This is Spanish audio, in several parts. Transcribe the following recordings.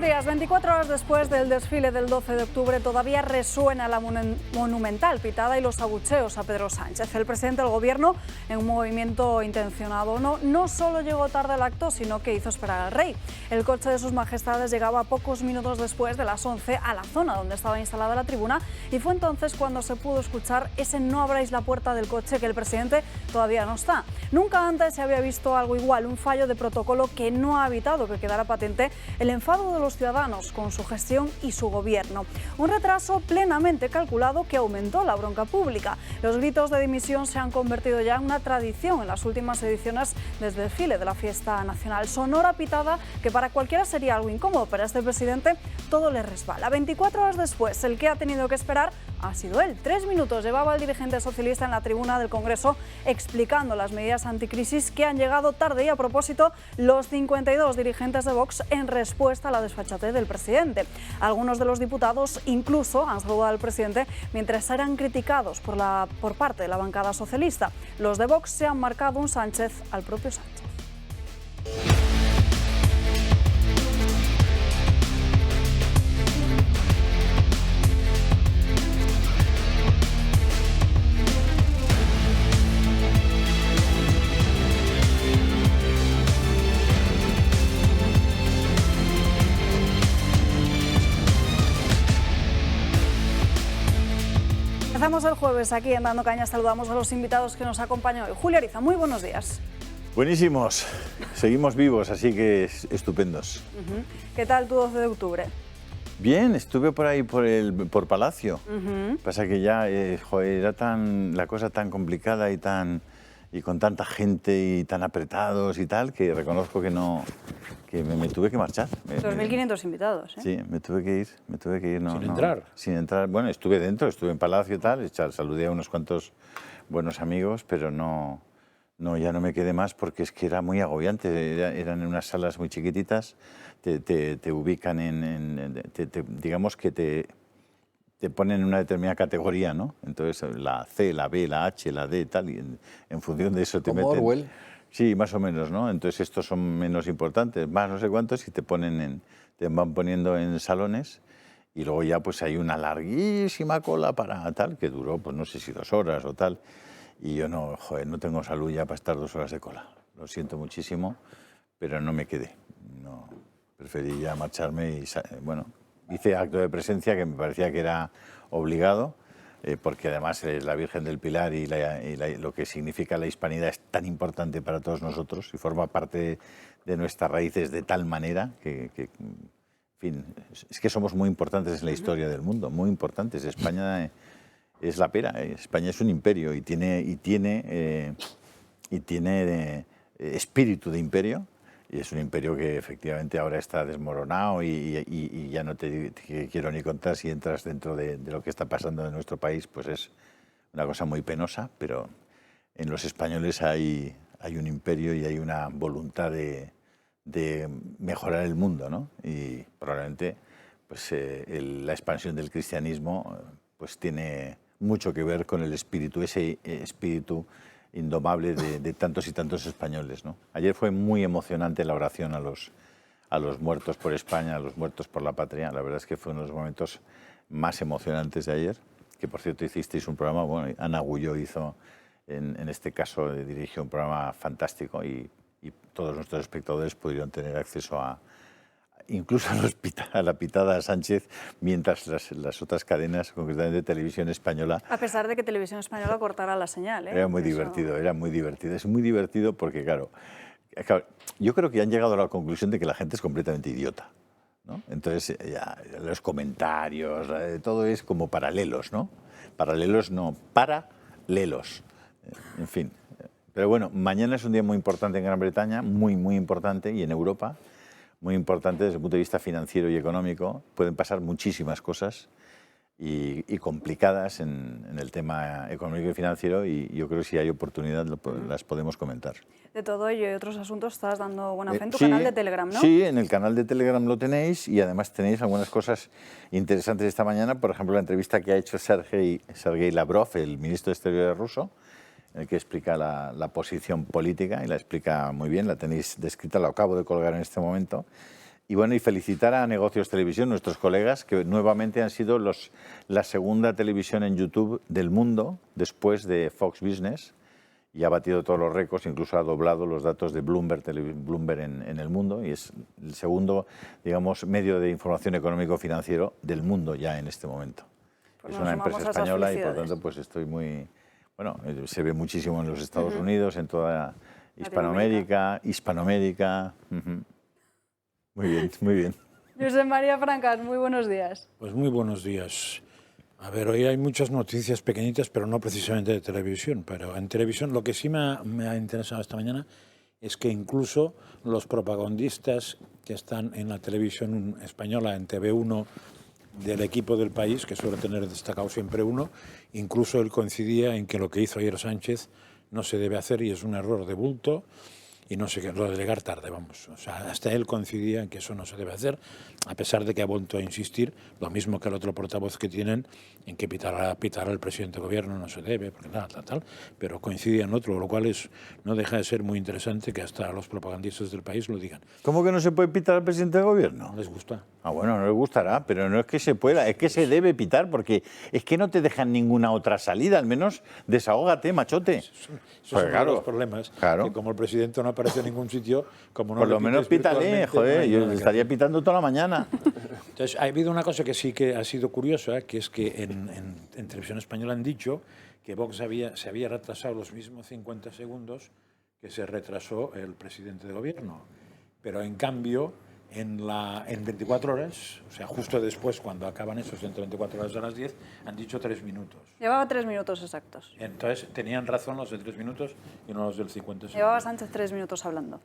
Buenos días. 24 horas después del desfile del 12 de octubre todavía resuena la monumental pitada y los abucheos a Pedro Sánchez. El presidente del gobierno, en un movimiento intencionado o no solo llegó tarde al acto, sino que hizo esperar al rey. El coche de sus majestades llegaba pocos minutos después de las 11 a la zona donde estaba instalada la tribuna y fue entonces cuando se pudo escuchar ese "no abráis la puerta del coche", que el presidente todavía no está. Nunca antes se había visto algo igual, un fallo de protocolo que no ha evitado que quedara patente el enfado de los ciudadanos con su gestión y su gobierno. Un retraso plenamente calculado que aumentó la bronca pública. Los gritos de dimisión se han convertido ya en una tradición en las últimas ediciones del desfile de la fiesta nacional. Sonora pitada que para cualquiera sería algo incómodo, pero a este presidente todo le resbala. 24 horas después, el que ha tenido que esperar ha sido él. 3 minutos llevaba el dirigente socialista en la tribuna del Congreso explicando las medidas anticrisis que han llegado tarde y a propósito los 52 dirigentes de Vox en respuesta a la desfachatez del presidente. Algunos de los diputados incluso han saludado al presidente mientras eran criticados por parte de la bancada socialista. Los de Vox se han marcado un Sánchez al propio Sánchez. Empezamos el jueves aquí en Dando Caña. Saludamos a los invitados que nos acompañan hoy. Julio Ariza, muy buenos días. Buenísimos, seguimos vivos, así que estupendos. ¿Qué tal tu 12 de octubre? Bien, estuve por ahí por Palacio. Pasa que ya era la cosa tan complicada y con tanta gente y tan apretados y tal, que reconozco que me tuve que marchar. 2.500 invitados, ¿eh? Sí, me tuve que ir. ¿Sin entrar? Sin entrar. Bueno, estuve dentro, estuve en Palacio y tal, saludé a unos cuantos buenos amigos, pero ya no me quedé más porque es que era muy agobiante. Eran en unas salas muy chiquititas, te ubican digamos que te ponen en una determinada categoría, ¿no? Entonces la C, la B, la H, la D, tal, y en función de eso te ¿Como meten. Orwell? Sí, más o menos, ¿no? Entonces estos son menos importantes, más no sé cuántos, y te van poniendo en salones, y luego ya pues hay una larguísima cola para tal, que duró, pues no sé si 2 horas o tal, y yo no tengo salud ya para estar 2 horas de cola. Lo siento muchísimo, pero no me quedé. No, preferí ya marcharme y, bueno, hice acto de presencia que me parecía que era obligado, porque además la Virgen del Pilar y lo que significa la hispanidad es tan importante para todos nosotros y forma parte de nuestras raíces de tal manera que en fin, es que somos muy importantes en la historia del mundo, muy importantes. España es la pera, España es un imperio y tiene espíritu de imperio. Y es un imperio que efectivamente ahora está desmoronado y ya no te quiero ni contar si entras dentro de lo que está pasando en nuestro país, pues es una cosa muy penosa, pero en los españoles hay un imperio y hay una voluntad de mejorar el mundo, ¿no? Y probablemente pues, la expansión del cristianismo pues, tiene mucho que ver con el espíritu, ese espíritu indomable de tantos y tantos españoles, ¿no? Ayer fue muy emocionante la oración a los muertos por España, a los muertos por la patria. La verdad es que fue uno de los momentos más emocionantes de ayer, que por cierto hicisteis un programa, bueno, Ana Gulló hizo, en este caso dirigió un programa fantástico y todos nuestros espectadores pudieron tener acceso incluso a la pitada a Sánchez, mientras las otras cadenas, concretamente Televisión Española... A pesar de que Televisión Española cortara la señal, ¿eh? Era muy divertido. Es muy divertido porque, claro, yo creo que han llegado a la conclusión de que la gente es completamente idiota, ¿no? Entonces, ya, los comentarios, todo es como paralelos, ¿no? Paralelos no, paralelos. En fin. Pero bueno, mañana es un día muy importante en Gran Bretaña, muy, muy importante, y en Europa, muy importante desde el punto de vista financiero y económico. Pueden pasar muchísimas cosas y complicadas en el tema económico y financiero, y yo creo que si hay oportunidad las podemos comentar. De todo ello y otros asuntos estás dando buena fe en tu canal de Telegram, ¿no? Sí, en el canal de Telegram lo tenéis, y además tenéis algunas cosas interesantes esta mañana. Por ejemplo, la entrevista que ha hecho Sergei Lavrov, el ministro de Exteriores ruso, en el que explica la posición política, y la explica muy bien, la tenéis descrita, la acabo de colgar en este momento. Y bueno, y felicitar a Negocios Televisión, nuestros colegas, que nuevamente han sido la segunda televisión en YouTube del mundo, después de Fox Business, y ha batido todos los récords, incluso ha doblado los datos de Bloomberg en el mundo, y es el segundo, digamos, medio de información económico-financiero del mundo ya en este momento. Pues es una empresa española y por tanto pues estoy muy... Bueno, se ve muchísimo en los Estados Unidos, en toda Hispanoamérica. Muy bien, muy bien. Josep María Francas, muy buenos días. Pues muy buenos días. A ver, hoy hay muchas noticias pequeñitas, pero no precisamente de televisión. Pero en televisión lo que sí me ha interesado esta mañana es que incluso los propagandistas que están en la televisión española, en TV1, del equipo del país, que suele tener destacado siempre uno, incluso él coincidía en que lo que hizo ayer Sánchez no se debe hacer y es un error de bulto y no sé qué, lo de llegar tarde, vamos. O sea, hasta él coincidía en que eso no se debe hacer, a pesar de que ha vuelto a insistir, lo mismo que el otro portavoz que tienen, en que pitar al presidente del gobierno no se debe, porque tal, pero coincidía en otro, lo cual no deja de ser muy interesante que hasta los propagandistas del país lo digan. ¿Cómo que no se puede pitar al presidente del gobierno? No les gusta. Ah, bueno, no les gustará, pero no es que se pueda, es que se debe pitar, porque es que no te dejan ninguna otra salida, al menos desahógate, machote. Esos son los problemas, que como el presidente no aparece en ningún sitio, como no por lo menos pítale, joder, yo estaría pitando toda la mañana. Entonces, ha habido una cosa que sí que ha sido curiosa, que es que en televisión española han dicho que Vox se había retrasado los mismos 50 segundos que se retrasó el presidente de gobierno. Pero en cambio, en 24 horas, o sea, justo después, cuando acaban esos entre 24 horas a las 10, han dicho 3 minutos. Llevaba 3 minutos exactos. Entonces, tenían razón los de 3 minutos y no los del 50 segundos. Llevaba Sánchez 3 minutos hablando.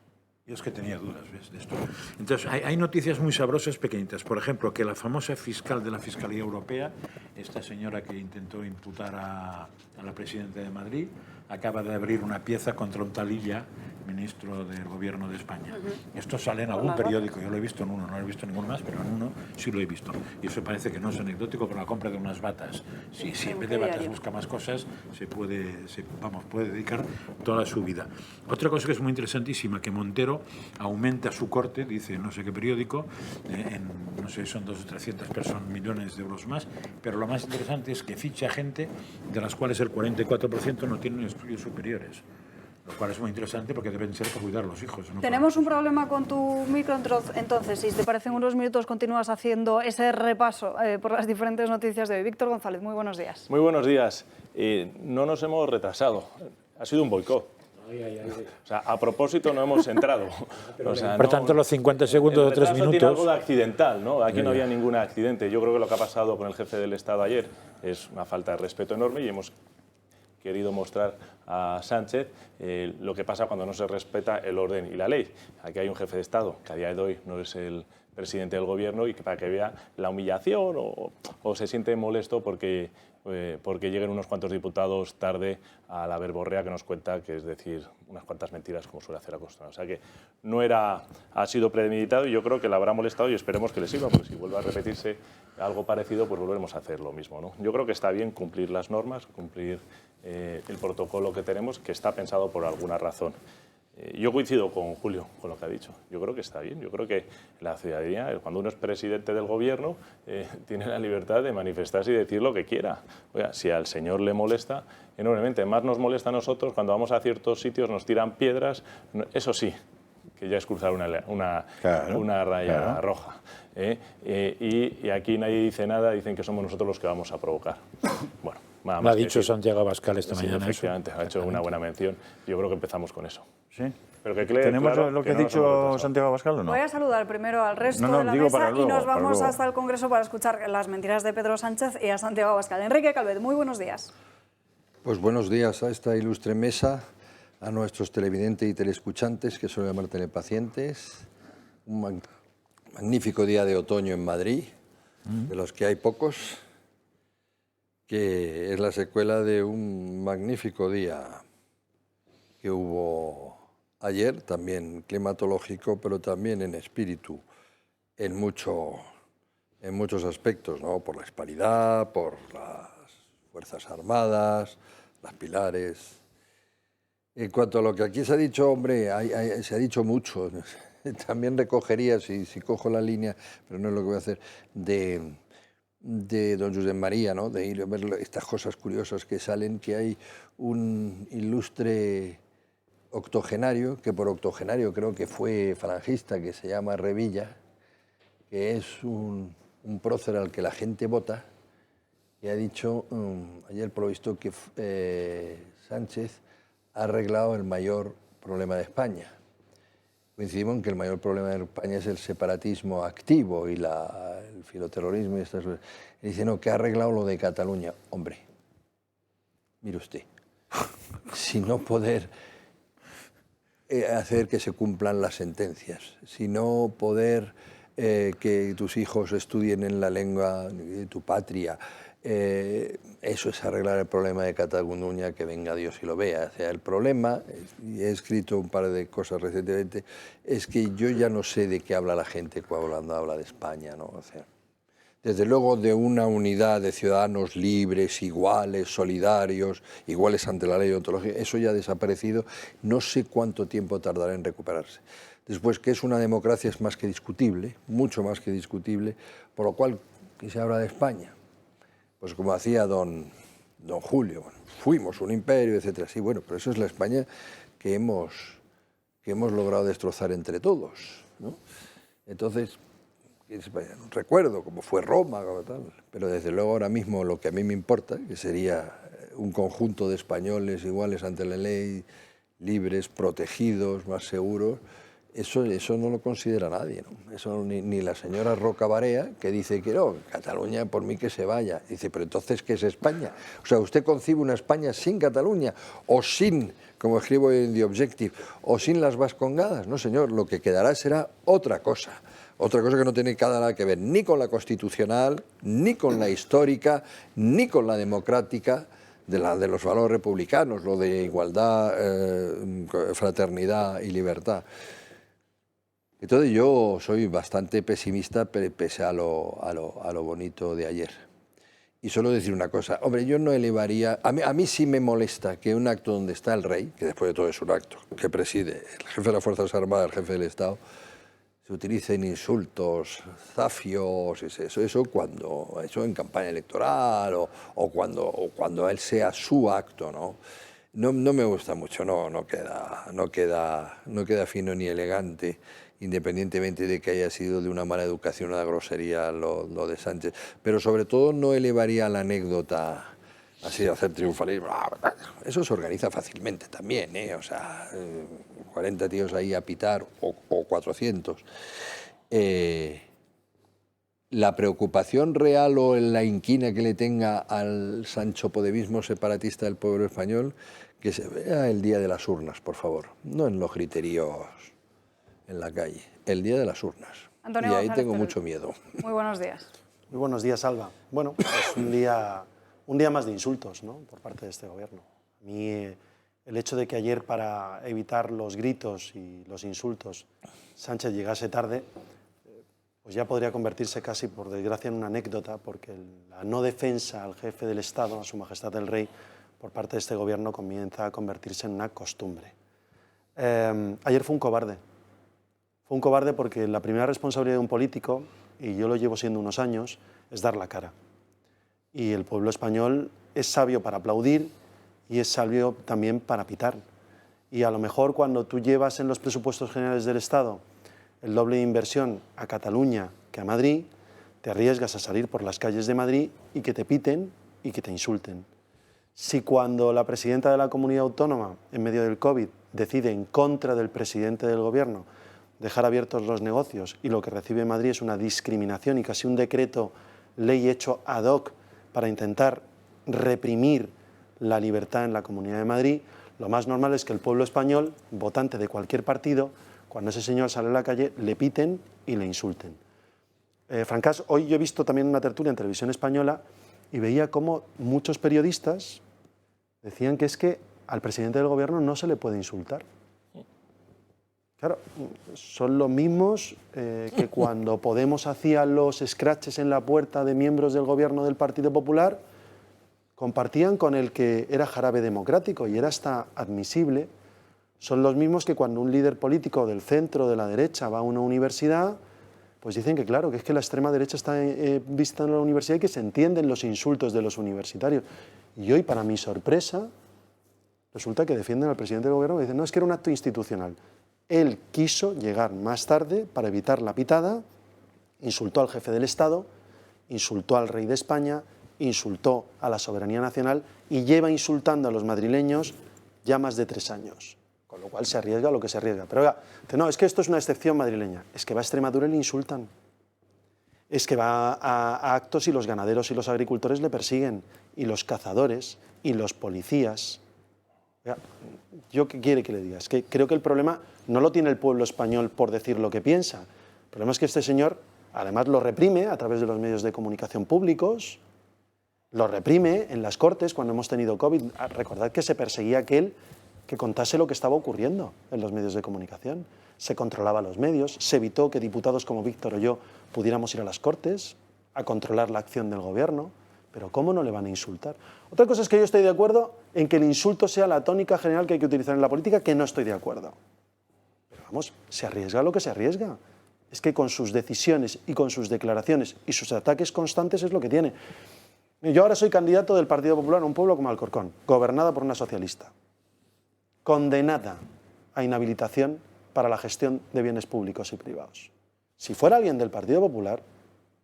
Yo es que tenía dudas, ¿ves?, de esto. Entonces, hay noticias muy sabrosas pequeñitas. Por ejemplo, que la famosa fiscal de la Fiscalía Europea, esta señora que intentó imputar a la presidenta de Madrid, acaba de abrir una pieza contra un tal Illa, ministro del Gobierno de España. Esto sale en algún periódico, yo lo he visto en uno, no lo he visto en ninguno más, pero en uno sí lo he visto. Y eso parece que no es anecdótico por la compra de unas batas. Si en vez de batas busca más cosas, puede dedicar toda su vida. Otra cosa que es muy interesantísima, que Montero aumenta su corte, dice no sé qué periódico, no sé, son 200 o 300 millones de euros más, pero lo más interesante es que ficha gente de las cuales el 44% no tienen estudios superiores. Lo cual es muy interesante porque deben ser para cuidar a los hijos. ¿No? Tenemos un problema con tu micro, entonces, si te parecen unos minutos, continúas haciendo ese repaso por las diferentes noticias de hoy. Víctor González, muy buenos días. Muy buenos días. No nos hemos retrasado, ha sido un boicot. O sea, a propósito no hemos entrado. O sea, por tanto, los 50 segundos o 3 minutos... tiene algo de accidental, ¿no? Aquí no había ningún accidente. Yo creo que lo que ha pasado con el jefe del Estado ayer es una falta de respeto enorme y hemos querido mostrar a Sánchez lo que pasa cuando no se respeta el orden y la ley. Aquí hay un jefe de Estado que a día de hoy no es el presidente del gobierno y que para que vea la humillación o se siente molesto porque lleguen unos cuantos diputados tarde a la verborrea que nos cuenta, que es decir unas cuantas mentiras como suele hacer acostumbrado. O sea que ha sido premeditado y yo creo que le habrá molestado y esperemos que le sirva, porque si vuelve a repetirse algo parecido, pues volveremos a hacer lo mismo, ¿no? Yo creo que está bien cumplir las normas, cumplir el protocolo que tenemos, que está pensado por alguna razón. Yo coincido con Julio, con lo que ha dicho. Yo creo que está bien. Yo creo que la ciudadanía, cuando uno es presidente del gobierno, tiene la libertad de manifestarse y decir lo que quiera. Oiga, si al señor le molesta enormemente, más nos molesta a nosotros cuando vamos a ciertos sitios, nos tiran piedras. Eso sí, que ya es cruzar una raya roja. Y aquí nadie dice nada, dicen que somos nosotros los que vamos a provocar. Bueno, nada más. Lo ha dicho Santiago Abascal esta mañana. Efectivamente, ha hecho una buena mención. Yo creo que empezamos con eso. Sí. Pero que ¿Tenemos claro, lo que ha dicho Santiago Abascal o no? Voy a saludar primero al resto de la mesa y nos vamos hasta el Congreso para escuchar las mentiras de Pedro Sánchez y a Santiago Abascal. Enrique Calvet, muy buenos días. Pues buenos días a esta ilustre mesa, a nuestros televidentes y teleescuchantes, que suelen llamar telepacientes. Un magnífico día de otoño en Madrid, de los que hay pocos, que es la secuela de un magnífico día que hubo ayer, también climatológico, pero también en espíritu, en muchos aspectos, ¿no? Por la hispanidad, por las Fuerzas Armadas, las pilares. En cuanto a lo que aquí se ha dicho, hombre, se ha dicho mucho. también recogería, si cojo la línea, pero no es lo que voy a hacer, de don Josep María, ¿no? De ir a ver estas cosas curiosas que salen, que hay un ilustre octogenario, que por octogenario creo que fue falangista, que se llama Revilla, que es un prócer al que la gente vota, y ha dicho ayer por lo visto que Sánchez ha arreglado el mayor problema de España. Coincidimos en que el mayor problema de España es el separatismo activo y el filoterrorismo y estas cosas. Y dice, no, que ha arreglado lo de Cataluña. Hombre, mire usted, si no poder hacer que se cumplan las sentencias, si no poder que tus hijos estudien en la lengua de tu patria, eso es arreglar el problema de Cataluña, que venga Dios y lo vea. O sea, el problema, y he escrito un par de cosas recientemente, es que yo ya no sé de qué habla la gente cuando habla de España, ¿no? O sea, desde luego de una unidad de ciudadanos libres, iguales, solidarios, iguales ante la ley ontológica, eso ya ha desaparecido. No sé cuánto tiempo tardará en recuperarse. Después, que es una democracia es más que discutible, mucho más que discutible, por lo cual, ¿qué se habla de España? Pues como hacía don Julio, bueno, fuimos un imperio, etcétera. Sí, bueno, pero eso es la España que hemos logrado destrozar entre todos, ¿no? Entonces, no recuerdo cómo fue Roma, como tal, pero desde luego ahora mismo lo que a mí me importa, que sería un conjunto de españoles iguales ante la ley, libres, protegidos, más seguros, eso no lo considera nadie, ¿no? Eso ni la señora Roca Barea, que dice que no, Cataluña por mí que se vaya. Dice, pero entonces, ¿qué es España? O sea, ¿usted concibe una España sin Cataluña o sin, como escribo en The Objective, o sin las Vascongadas? No, señor, lo que quedará será otra cosa que no tiene nada que ver ni con la constitucional, ni con la histórica, ni con la democrática, de los valores republicanos, lo de igualdad, fraternidad y libertad. Entonces yo soy bastante pesimista pese a lo bonito de ayer. Y solo decir una cosa, hombre, yo no elevaría... A mí sí me molesta que un acto donde está el rey, que después de todo es un acto que preside el jefe de las Fuerzas Armadas, el jefe del Estado, se utilicen insultos, zafios, eso en campaña electoral o cuando él sea su acto, ¿no? No me gusta mucho, no queda fino ni elegante, independientemente de que haya sido de una mala educación, una grosería lo de Sánchez. Pero sobre todo no elevaría la anécdota así de hacer triunfalismo. Eso se organiza fácilmente también, ¿eh? O sea, 40 tíos ahí a pitar o 400. La preocupación real o la inquina que le tenga al sanchopodevismo separatista del pueblo español, que se vea el día de las urnas, por favor, no en los griteríos en la calle, el día de las urnas. Antonio y ahí González, tengo mucho miedo. Muy buenos días. Muy buenos días, Alba. Bueno, es un día más de insultos, ¿no?, por parte de este gobierno. A mí el hecho de que ayer, para evitar los gritos y los insultos, Sánchez llegase tarde, pues ya podría convertirse casi, por desgracia, en una anécdota, porque la no defensa al jefe del Estado, a su majestad el rey, por parte de este gobierno comienza a convertirse en una costumbre. Ayer fue un cobarde. Fue un cobarde porque la primera responsabilidad de un político, y yo lo llevo siendo unos años, es dar la cara. Y el pueblo español es sabio para aplaudir y es sabio también para pitar. Y a lo mejor cuando tú llevas en los presupuestos generales del Estado el doble de inversión a Cataluña que a Madrid, te arriesgas a salir por las calles de Madrid y que te piten y que te insulten. Si cuando la presidenta de la comunidad autónoma, en medio del COVID, decide en contra del presidente del gobierno dejar abiertos los negocios y lo que recibe Madrid es una discriminación y casi un decreto ley hecho ad hoc para intentar reprimir la libertad en la Comunidad de Madrid, lo más normal es que el pueblo español, votante de cualquier partido, cuando ese señor sale a la calle, le piten y le insulten. Francás, hoy yo he visto también una tertulia en Televisión Española y veía cómo muchos periodistas decían que es que al presidente del gobierno no se le puede insultar. Claro, son los mismos que cuando Podemos hacía los scratches en la puerta de miembros del gobierno del Partido Popular, compartían con el que era jarabe democrático y era hasta admisible son los mismos que cuando un líder político del centro o de la derecha va a una universidad, pues dicen que claro, que es que la extrema derecha está vista en la universidad y que se entienden los insultos de los universitarios. Y hoy, para mi sorpresa, resulta que defienden al presidente del gobierno y dicen, no, es que era un acto institucional. Él quiso llegar más tarde para evitar la pitada, insultó al jefe del Estado, insultó al rey de España, insultó a la soberanía nacional y lleva insultando a los madrileños ya más de 3 años. Con lo cual se arriesga lo que se arriesga. Pero oiga, no, es que esto es una excepción madrileña. Es que va a Extremadura y le insultan. Es que va a actos y los ganaderos y los agricultores le persiguen. Y los cazadores y los policías. Oiga, ¿yo qué quiere que le diga? Es que creo que el problema no lo tiene el pueblo español por decir lo que piensa. El problema es que este señor, además, lo reprime a través de los medios de comunicación públicos, lo reprime en las Cortes cuando hemos tenido COVID. Recordad que se perseguía a aquel que contase lo que estaba ocurriendo en los medios de comunicación. Se controlaba los medios, se evitó que diputados como Víctor o yo pudiéramos ir a las Cortes a controlar la acción del gobierno. Pero ¿cómo no le van a insultar? Otra cosa es que yo estoy de acuerdo en que el insulto sea la tónica general que hay que utilizar en la política, que no estoy de acuerdo. Pero vamos, se arriesga lo que se arriesga. Es que con sus decisiones y con sus declaraciones y sus ataques constantes es lo que tiene. Yo ahora soy candidato del Partido Popular a un pueblo como Alcorcón, gobernada por una socialista, condenada a inhabilitación para la gestión de bienes públicos y privados. Si fuera alguien del Partido Popular,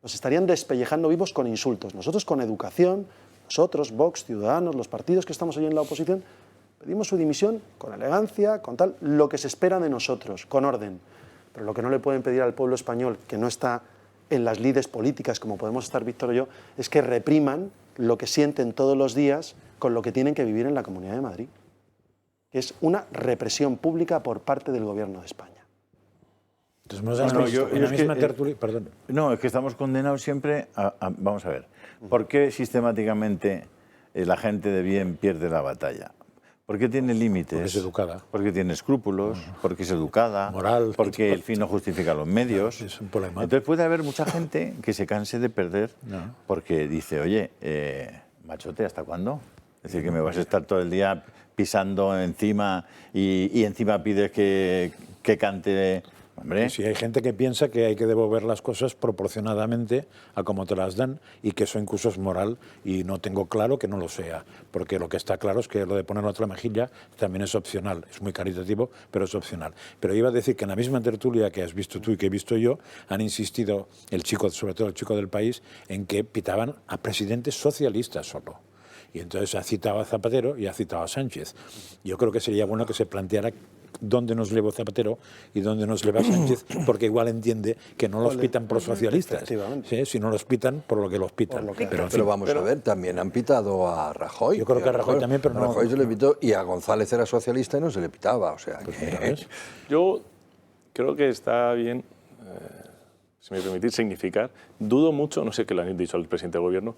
nos estarían despellejando vivos con insultos. Nosotros con educación, nosotros, Vox, Ciudadanos, los partidos que estamos hoy en la oposición, pedimos su dimisión con elegancia, con tal, lo que se espera de nosotros, con orden. Pero lo que no le pueden pedir al pueblo español, que no está en las lides políticas como podemos estar Víctor y yo, es que repriman lo que sienten todos los días con lo que tienen que vivir en la Comunidad de Madrid. Es una represión pública por parte del Gobierno de España. Perdón. No, es que estamos condenados siempre vamos a ver, ¿por qué sistemáticamente la gente de bien pierde la batalla? ¿Por qué tiene límites? Porque es educada. Porque tiene escrúpulos, porque es educada, moral, porque el fin no justifica los medios. Es un problema. Entonces puede haber mucha gente que se canse de perder porque dice, oye, machote, ¿hasta cuándo? Es decir, que me vas a estar todo el día pisando encima y encima pides que cante. Hombre. Sí, hay gente que piensa que hay que devolver las cosas proporcionadamente a como te las dan y que eso incluso es moral, y no tengo claro que no lo sea, porque lo que está claro es que lo de poner la otra mejilla también es opcional, es muy caritativo, pero es opcional. Pero iba a decir que en la misma tertulia que has visto tú y que he visto yo, han insistido el chico, sobre todo el chico del País, en que pitaban a presidentes socialistas solo. Y entonces ha citado a Zapatero y ha citado a Sánchez. Yo creo que sería bueno que se planteara dónde nos lleva Zapatero y dónde nos lleva Sánchez, porque igual entiende que no los pitan por socialistas, ¿sí? Si no los pitan por lo que los pitan. Pero vamos a ver, también han pitado a Rajoy. Yo creo que a Rajoy también, pero no. A Rajoy se le pitó y a González era socialista y no se le pitaba. O sea, pues que... Yo creo que está bien, si me permitís significar, dudo mucho, no sé qué le han dicho al presidente del gobierno,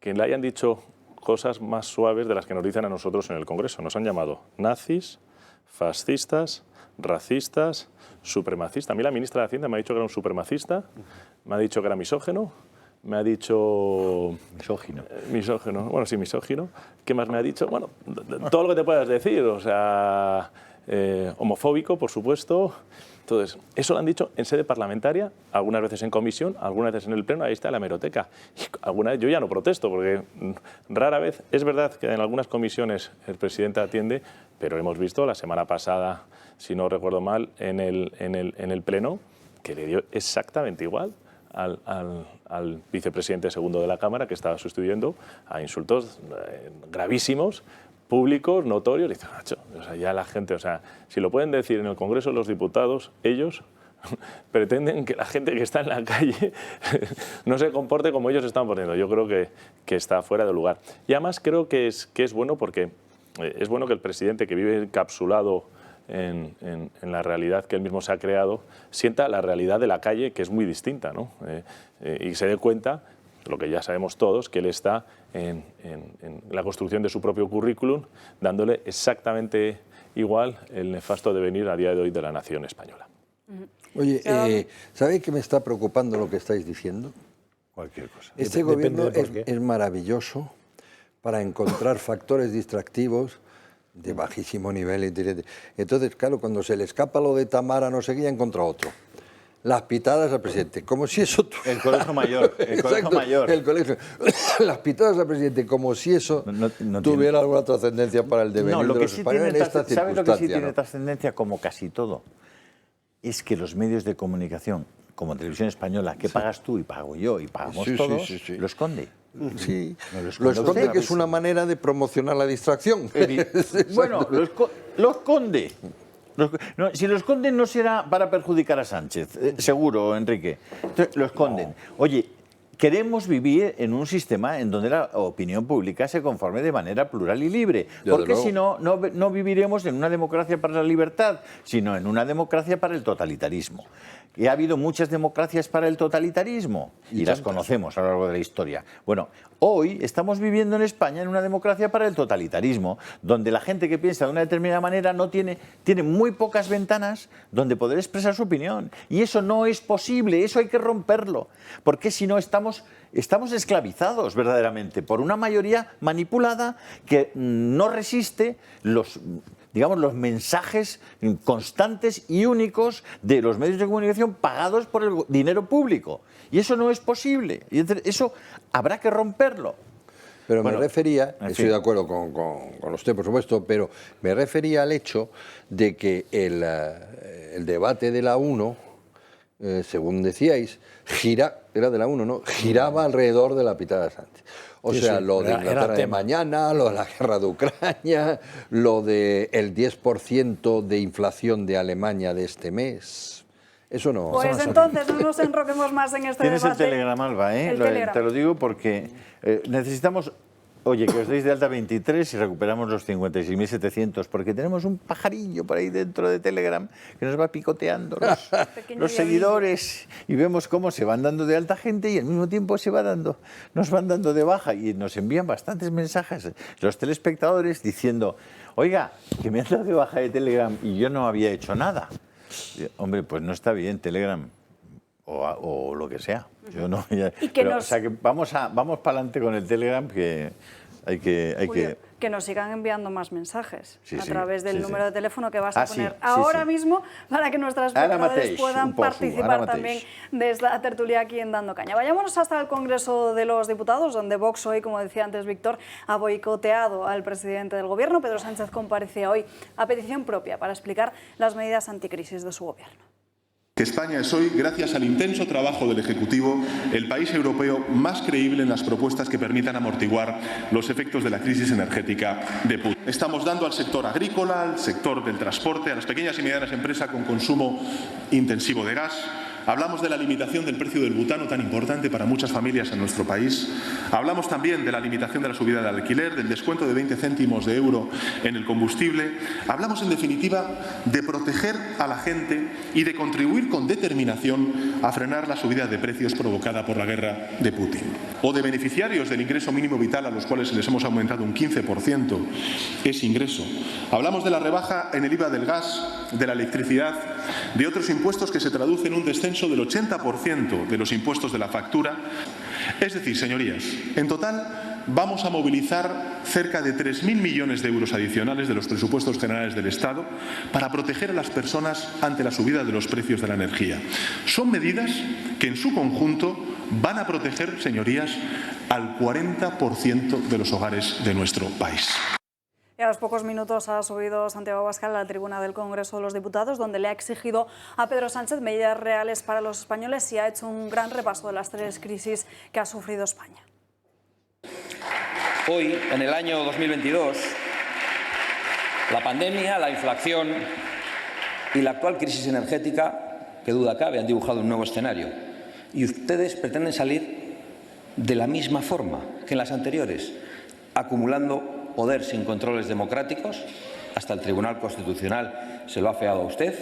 que le hayan dicho cosas más suaves de las que nos dicen a nosotros en el Congreso. Nos han llamado nazis, fascistas, racistas, supremacistas. A mí la ministra de Hacienda me ha dicho que era un supremacista, me ha dicho que era misógino, me ha dicho... Misógino. Bueno, sí, misógino. ¿Qué más me ha dicho? Bueno, todo lo que te puedas decir, o sea, homofóbico, por supuesto. Entonces, eso lo han dicho en sede parlamentaria, algunas veces en comisión, algunas veces en el pleno, ahí está la hemeroteca. Y alguna vez yo ya no protesto, porque rara vez, es verdad que en algunas comisiones el presidente atiende, pero hemos visto la semana pasada, si no recuerdo mal, en el pleno, que le dio exactamente igual al vicepresidente segundo de la Cámara, que estaba sustituyendo, a insultos gravísimos, públicos, notorios. Dice, macho, o sea, ya la gente, o sea, si lo pueden decir en el Congreso de los Diputados, ellos pretenden que la gente que está en la calle no se comporte como ellos están poniendo. Yo creo que está fuera de lugar. Y además creo que es bueno porque es bueno que el presidente, que vive encapsulado en la realidad que él mismo se ha creado, sienta la realidad de la calle, que es muy distinta, ¿no? Y se dé cuenta, lo que ya sabemos todos, que él está en la construcción de su propio currículum, dándole exactamente igual el nefasto devenir a día de hoy de la nación española. Oye, ¿sabéis que me está preocupando lo que estáis diciendo? Cualquier cosa. Este gobierno es maravilloso para encontrar factores distractivos de bajísimo nivel. Entonces, claro, cuando se le escapa lo de Tamara, no sé qué, ya encontró otro. Las pitadas al presidente, como si eso... El colegio mayor, el colegio mayor. El colegio. Las pitadas al presidente, como si eso tuviera alguna trascendencia para el devenir de los españoles en esta circunstancia. ¿Sabes lo que sí tiene trascendencia? Como casi todo. Es que los medios de comunicación, como Televisión Española, que pagas tú y pago yo y pagamos todos, lo esconde. Sí, lo esconde, que es una manera de promocionar la distracción. Bueno, lo esconde. No, si lo esconden no será para perjudicar a Sánchez, seguro, Enrique. Entonces, lo esconden. Oye, queremos vivir en un sistema en donde la opinión pública se conforme de manera plural y libre, porque si no, no viviremos en una democracia para la libertad, sino en una democracia para el totalitarismo. Y ha habido muchas democracias para el totalitarismo, y las conocemos a lo largo de la historia. Bueno, hoy estamos viviendo en España en una democracia para el totalitarismo, donde la gente que piensa de una determinada manera tiene muy pocas ventanas donde poder expresar su opinión. Y eso no es posible, eso hay que romperlo, porque si no estamos esclavizados verdaderamente por una mayoría manipulada que no resiste los mensajes constantes y únicos de los medios de comunicación pagados por el dinero público. Y eso no es posible. Y eso habrá que romperlo. Pero me refería, estoy de acuerdo con usted, por supuesto, pero me refería al hecho de que el debate de la 1, según decíais, era de la 1, ¿no? Giraba alrededor de la pitada de Sánchez. O sea, lo de Inglaterra de mañana, lo de la guerra de Ucrania, lo del 10% de inflación de Alemania de este mes. Eso no... Pues entonces no nos enroquemos más en este debate. Tienes el Telegram, Alba, ¿eh? Te lo digo porque necesitamos... Oye, que os deis de alta 23 y recuperamos los 56.700, porque tenemos un pajarillo por ahí dentro de Telegram que nos va picoteando los seguidores y vemos cómo se van dando de alta gente y al mismo tiempo nos van dando de baja y nos envían bastantes mensajes los telespectadores diciendo, oiga, que me han dado de baja de Telegram y yo no había hecho nada. Hombre, pues no está bien Telegram. O lo que sea. Yo no, o sea que vamos para adelante con el Telegram, que hay que nos sigan enviando más mensajes a través del número de teléfono que vas a poner ahora mismo para que nuestros espectadores puedan participar también de esta tertulia aquí en Dando Caña. Vayámonos hasta el Congreso de los Diputados, donde Vox hoy, como decía antes Víctor, ha boicoteado al presidente del Gobierno. Pedro Sánchez comparecía hoy a petición propia para explicar las medidas anticrisis de su Gobierno. Que España es hoy, gracias al intenso trabajo del Ejecutivo, el país europeo más creíble en las propuestas que permitan amortiguar los efectos de la crisis energética de Putin. Estamos dando al sector agrícola, al sector del transporte, a las pequeñas y medianas empresas con consumo intensivo de gas. Hablamos de la limitación del precio del butano, tan importante para muchas familias en nuestro país. Hablamos también de la limitación de la subida del alquiler, del descuento de 20 céntimos de euro en el combustible. Hablamos, en definitiva, de proteger a la gente y de contribuir con determinación a frenar la subida de precios provocada por la guerra de Putin. O de beneficiarios del ingreso mínimo vital, a los cuales les hemos aumentado un 15% ese ingreso. Hablamos de la rebaja en el IVA del gas, de la electricidad, de otros impuestos que se traducen en un descenso del 80% de los impuestos de la factura. Es decir, señorías, en total vamos a movilizar cerca de 3.000 millones de euros adicionales de los presupuestos generales del Estado para proteger a las personas ante la subida de los precios de la energía. Son medidas que en su conjunto van a proteger, señorías, al 40% de los hogares de nuestro país. Y a los pocos minutos ha subido Santiago Abascal a la tribuna del Congreso de los Diputados, donde le ha exigido a Pedro Sánchez medidas reales para los españoles y ha hecho un gran repaso de las 3 crisis que ha sufrido España. Hoy, en el año 2022, la pandemia, la inflación y la actual crisis energética, que duda cabe, han dibujado un nuevo escenario. Y ustedes pretenden salir de la misma forma que en las anteriores, acumulando poder sin controles democráticos, hasta el Tribunal Constitucional se lo ha afeado a usted,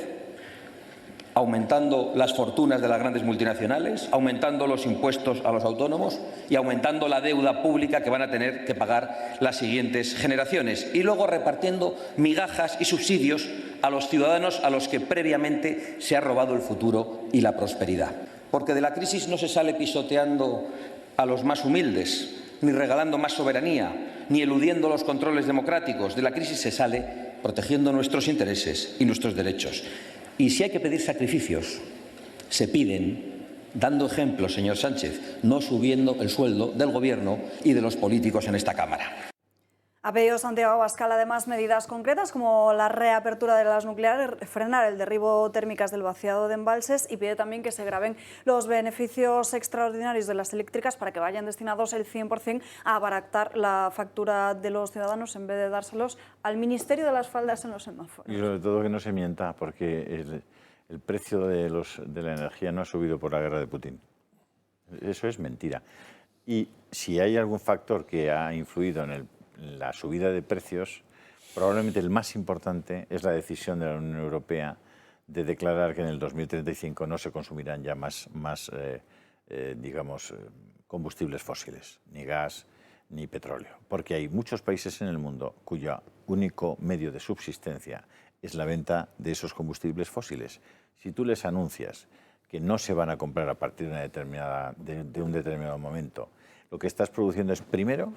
aumentando las fortunas de las grandes multinacionales, aumentando los impuestos a los autónomos y aumentando la deuda pública que van a tener que pagar las siguientes generaciones, y luego repartiendo migajas y subsidios a los ciudadanos a los que previamente se ha robado el futuro y la prosperidad. Porque de la crisis no se sale pisoteando a los más humildes, ni regalando más soberanía, ni eludiendo los controles democráticos. De la crisis se sale protegiendo nuestros intereses y nuestros derechos. Y si hay que pedir sacrificios, se piden dando ejemplo, señor Sánchez, no subiendo el sueldo del Gobierno y de los políticos en esta Cámara. Ha pedido Santiago Abascal además medidas concretas como la reapertura de las nucleares, frenar el derribo térmicas del vaciado de embalses y pide también que se graven los beneficios extraordinarios de las eléctricas para que vayan destinados el 100% a abaratar la factura de los ciudadanos en vez de dárselos al Ministerio de las Faldas en los semáforos. Y sobre todo que no se mienta, porque el precio de la energía no ha subido por la guerra de Putin. Eso es mentira. Y si hay algún factor que ha influido en la subida de precios, probablemente el más importante es la decisión de la Unión Europea de declarar que en el 2035 no se consumirán ya más combustibles fósiles, ni gas, ni petróleo. Porque hay muchos países en el mundo cuyo único medio de subsistencia es la venta de esos combustibles fósiles. Si tú les anuncias que no se van a comprar a partir de un determinado momento, lo que estás produciendo es, primero,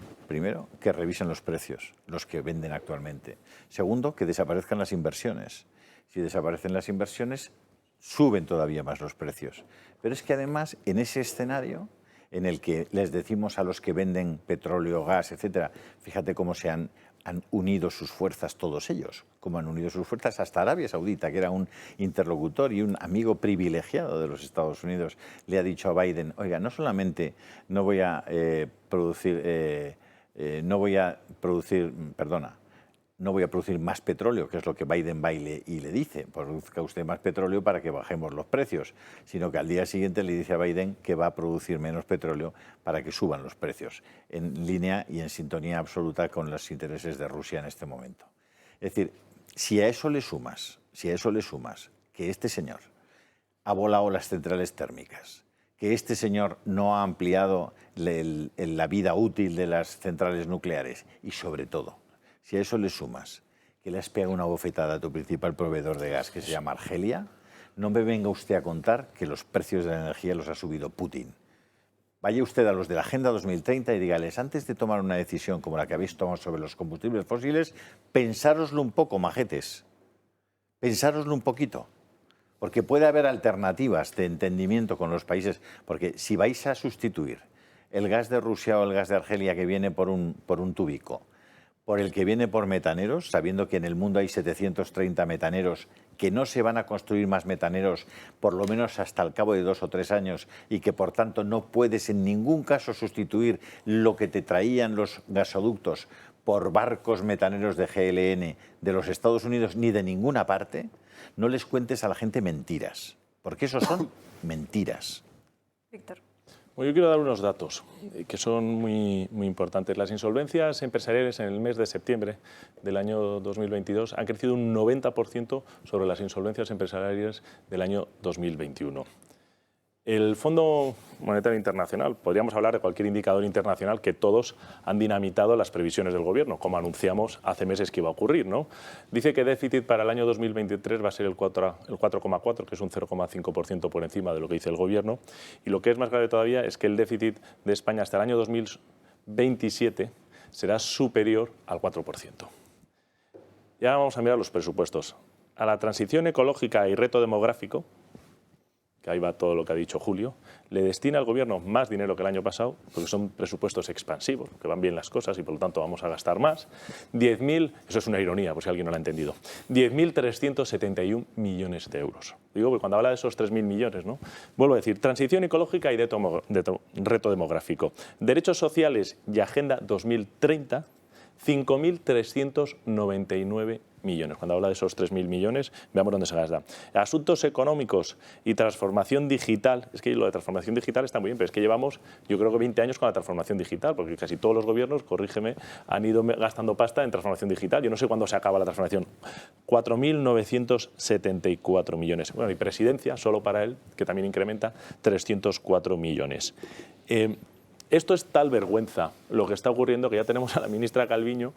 que revisen los precios, los que venden actualmente. Segundo, que desaparezcan las inversiones. Si desaparecen las inversiones, suben todavía más los precios. Pero es que además, en ese escenario en el que les decimos a los que venden petróleo, gas, etcétera, fíjate cómo se han unido sus fuerzas todos ellos, como han unido sus fuerzas hasta Arabia Saudita, que era un interlocutor y un amigo privilegiado de los Estados Unidos, le ha dicho a Biden, oiga, no solamente no voy a producir más petróleo, que es lo que Biden va y le dice, produzca usted más petróleo para que bajemos los precios, sino que al día siguiente le dice a Biden que va a producir menos petróleo para que suban los precios, en línea y en sintonía absoluta con los intereses de Rusia en este momento. Es decir, si a eso le sumas que este señor ha volado las centrales térmicas, que este señor no ha ampliado la vida útil de las centrales nucleares y, sobre todo, si a eso le sumas que le has pegado una bofetada a tu principal proveedor de gas, que se llama Argelia, no me venga usted a contar que los precios de la energía los ha subido Putin. Vaya usted a los de la Agenda 2030 y dígales, antes de tomar una decisión como la que habéis tomado sobre los combustibles fósiles, pensároslo un poco, majetes. Pensároslo un poquito. Porque puede haber alternativas de entendimiento con los países. Porque si vais a sustituir el gas de Rusia o el gas de Argelia que viene por un tubico, por el que viene por metaneros, sabiendo que en el mundo hay 730 metaneros, que no se van a construir más metaneros por lo menos hasta el cabo de 2 o 3 años y que por tanto no puedes en ningún caso sustituir lo que te traían los gasoductos por barcos metaneros de GLN de los Estados Unidos ni de ninguna parte, no les cuentes a la gente mentiras, porque eso son mentiras. Víctor. Bueno, yo quiero dar unos datos que son muy importantes. Las insolvencias empresariales en el mes de septiembre del año 2022 han crecido un 90% sobre las insolvencias empresariales del año 2021. El Fondo Monetario Internacional, podríamos hablar de cualquier indicador internacional que todos han dinamitado las previsiones del Gobierno, como anunciamos hace meses que iba a ocurrir, ¿no? Dice que el déficit para el año 2023 va a ser el 4,4, que es un 0,5% por encima de lo que dice el Gobierno. Y lo que es más grave todavía es que el déficit de España hasta el año 2027 será superior al 4%. Ya vamos a mirar los presupuestos. A la transición ecológica y reto demográfico, que ahí va todo lo que ha dicho Julio, le destina al Gobierno más dinero que el año pasado, porque son presupuestos expansivos, que van bien las cosas y por lo tanto vamos a gastar más. 10.000, eso es una ironía, por si alguien no lo ha entendido, 10.371 millones de euros. Digo, porque cuando habla de esos 3.000 millones, ¿no? Vuelvo a decir, transición ecológica y reto demográfico. Derechos sociales y Agenda 2030, 5.399 millones. Cuando habla de esos 3.000 millones, veamos dónde se gasta. Asuntos económicos y transformación digital. Es que lo de transformación digital está muy bien, pero es que llevamos, yo creo que 20 años con la transformación digital, porque casi todos los gobiernos, corrígeme, han ido gastando pasta en transformación digital. Yo no sé cuándo se acaba la transformación. 4.974 millones. Bueno, y presidencia, solo para él, que también incrementa, 304 millones. Esto es tal vergüenza lo que está ocurriendo que ya tenemos a la ministra Calviño,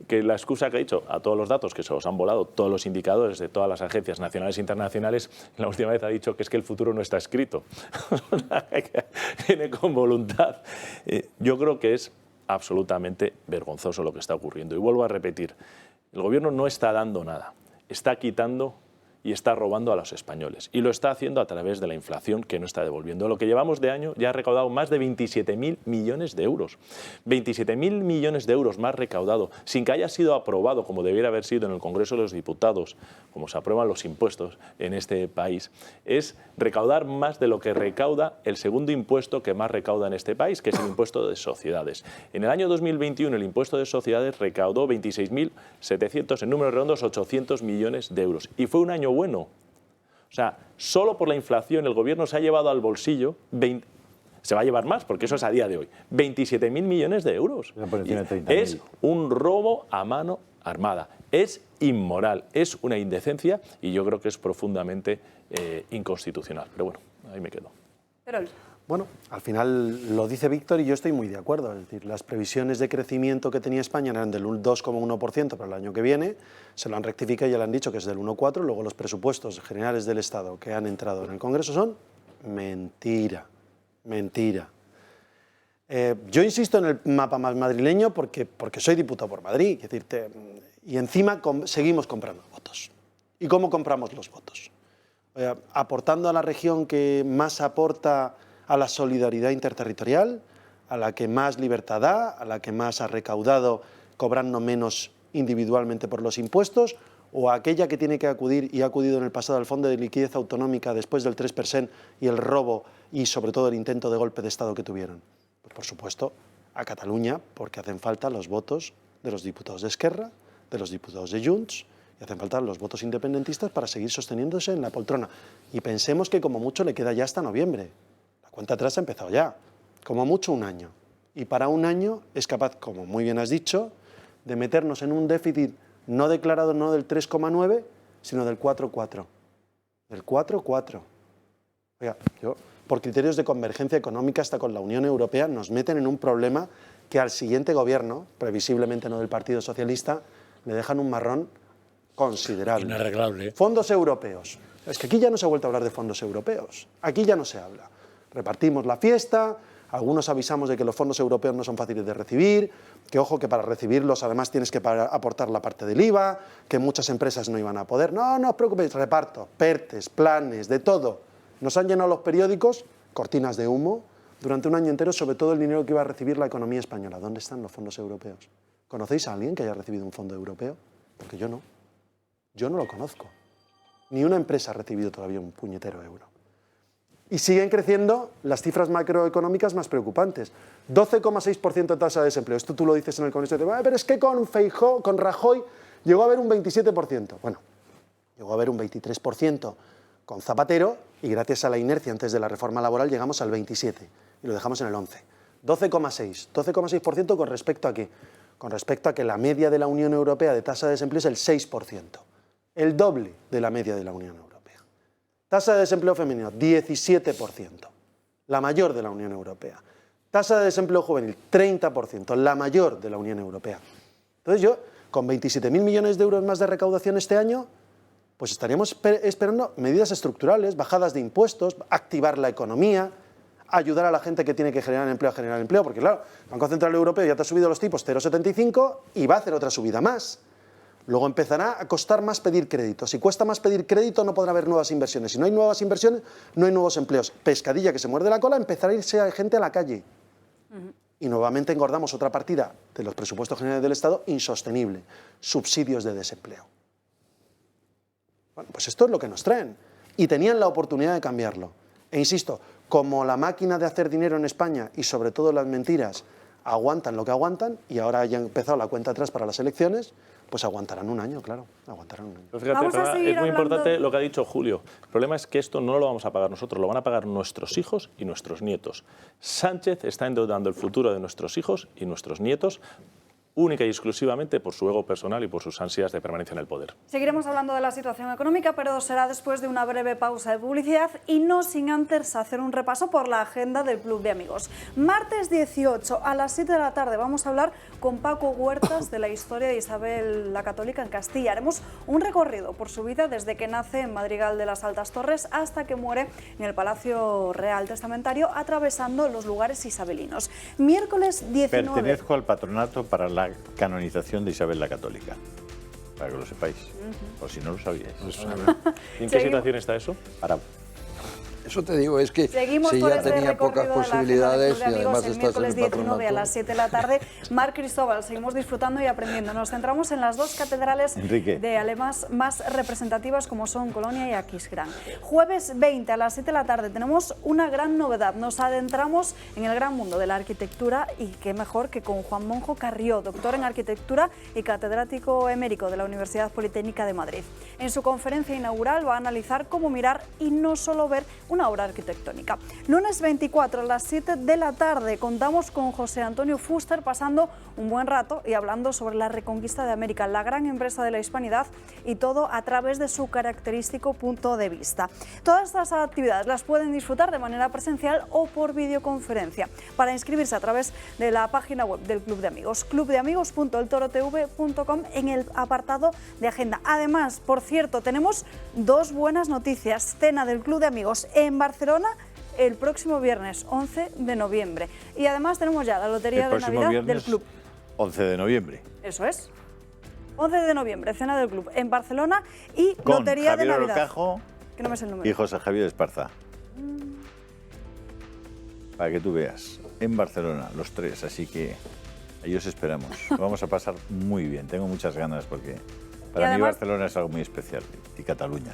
que la excusa que ha dicho a todos los datos que se os han volado, todos los indicadores de todas las agencias nacionales e internacionales, la última vez ha dicho que es que el futuro no está escrito. Viene con voluntad. Yo creo que es absolutamente vergonzoso lo que está ocurriendo. Y vuelvo a repetir, el Gobierno no está dando nada, está quitando y está robando a los españoles. Y lo está haciendo a través de la inflación que no está devolviendo. Lo que llevamos de año ya ha recaudado más de 27.000 millones de euros. 27.000 millones de euros más recaudado, sin que haya sido aprobado, como debiera haber sido en el Congreso de los Diputados, como se aprueban los impuestos en este país, es recaudar más de lo que recauda el segundo impuesto que más recauda en este país, que es el impuesto de sociedades. En el año 2021 el impuesto de sociedades recaudó 26.700, en números redondos, 800 millones de euros. Y fue un año bueno. O sea, solo por la inflación el Gobierno se ha llevado al bolsillo se va a llevar más, porque eso es a día de hoy, 27.000 millones de euros. Es un robo a mano armada, es inmoral, es una indecencia y yo creo que es profundamente inconstitucional. Pero bueno, ahí me quedo. Bueno, al final lo dice Víctor y yo estoy muy de acuerdo. Es decir, las previsiones de crecimiento que tenía España eran del 2,1% para el año que viene, se lo han rectificado y ya le han dicho que es del 1,4%, luego los presupuestos generales del Estado que han entrado en el Congreso son mentira, mentira. Yo insisto en el mapa más madrileño porque soy diputado por Madrid, es decir, y encima seguimos comprando votos. ¿Y cómo compramos los votos? Aportando a la región que más aporta a la solidaridad interterritorial, a la que más libertad da, a la que más ha recaudado cobrando menos individualmente por los impuestos, o a aquella que tiene que acudir y ha acudido en el pasado al Fondo de Liquidez Autonómica después del 3% y el robo y sobre todo el intento de golpe de Estado que tuvieron. Pues por supuesto a Cataluña, porque hacen falta los votos de los diputados de Esquerra, de los diputados de Junts, y hacen falta los votos independentistas para seguir sosteniéndose en la poltrona. Y pensemos que como mucho le queda ya hasta noviembre. La cuenta atrás ha empezado ya, como mucho un año. Y para un año es capaz, como muy bien has dicho, de meternos en un déficit no declarado no del 3,9, sino del 4,4. Del 4,4. Oiga, yo, por criterios de convergencia económica hasta con la Unión Europea, nos meten en un problema que al siguiente gobierno, previsiblemente no del Partido Socialista, le dejan un marrón considerable. Inarreglable. Fondos europeos. Es que aquí ya no se ha vuelto a hablar de fondos europeos. Aquí ya no se habla. Repartimos la fiesta, algunos avisamos de que los fondos europeos no son fáciles de recibir, que ojo que para recibirlos además tienes que aportar la parte del IVA, que muchas empresas no iban a poder. No, no os preocupéis, reparto, PERTES, planes, de todo. Nos han llenado los periódicos, cortinas de humo, durante un año entero sobre todo el dinero que iba a recibir la economía española. ¿Dónde están los fondos europeos? ¿Conocéis a alguien que haya recibido un fondo europeo? Porque yo no. Yo no lo conozco. Ni una empresa ha recibido todavía un puñetero euro. Y siguen creciendo las cifras macroeconómicas más preocupantes. 12,6% de tasa de desempleo. Esto tú lo dices en el Congreso. Pero es que con Feijóo, con Rajoy, llegó a haber un 27%. Bueno, llegó a haber un 23% con Zapatero y gracias a la inercia antes de la reforma laboral llegamos al 27% y lo dejamos en el 11%. 12,6% con respecto a qué? Con respecto a que la media de la Unión Europea de tasa de desempleo es el 6%. El doble de la media de la Unión Europea. Tasa de desempleo femenino, 17%, la mayor de la Unión Europea. Tasa de desempleo juvenil, 30%, la mayor de la Unión Europea. Entonces yo, con 27.000 millones de euros más de recaudación este año, pues estaríamos esperando medidas estructurales, bajadas de impuestos, activar la economía, ayudar a la gente que tiene que generar empleo a generar empleo, porque claro, el Banco Central Europeo ya te ha subido los tipos 0,75 y va a hacer otra subida más. Luego empezará a costar más pedir crédito. Si cuesta más pedir crédito no podrá haber nuevas inversiones. Si no hay nuevas inversiones, no hay nuevos empleos. Pescadilla que se muerde la cola, empezará a irse gente a la calle. Y nuevamente engordamos otra partida de los presupuestos generales del Estado insostenible. Subsidios de desempleo. Bueno, pues esto es lo que nos traen. Y tenían la oportunidad de cambiarlo. E insisto, como la máquina de hacer dinero en España y sobre todo las mentiras aguantan lo que aguantan y ahora ya ha empezado la cuenta atrás para las elecciones, pues aguantarán un año, claro, aguantarán un año. Pero fíjate, es muy importante lo que ha dicho Julio. El problema es que esto no lo vamos a pagar nosotros, lo van a pagar nuestros hijos y nuestros nietos. Sánchez está endeudando el futuro de nuestros hijos y nuestros nietos única y exclusivamente por su ego personal y por sus ansias de permanencia en el poder. Seguiremos hablando de la situación económica, pero será después de una breve pausa de publicidad y no sin antes hacer un repaso por la agenda del Club de Amigos. Martes 18 a las 7 de la tarde vamos a hablar con Paco Huertas de la historia de Isabel la Católica en Castilla. Haremos un recorrido por su vida desde que nace en Madrigal de las Altas Torres hasta que muere en el Palacio Real Testamentario, atravesando los lugares isabelinos. Miércoles 19... Pertenezco al patronato para la canonización de Isabel la Católica, para que lo sepáis, o si no lo sabíais. ¿En qué situación está eso? Para Eso te digo, es que Seguimos si por ya este tenía pocas recorrido de la posibilidades agenda y del Club de además Amigos, el estás en miércoles el 19 a las patronato. 7 de la tarde. Mar Cristóbal, seguimos disfrutando y aprendiendo. Nos centramos en las dos catedrales Enrique. de Alemas más representativas, como son Colonia y Aquisgrán. Jueves 20 a las 7 de la tarde tenemos una gran novedad. Nos adentramos en el gran mundo de la arquitectura y qué mejor que con Juan Monjo Carrió, doctor en arquitectura y catedrático emérito de la Universidad Politécnica de Madrid. En su conferencia inaugural va a analizar cómo mirar y no solo ver una obra arquitectónica. Lunes 24 a las 7 de la tarde contamos con José Antonio Fuster pasando un buen rato y hablando sobre la reconquista de América, la gran empresa de la hispanidad, y todo a través de su característico punto de vista. Todas estas actividades las pueden disfrutar de manera presencial o por videoconferencia. Para inscribirse a través de la página web del Club de Amigos, clubdeamigos.eltorotv.com, en el apartado de agenda. Además, por cierto, tenemos dos buenas noticias. Cena del Club de Amigos en Barcelona el próximo viernes 11 de noviembre. Y además tenemos ya la lotería de Navidad del club. 11 de noviembre. Eso es. 11 de noviembre, cena del club en Barcelona y Con lotería Javier de Navidad. Orcajo Que no me sé el número. y José Javier Esparza. Para que tú veas. En Barcelona, los tres. Así que ahí os esperamos. Vamos a pasar muy bien. Tengo muchas ganas porque para mí además, Barcelona es algo muy especial. Y Cataluña.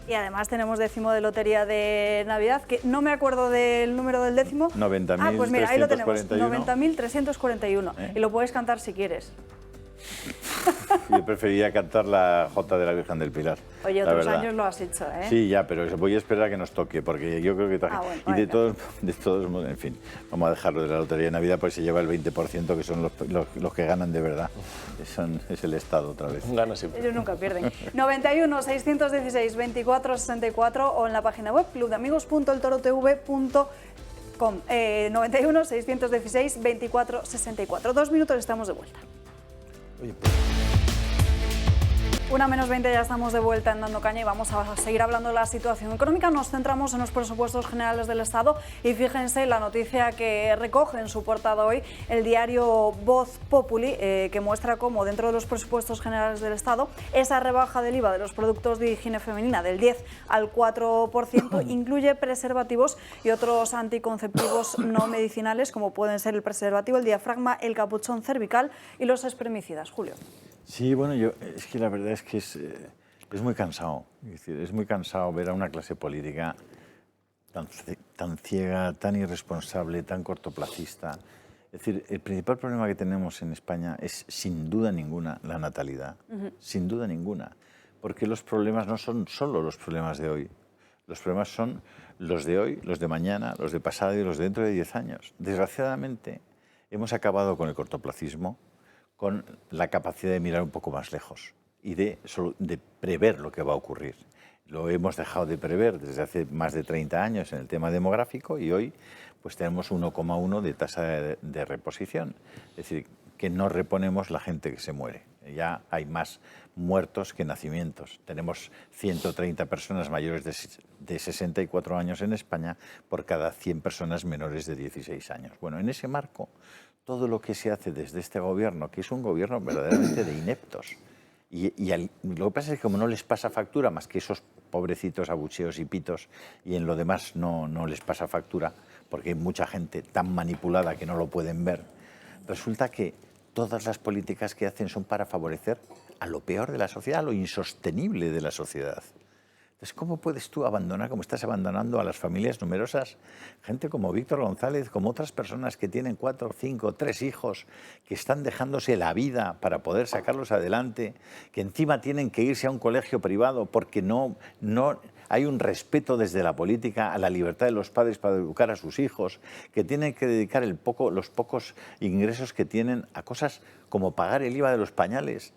Y además tenemos décimo de lotería de Navidad, que no me acuerdo del número del décimo. 90.341. Ah, pues mira, ahí lo tenemos, 90.341. Y lo puedes cantar si quieres. Yo preferiría cantar la Jota de la Virgen del Pilar. Oye, la otros verdad. años lo has hecho, ¿eh? Sí, ya, pero voy a esperar a que nos toque, porque yo creo que... Bueno, y de venga. todos modos, en fin, vamos a dejarlo de la Lotería de Navidad, porque se lleva el 20%, que son los que ganan de verdad. Es el Estado otra vez. Gana siempre. Ellos nunca pierden. 91 616 24 64 o en la página web clubdeamigos.eltorotv.com. 91 616 24 64. 2 minutos y estamos de vuelta. Oye, 1:20 ya estamos de vuelta en Dando Caña y vamos a seguir hablando de la situación económica. Nos centramos en los presupuestos generales del Estado y fíjense la noticia que recoge en su portada hoy el diario Voz Populi, que muestra cómo dentro de los presupuestos generales del Estado esa rebaja del IVA de los productos de higiene femenina del 10 al 4% incluye preservativos y otros anticonceptivos no medicinales, como pueden ser el preservativo, el diafragma, el capuchón cervical y los espermicidas. Julio. Sí, bueno, es que la verdad es que es muy cansado. Es muy cansado ver a una clase política tan ciega, tan irresponsable, tan cortoplacista. Es decir, el principal problema que tenemos en España es, sin duda ninguna, la natalidad. Sin duda ninguna. Porque los problemas no son solo los problemas de hoy. Los problemas son los de hoy, los de mañana, los de pasado y los de dentro de 10 años. Desgraciadamente, hemos acabado con el cortoplacismo, con la capacidad de mirar un poco más lejos y de prever lo que va a ocurrir. Lo hemos dejado de prever desde hace más de 30 años en el tema demográfico y hoy pues tenemos 1,1 de tasa de reposición. Es decir, que no reponemos la gente que se muere. Ya hay más muertos que nacimientos. Tenemos 130 personas mayores de 64 años en España por cada 100 personas menores de 16 años. Bueno, en ese marco, todo lo que se hace desde este gobierno, que es un gobierno verdaderamente de ineptos, lo que pasa es que como no les pasa factura más que esos pobrecitos abucheos y pitos, y en lo demás no les pasa factura, porque hay mucha gente tan manipulada que no lo pueden ver, resulta que todas las políticas que hacen son para favorecer a lo peor de la sociedad, a lo insostenible de la sociedad. Entonces, ¿cómo puedes tú abandonar, como estás abandonando a las familias numerosas, gente como Víctor González, como otras personas que tienen 4, 5, 3 hijos, que están dejándose la vida para poder sacarlos adelante, que encima tienen que irse a un colegio privado porque no hay un respeto desde la política a la libertad de los padres para educar a sus hijos, que tienen que dedicar los pocos ingresos que tienen a cosas como pagar el IVA de los pañales.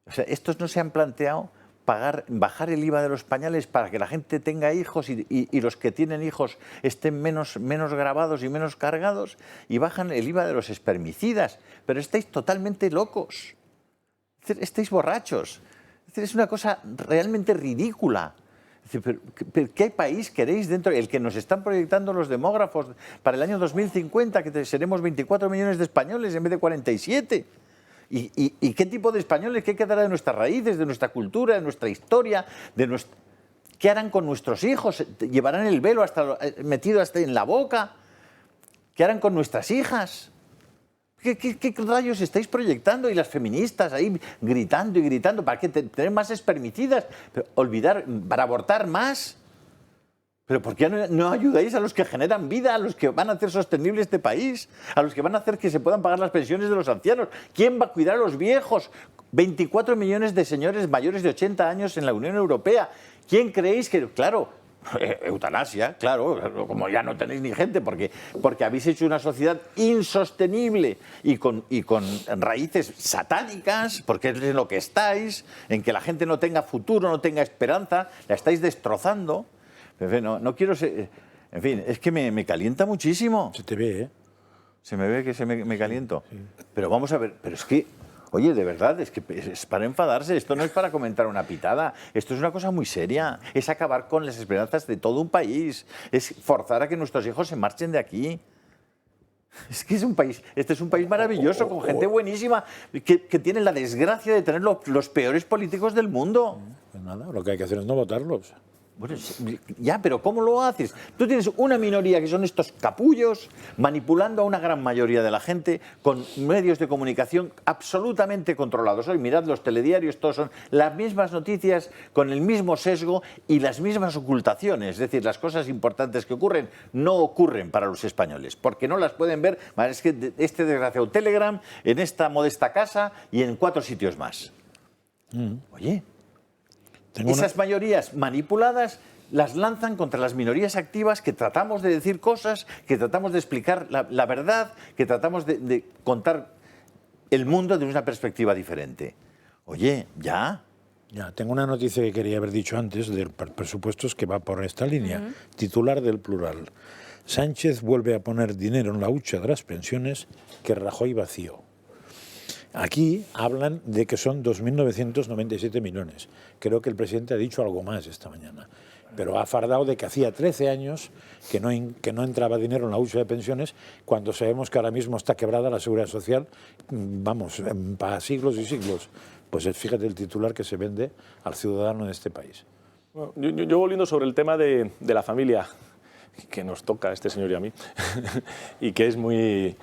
O sea, estos no se han planteado bajar el IVA de los pañales para que la gente tenga hijos y los que tienen hijos estén menos gravados y menos cargados, y bajan el IVA de los espermicidas. Pero estáis totalmente locos, estáis borrachos. Es una cosa realmente ridícula. ¿Pero qué país queréis dentro? El que nos están proyectando los demógrafos para el año 2050, que seremos 24 millones de españoles en vez de 47. ¿Y qué tipo de españoles? ¿Qué quedará de nuestras raíces, de nuestra cultura, de nuestra historia? ¿Qué harán con nuestros hijos? ¿Llevarán el velo metido hasta en la boca? ¿Qué harán con nuestras hijas? ¿Qué rayos estáis proyectando? Y las feministas ahí gritando y gritando. ¿Para qué? ¿Tener más espermicidas? ¿Para abortar más? ¿Pero por qué no ayudáis a los que generan vida, a los que van a hacer sostenible este país, a los que van a hacer que se puedan pagar las pensiones de los ancianos? ¿Quién va a cuidar a los viejos? 24 millones de señores mayores de 80 años en la Unión Europea. ¿Quién creéis que...? Claro, eutanasia, claro, como ya no tenéis ni gente, porque habéis hecho una sociedad insostenible y con raíces satánicas, porque es en lo que estáis, en que la gente no tenga futuro, no tenga esperanza, la estáis destrozando. No quiero ser... En fin, es que me calienta muchísimo. Se te ve, ¿eh? Se me ve que me caliento. Sí. Pero vamos a ver, pero es que... Oye, de verdad, es que es para enfadarse, esto no es para comentar una pitada, esto es una cosa muy seria, es acabar con las esperanzas de todo un país, es forzar a que nuestros hijos se marchen de aquí. Es que este es un país maravilloso, con gente buenísima, que tiene la desgracia de tener los peores políticos del mundo. Pues nada, lo que hay que hacer es no votarlos. Bueno, ya, pero ¿cómo lo haces? Tú tienes una minoría que son estos capullos manipulando a una gran mayoría de la gente con medios de comunicación absolutamente controlados. Hoy mirad los telediarios, todos son las mismas noticias con el mismo sesgo y las mismas ocultaciones. Es decir, las cosas importantes que ocurren no ocurren para los españoles porque no las pueden ver. Es que este desgraciado Telegram, en esta modesta casa y en 4 sitios más. Oye... Esas mayorías manipuladas las lanzan contra las minorías activas que tratamos de decir cosas, que tratamos de explicar la verdad, que tratamos de contar el mundo desde una perspectiva diferente. Oye, ¿ya? Ya, tengo una noticia que quería haber dicho antes de presupuestos que va por esta línea. Titular del Plural. Sánchez vuelve a poner dinero en la hucha de las pensiones que Rajoy vació. Aquí hablan de que son 2.997 millones. Creo que el presidente ha dicho algo más esta mañana. Pero ha fardado de que hacía 13 años que no entraba dinero en la hucha de pensiones, cuando sabemos que ahora mismo está quebrada la Seguridad Social, vamos, para siglos y siglos. Pues fíjate el titular que se vende al ciudadano de este país. Bueno, yo volviendo sobre el tema de la familia, que nos toca a este señor y a mí, y que es muy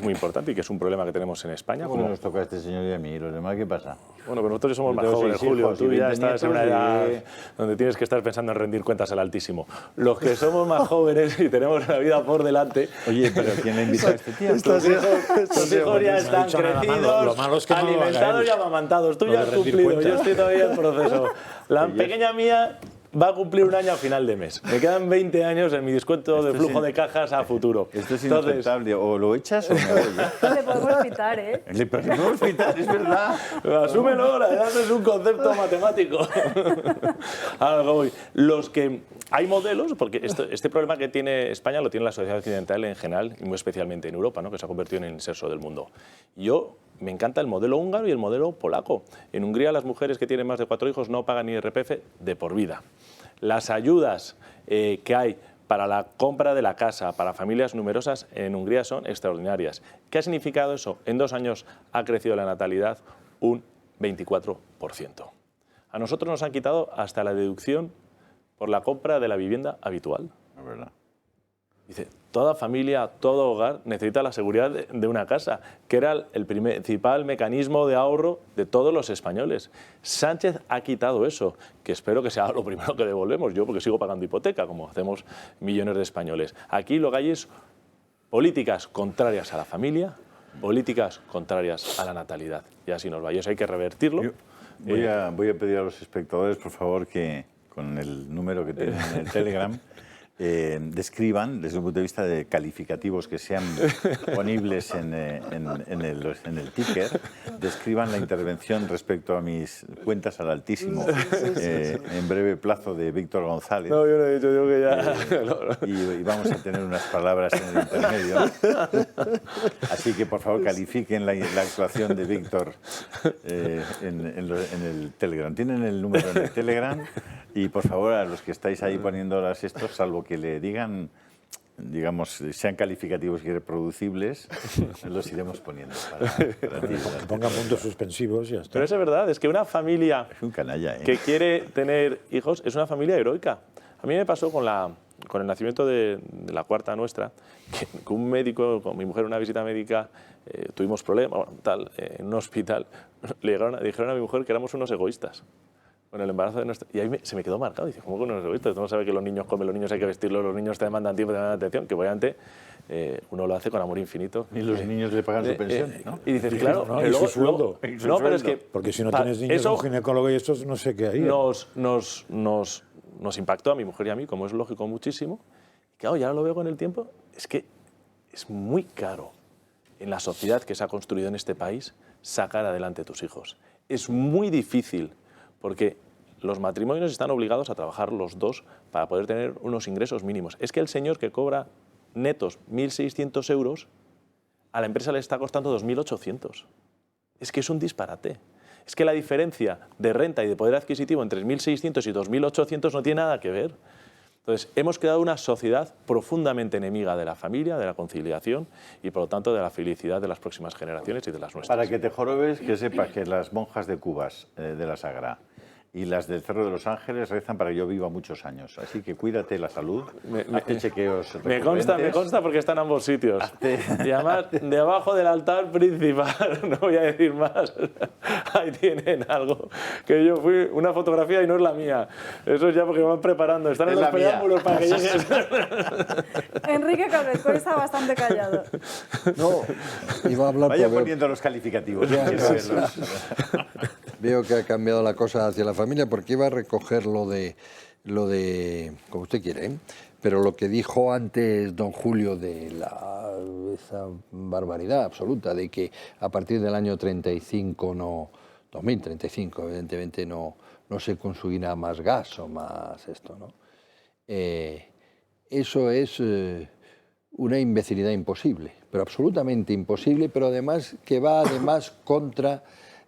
importante y que es un problema que tenemos en España. ¿Cómo nos toca a este señor y a mí? ¿Y los demás qué pasa? Bueno, pero nosotros ya somos más jóvenes, Julio. Tú ya estás en una edad donde tienes que estar pensando en rendir cuentas al Altísimo. Los que somos más jóvenes y tenemos la vida por delante... Oye, pero ¿quién le invita a este tío? Estos hijos ya están crecidos, alimentados y amamantados. Tú ya has cumplido, yo estoy todavía en proceso. La pequeña mía... va a cumplir un año a final de mes. Me quedan 20 años en mi descuento de flujo de cajas a futuro. Esto es inaceptable. O lo echas o me voy. Le podemos quitar, ¿eh? Le podemos quitar, es verdad. Asúmelo, la edad es un concepto matemático. Algo voy. Los que... Hay modelos, porque este problema que tiene España lo tiene la sociedad occidental en general, y muy especialmente en Europa, ¿no?, que se ha convertido en el inserso del mundo. Me encanta el modelo húngaro y el modelo polaco. En Hungría las mujeres que tienen más de 4 hijos no pagan IRPF de por vida. Las ayudas que hay para la compra de la casa, para familias numerosas en Hungría son extraordinarias. ¿Qué ha significado eso? En 2 años ha crecido la natalidad un 24%. A nosotros nos han quitado hasta la deducción por la compra de la vivienda habitual. Es verdad. Dice, toda familia, todo hogar necesita la seguridad de una casa, que era el principal mecanismo de ahorro de todos los españoles. Sánchez ha quitado eso, que espero que sea lo primero que devolvemos yo, porque sigo pagando hipoteca, como hacemos millones de españoles. Aquí lo que hay es políticas contrarias a la familia, políticas contrarias a la natalidad. Y así nos va. Y eso hay que revertirlo. Voy a pedir a los espectadores, por favor, que con el número que tienen en el Telegram, describan, desde un punto de vista de calificativos que sean ponibles en el ticker, describan la intervención respecto a mis cuentas al Altísimo en breve plazo de Víctor González. No, yo no he dicho, yo que ya... Y vamos a tener unas palabras en el intermedio. Así que, por favor, califiquen la actuación de Víctor en el Telegram. Tienen el número en el Telegram y, por favor, a los que estáis ahí poniéndolas estos, salvo que le digan, digamos, sean calificativos y reproducibles, los iremos poniendo para que pongan puntos suspensivos y ya está. Pero eso es verdad, es que una familia Es un canalla, que quiere tener hijos es una familia heroica. A mí me pasó con el nacimiento de la cuarta nuestra, que con un médico, con mi mujer, una visita médica, tuvimos problemas, en un hospital, dijeron a mi mujer que éramos unos egoístas. Con el embarazo de nuestra... Y ahí se me quedó marcado. Dice, ¿cómo que unos egoístas? Tú no sabes que los niños comen, los niños hay que vestirlos, los niños te demandan tiempo, te demandan atención, que obviamente uno lo hace con amor infinito. Y los niños le pagan su pensión, ¿no? Y dices, claro... No, y su sueldo. No, pero es que... Porque si no tienes niños, un ginecólogo y eso no sé qué hay. Nos impactó a mi mujer y a mí, como es lógico, muchísimo. Y claro, ya lo veo con el tiempo, es que es muy caro en la sociedad que se ha construido en este país sacar adelante tus hijos. Es muy difícil, porque los matrimonios están obligados a trabajar los dos para poder tener unos ingresos mínimos. Es que el señor que cobra netos 1.600 euros, a la empresa le está costando 2.800. Es que es un disparate. Es que la diferencia de renta y de poder adquisitivo entre 1.600 y 2.800 no tiene nada que ver. Entonces, hemos creado una sociedad profundamente enemiga de la familia, de la conciliación y, por lo tanto, de la felicidad de las próximas generaciones y de las nuestras. Para que te jorobes, que sepas que las monjas de Cubas, de la Sagra, y las del Cerro de los Ángeles rezan para que yo viva muchos años. Así que cuídate la salud, hazte chequeos me consta porque está en ambos sitios. Y además, debajo del altar principal, no voy a decir más, ahí tienen algo. Que yo fui una fotografía y no es la mía. Eso es ya porque me van preparando. Están en los preámbulos para que llegues. Enrique Calvet, está bastante callado. No, iba a hablar Vaya poniendo los calificativos. Veo que ha cambiado la cosa hacia la familia porque iba a recoger lo de como usted quiere, ¿eh? Pero lo que dijo antes don Julio de esa barbaridad absoluta de que a partir del año 2035 evidentemente no se consumirá más gas o más esto, ¿no? Eso es una imbecilidad imposible, pero absolutamente imposible, pero además que va contra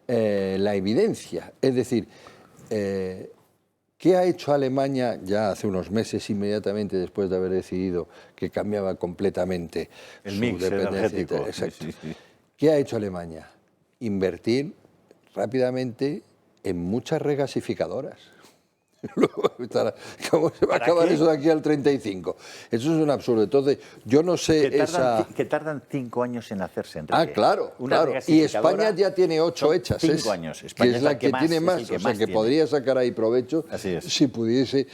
la evidencia. Es decir, ¿qué ha hecho Alemania ya hace unos meses, inmediatamente después de haber decidido que cambiaba completamente el mix energético? Exacto. Sí. ¿Qué ha hecho Alemania? Invertir rápidamente en muchas regasificadoras. ¿Cómo se va a acabar eso de aquí al 35? Eso es un absurdo. Entonces, yo no sé que tardan 5 años en hacerse, Enrique. Ah, claro. Y España ya tiene 8 hechas. 5 años. España que es la que tiene más. O sea, que podría sacar ahí provecho si pudiese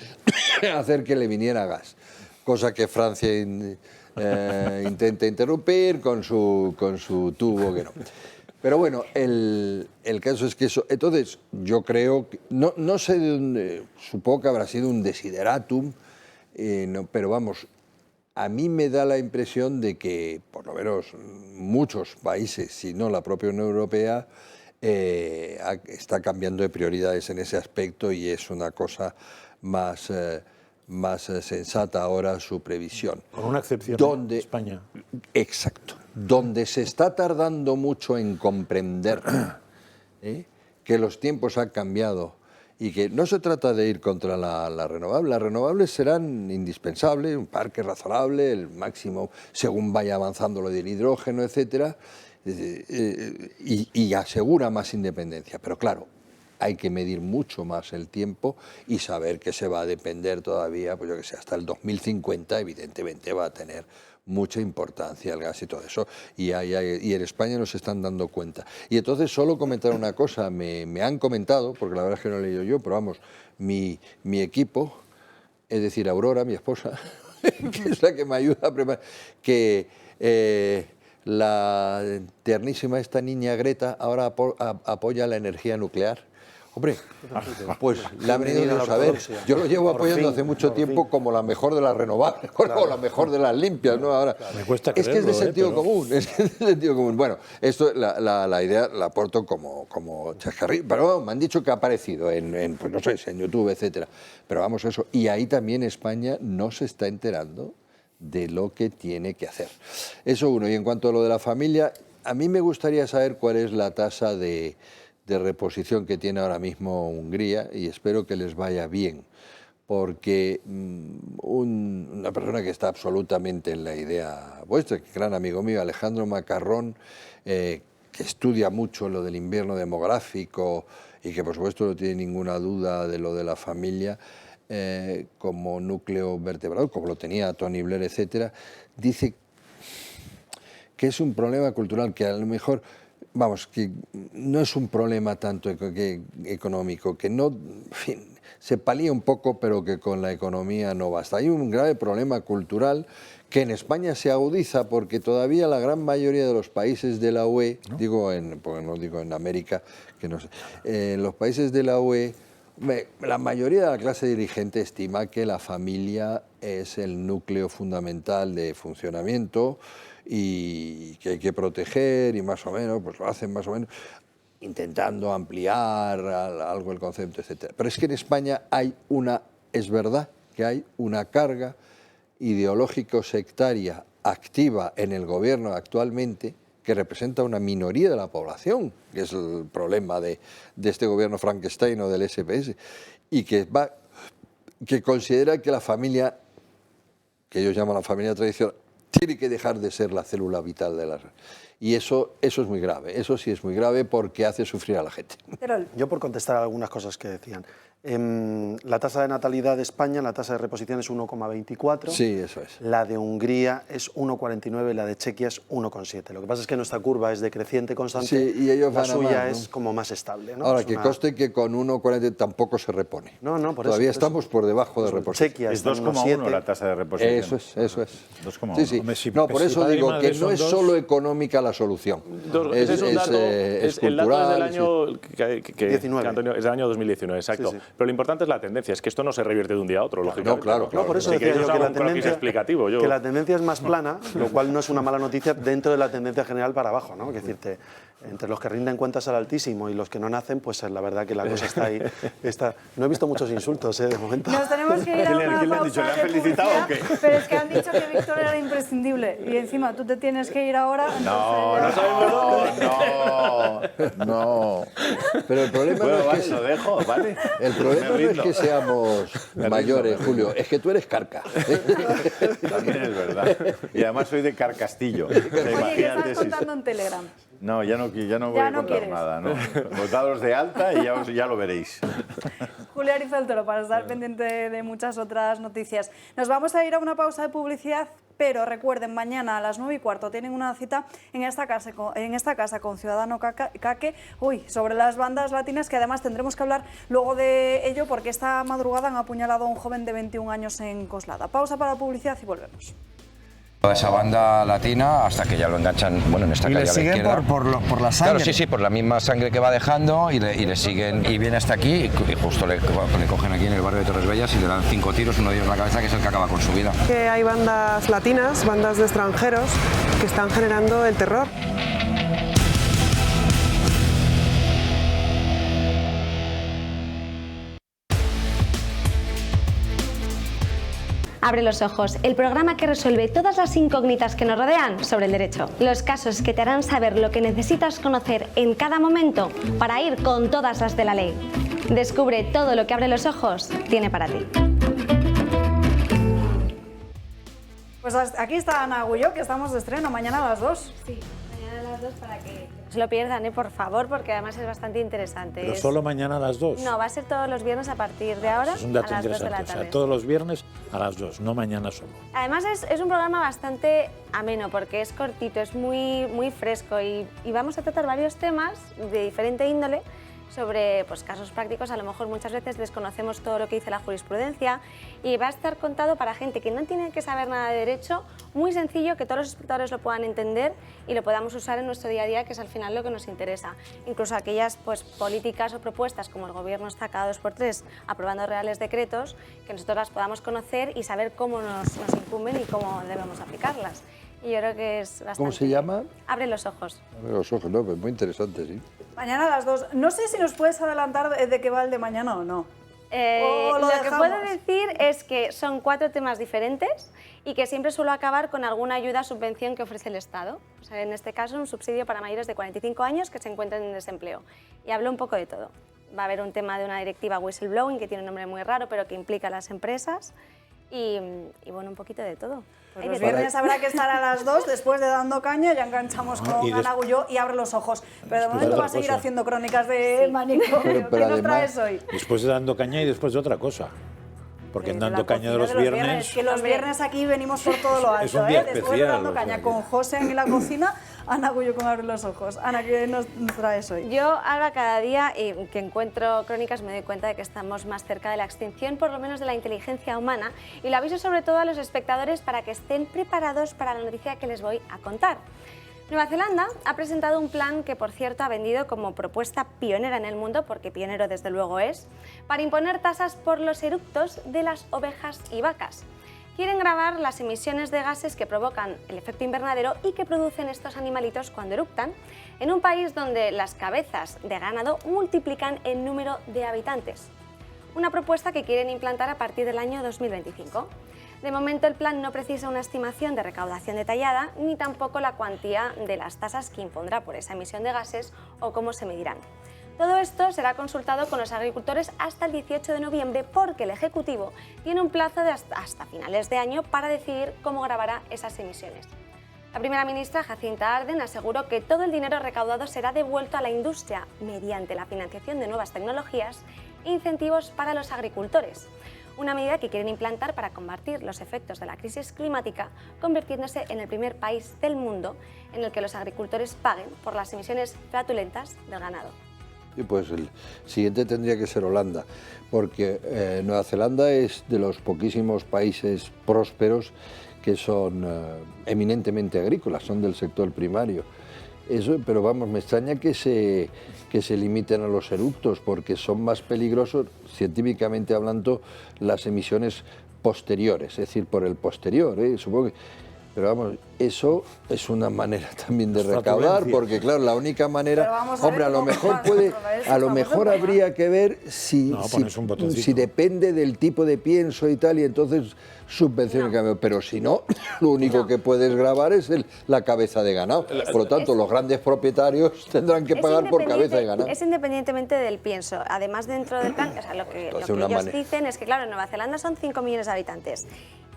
hacer que le viniera gas. Cosa que Francia intenta interrumpir con su tubo que no. Pero bueno, el caso es que eso... Entonces, yo creo que... No sé de dónde... Supongo que habrá sido un desideratum, pero vamos, a mí me da la impresión de que, por lo menos, muchos países, si no la propia Unión Europea, está cambiando de prioridades en ese aspecto y es una cosa más sensata ahora su previsión. Con una excepción, España. Exacto. Donde se está tardando mucho en comprender que los tiempos han cambiado y que no se trata de ir contra la renovable. Las renovables serán indispensables, un parque razonable, el máximo según vaya avanzando lo del hidrógeno, etcétera, y asegura más independencia. Pero claro, hay que medir mucho más el tiempo y saber que se va a depender todavía, pues yo que sé, hasta el 2050 evidentemente va a tener mucha importancia el gas y todo eso, y en España nos están dando cuenta. Y entonces solo comentar una cosa, me han comentado, porque la verdad es que no he leído yo, pero vamos, mi equipo, es decir, Aurora, mi esposa, que es la que me ayuda a preparar, que la tiernísima esta niña Greta ahora apoya la energía nuclear. Hombre, pues la ha venido Dios a ver. Yo lo llevo apoyando hace mucho tiempo como la mejor de las renovables, o la mejor de las limpias, ¿no? Ahora, Me cuesta es que es de creerlo, sentido pero... común, es de sentido común. Bueno, esto la idea la aporto como chascarrillo, pero bueno, me han dicho que ha aparecido en pues no sé, en YouTube, etcétera. Pero vamos, eso. Y ahí también España no se está enterando de lo que tiene que hacer. Eso uno. Y en cuanto a lo de la familia, a mí me gustaría saber cuál es la tasa de reposición que tiene ahora mismo Hungría y espero que les vaya bien, porque una persona que está absolutamente en la idea vuestra, gran amigo mío, Alejandro Macarrón, que estudia mucho lo del invierno demográfico y que por supuesto no tiene ninguna duda de lo de la familia como núcleo vertebrador, como lo tenía Tony Blair, etcétera, dice que es un problema cultural que a lo mejor... Vamos, que no es un problema tanto económico, que no, en fin, se palía un poco, pero que con la economía no basta. Hay un grave problema cultural que en España se agudiza porque todavía la gran mayoría de los países de la UE, porque no digo en América, que no sé, en los países de la UE, la mayoría de la clase dirigente estima que la familia es el núcleo fundamental de funcionamiento y que hay que proteger y más o menos, pues lo hacen más o menos intentando ampliar algo el concepto, etcétera. Pero es que en España es verdad que hay una carga ideológico-sectaria activa en el gobierno actualmente que representa una minoría de la población, que es el problema de este gobierno Frankenstein o del SPS, y que considera que la familia, que ellos llaman la familia tradicional, tiene que dejar de ser la célula vital de la... Y eso es muy grave, eso sí es muy grave porque hace sufrir a la gente. Yo por contestar a algunas cosas que decían. La tasa de natalidad de España, la tasa de reposición es 1,24. Sí, eso es. La de Hungría es 1,49 y la de Chequia es 1,7. Lo que pasa es que nuestra curva es decreciente constante, sí, y ellos la suya más, ¿no? es como más estable, ¿no? Ahora, es que conste que con 1,40 tampoco se repone. No, por Todavía eso, estamos por debajo de reposición. Chequia es está en 2,1 la tasa de reposición. Eso es. 2,1. Sí, sí. Hombre, si- No, por si eso padre y digo madre que no son es dos- solo económica la solución. Ese es un dato, es el dato es del cultural. año que 19. Antonio, es del año 2019, exacto. Sí, sí. Pero lo importante es la tendencia, es que esto no se revierte de un día a otro, lógicamente. claro. No, por eso Así que decía eso yo es que un croquis explicativo. que la tendencia es más plana, lo cual no es una mala noticia dentro de la tendencia general para abajo, ¿no? Es decir, entre los que rinden cuentas al Altísimo y los que no nacen, pues la verdad que la cosa está ahí. No he visto muchos insultos, de momento. Nos tenemos que ir a una ¿Qué le han dicho? pausa ¿Le han de felicitado o qué? publicidad, pero es que han dicho que Víctor era imprescindible y encima tú te tienes que ir ahora. No. Pero el problema Bueno, no vale, es que... lo dejo, ¿vale? El problema Me no es rindo. que seamos mayores, Julio, es que tú eres carca. También es verdad. Y además soy de Carcastillo. Oye, ¿qué estás contando en Telegram? No, ya no voy Ya a no contar quieres. nada. ¿No? Pues dados de alta y ya lo veréis. Julio Arifeltolo, para estar pendiente de muchas otras noticias. Nos vamos a ir a una pausa de publicidad, pero recuerden, mañana a las 9:15 tienen una cita en esta casa con Ciudadano Caque, sobre las bandas latinas, que además tendremos que hablar luego de ello porque esta madrugada han apuñalado a un joven de 21 años en Coslada. Pausa para la publicidad y volvemos. Esa banda latina hasta que ya lo enganchan, bueno, en esta calle a la izquierda. por la sangre. Claro, sí, por la misma sangre que va dejando y le siguen y viene hasta aquí y justo le cogen aquí en el barrio de Torres Bellas y le dan 5 tiros, uno de ellos en la cabeza, que es el que acaba con su vida. Que hay bandas latinas, bandas de extranjeros que están generando el terror. Abre los ojos, el programa que resuelve todas las incógnitas que nos rodean sobre el derecho. Los casos que te harán saber lo que necesitas conocer en cada momento para ir con todas las de la ley. Descubre todo lo que Abre los ojos tiene para ti. Pues aquí está Ana Agulló, que estamos de estreno mañana a las 2. Sí, mañana a las 2 para que no se lo pierdan, por favor, porque además es bastante interesante. Pero solo mañana a las 2. No, va a ser todos los viernes a partir de ahora Es un dato a las 2 de la interesante. O tarde. sea, todos los viernes a las 2, no mañana solo. Además es un programa bastante ameno porque es cortito, es muy fresco y vamos a tratar varios temas de diferente índole sobre casos prácticos. A lo mejor muchas veces desconocemos todo lo que dice la jurisprudencia y va a estar contado para gente que no tiene que saber nada de derecho muy sencillo, que todos los espectadores lo puedan entender y lo podamos usar en nuestro día a día, que es al final lo que nos interesa. Incluso aquellas políticas o propuestas, como el Gobierno está cada 2 por 3 aprobando reales decretos, que nosotros las podamos conocer y saber cómo nos incumben y cómo debemos aplicarlas. Y yo creo que es bastante... ¿Cómo se llama? Abre los ojos. Abre los ojos, no, pues muy interesante, sí. Mañana a las 2. No sé si nos puedes adelantar de qué va el de mañana o no. Lo que puedo decir es que son 4 temas diferentes y que siempre suelo acabar con alguna ayuda o subvención que ofrece el Estado. O sea, en este caso, un subsidio para mayores de 45 años que se encuentran en desempleo. Y hablo un poco de todo. Va a haber un tema de una directiva whistleblowing, que tiene un nombre muy raro, pero que implica a las empresas. Y bueno, un poquito de todo. Pues los viernes habrá que estar a las 2, después de Dando Caña, ya enganchamos con Ana Agulló y Abre los ojos. Pero de momento va a seguir haciendo crónicas de manicomio. ¿Qué nos traes hoy? Después de Dando Caña y después de otra cosa. Porque en Dando Caña de los viernes... Que los viernes aquí venimos por todo lo alto. Es un día Después de Dando Caña con José en la cocina, Ana Agulló con Abre los ojos. Ana, ¿qué nos traes hoy? Yo ahora cada día que encuentro crónicas me doy cuenta de que estamos más cerca de la extinción, por lo menos de la inteligencia humana, y lo aviso sobre todo a los espectadores para que estén preparados para la noticia que les voy a contar. Nueva Zelanda ha presentado un plan que, por cierto, ha vendido como propuesta pionera en el mundo, porque pionero desde luego es, para imponer tasas por los eructos de las ovejas y vacas. Quieren gravar las emisiones de gases que provocan el efecto invernadero y que producen estos animalitos cuando eructan, en un país donde las cabezas de ganado multiplican el número de habitantes. Una propuesta que quieren implantar a partir del año 2025. De momento, el plan no precisa una estimación de recaudación detallada, ni tampoco la cuantía de las tasas que impondrá por esa emisión de gases o cómo se medirán. Todo esto será consultado con los agricultores hasta el 18 de noviembre, porque el Ejecutivo tiene un plazo de hasta finales de año para decidir cómo grabará esas emisiones. La primera ministra, Jacinta Ardern, aseguró que todo el dinero recaudado será devuelto a la industria mediante la financiación de nuevas tecnologías e incentivos para los agricultores. Una medida que quieren implantar para combatir los efectos de la crisis climática, convirtiéndose en el primer país del mundo en el que los agricultores paguen por las emisiones flatulentas del ganado. Y pues el siguiente tendría que ser Holanda, porque Nueva Zelanda es de los poquísimos países prósperos que son eminentemente agrícolas, son del sector primario. Eso, pero vamos, me extraña que se limiten a los eructos, porque son más peligrosos, científicamente hablando, las emisiones posteriores, es decir, por el posterior, supongo que... Pero vamos, eso es una manera también de recaudar, porque claro, la única manera... Hombre, a lo mejor habría que ver si depende del tipo de pienso y tal, y entonces subvención el cambio. Pero si no, lo único que puedes grabar es la cabeza de ganado. Por lo tanto, los grandes propietarios tendrán que pagar por cabeza de ganado. Es independientemente del pienso. Además, dentro del plan, o sea, lo que ellos dicen es que, claro, en Nueva Zelanda son 5 millones de habitantes.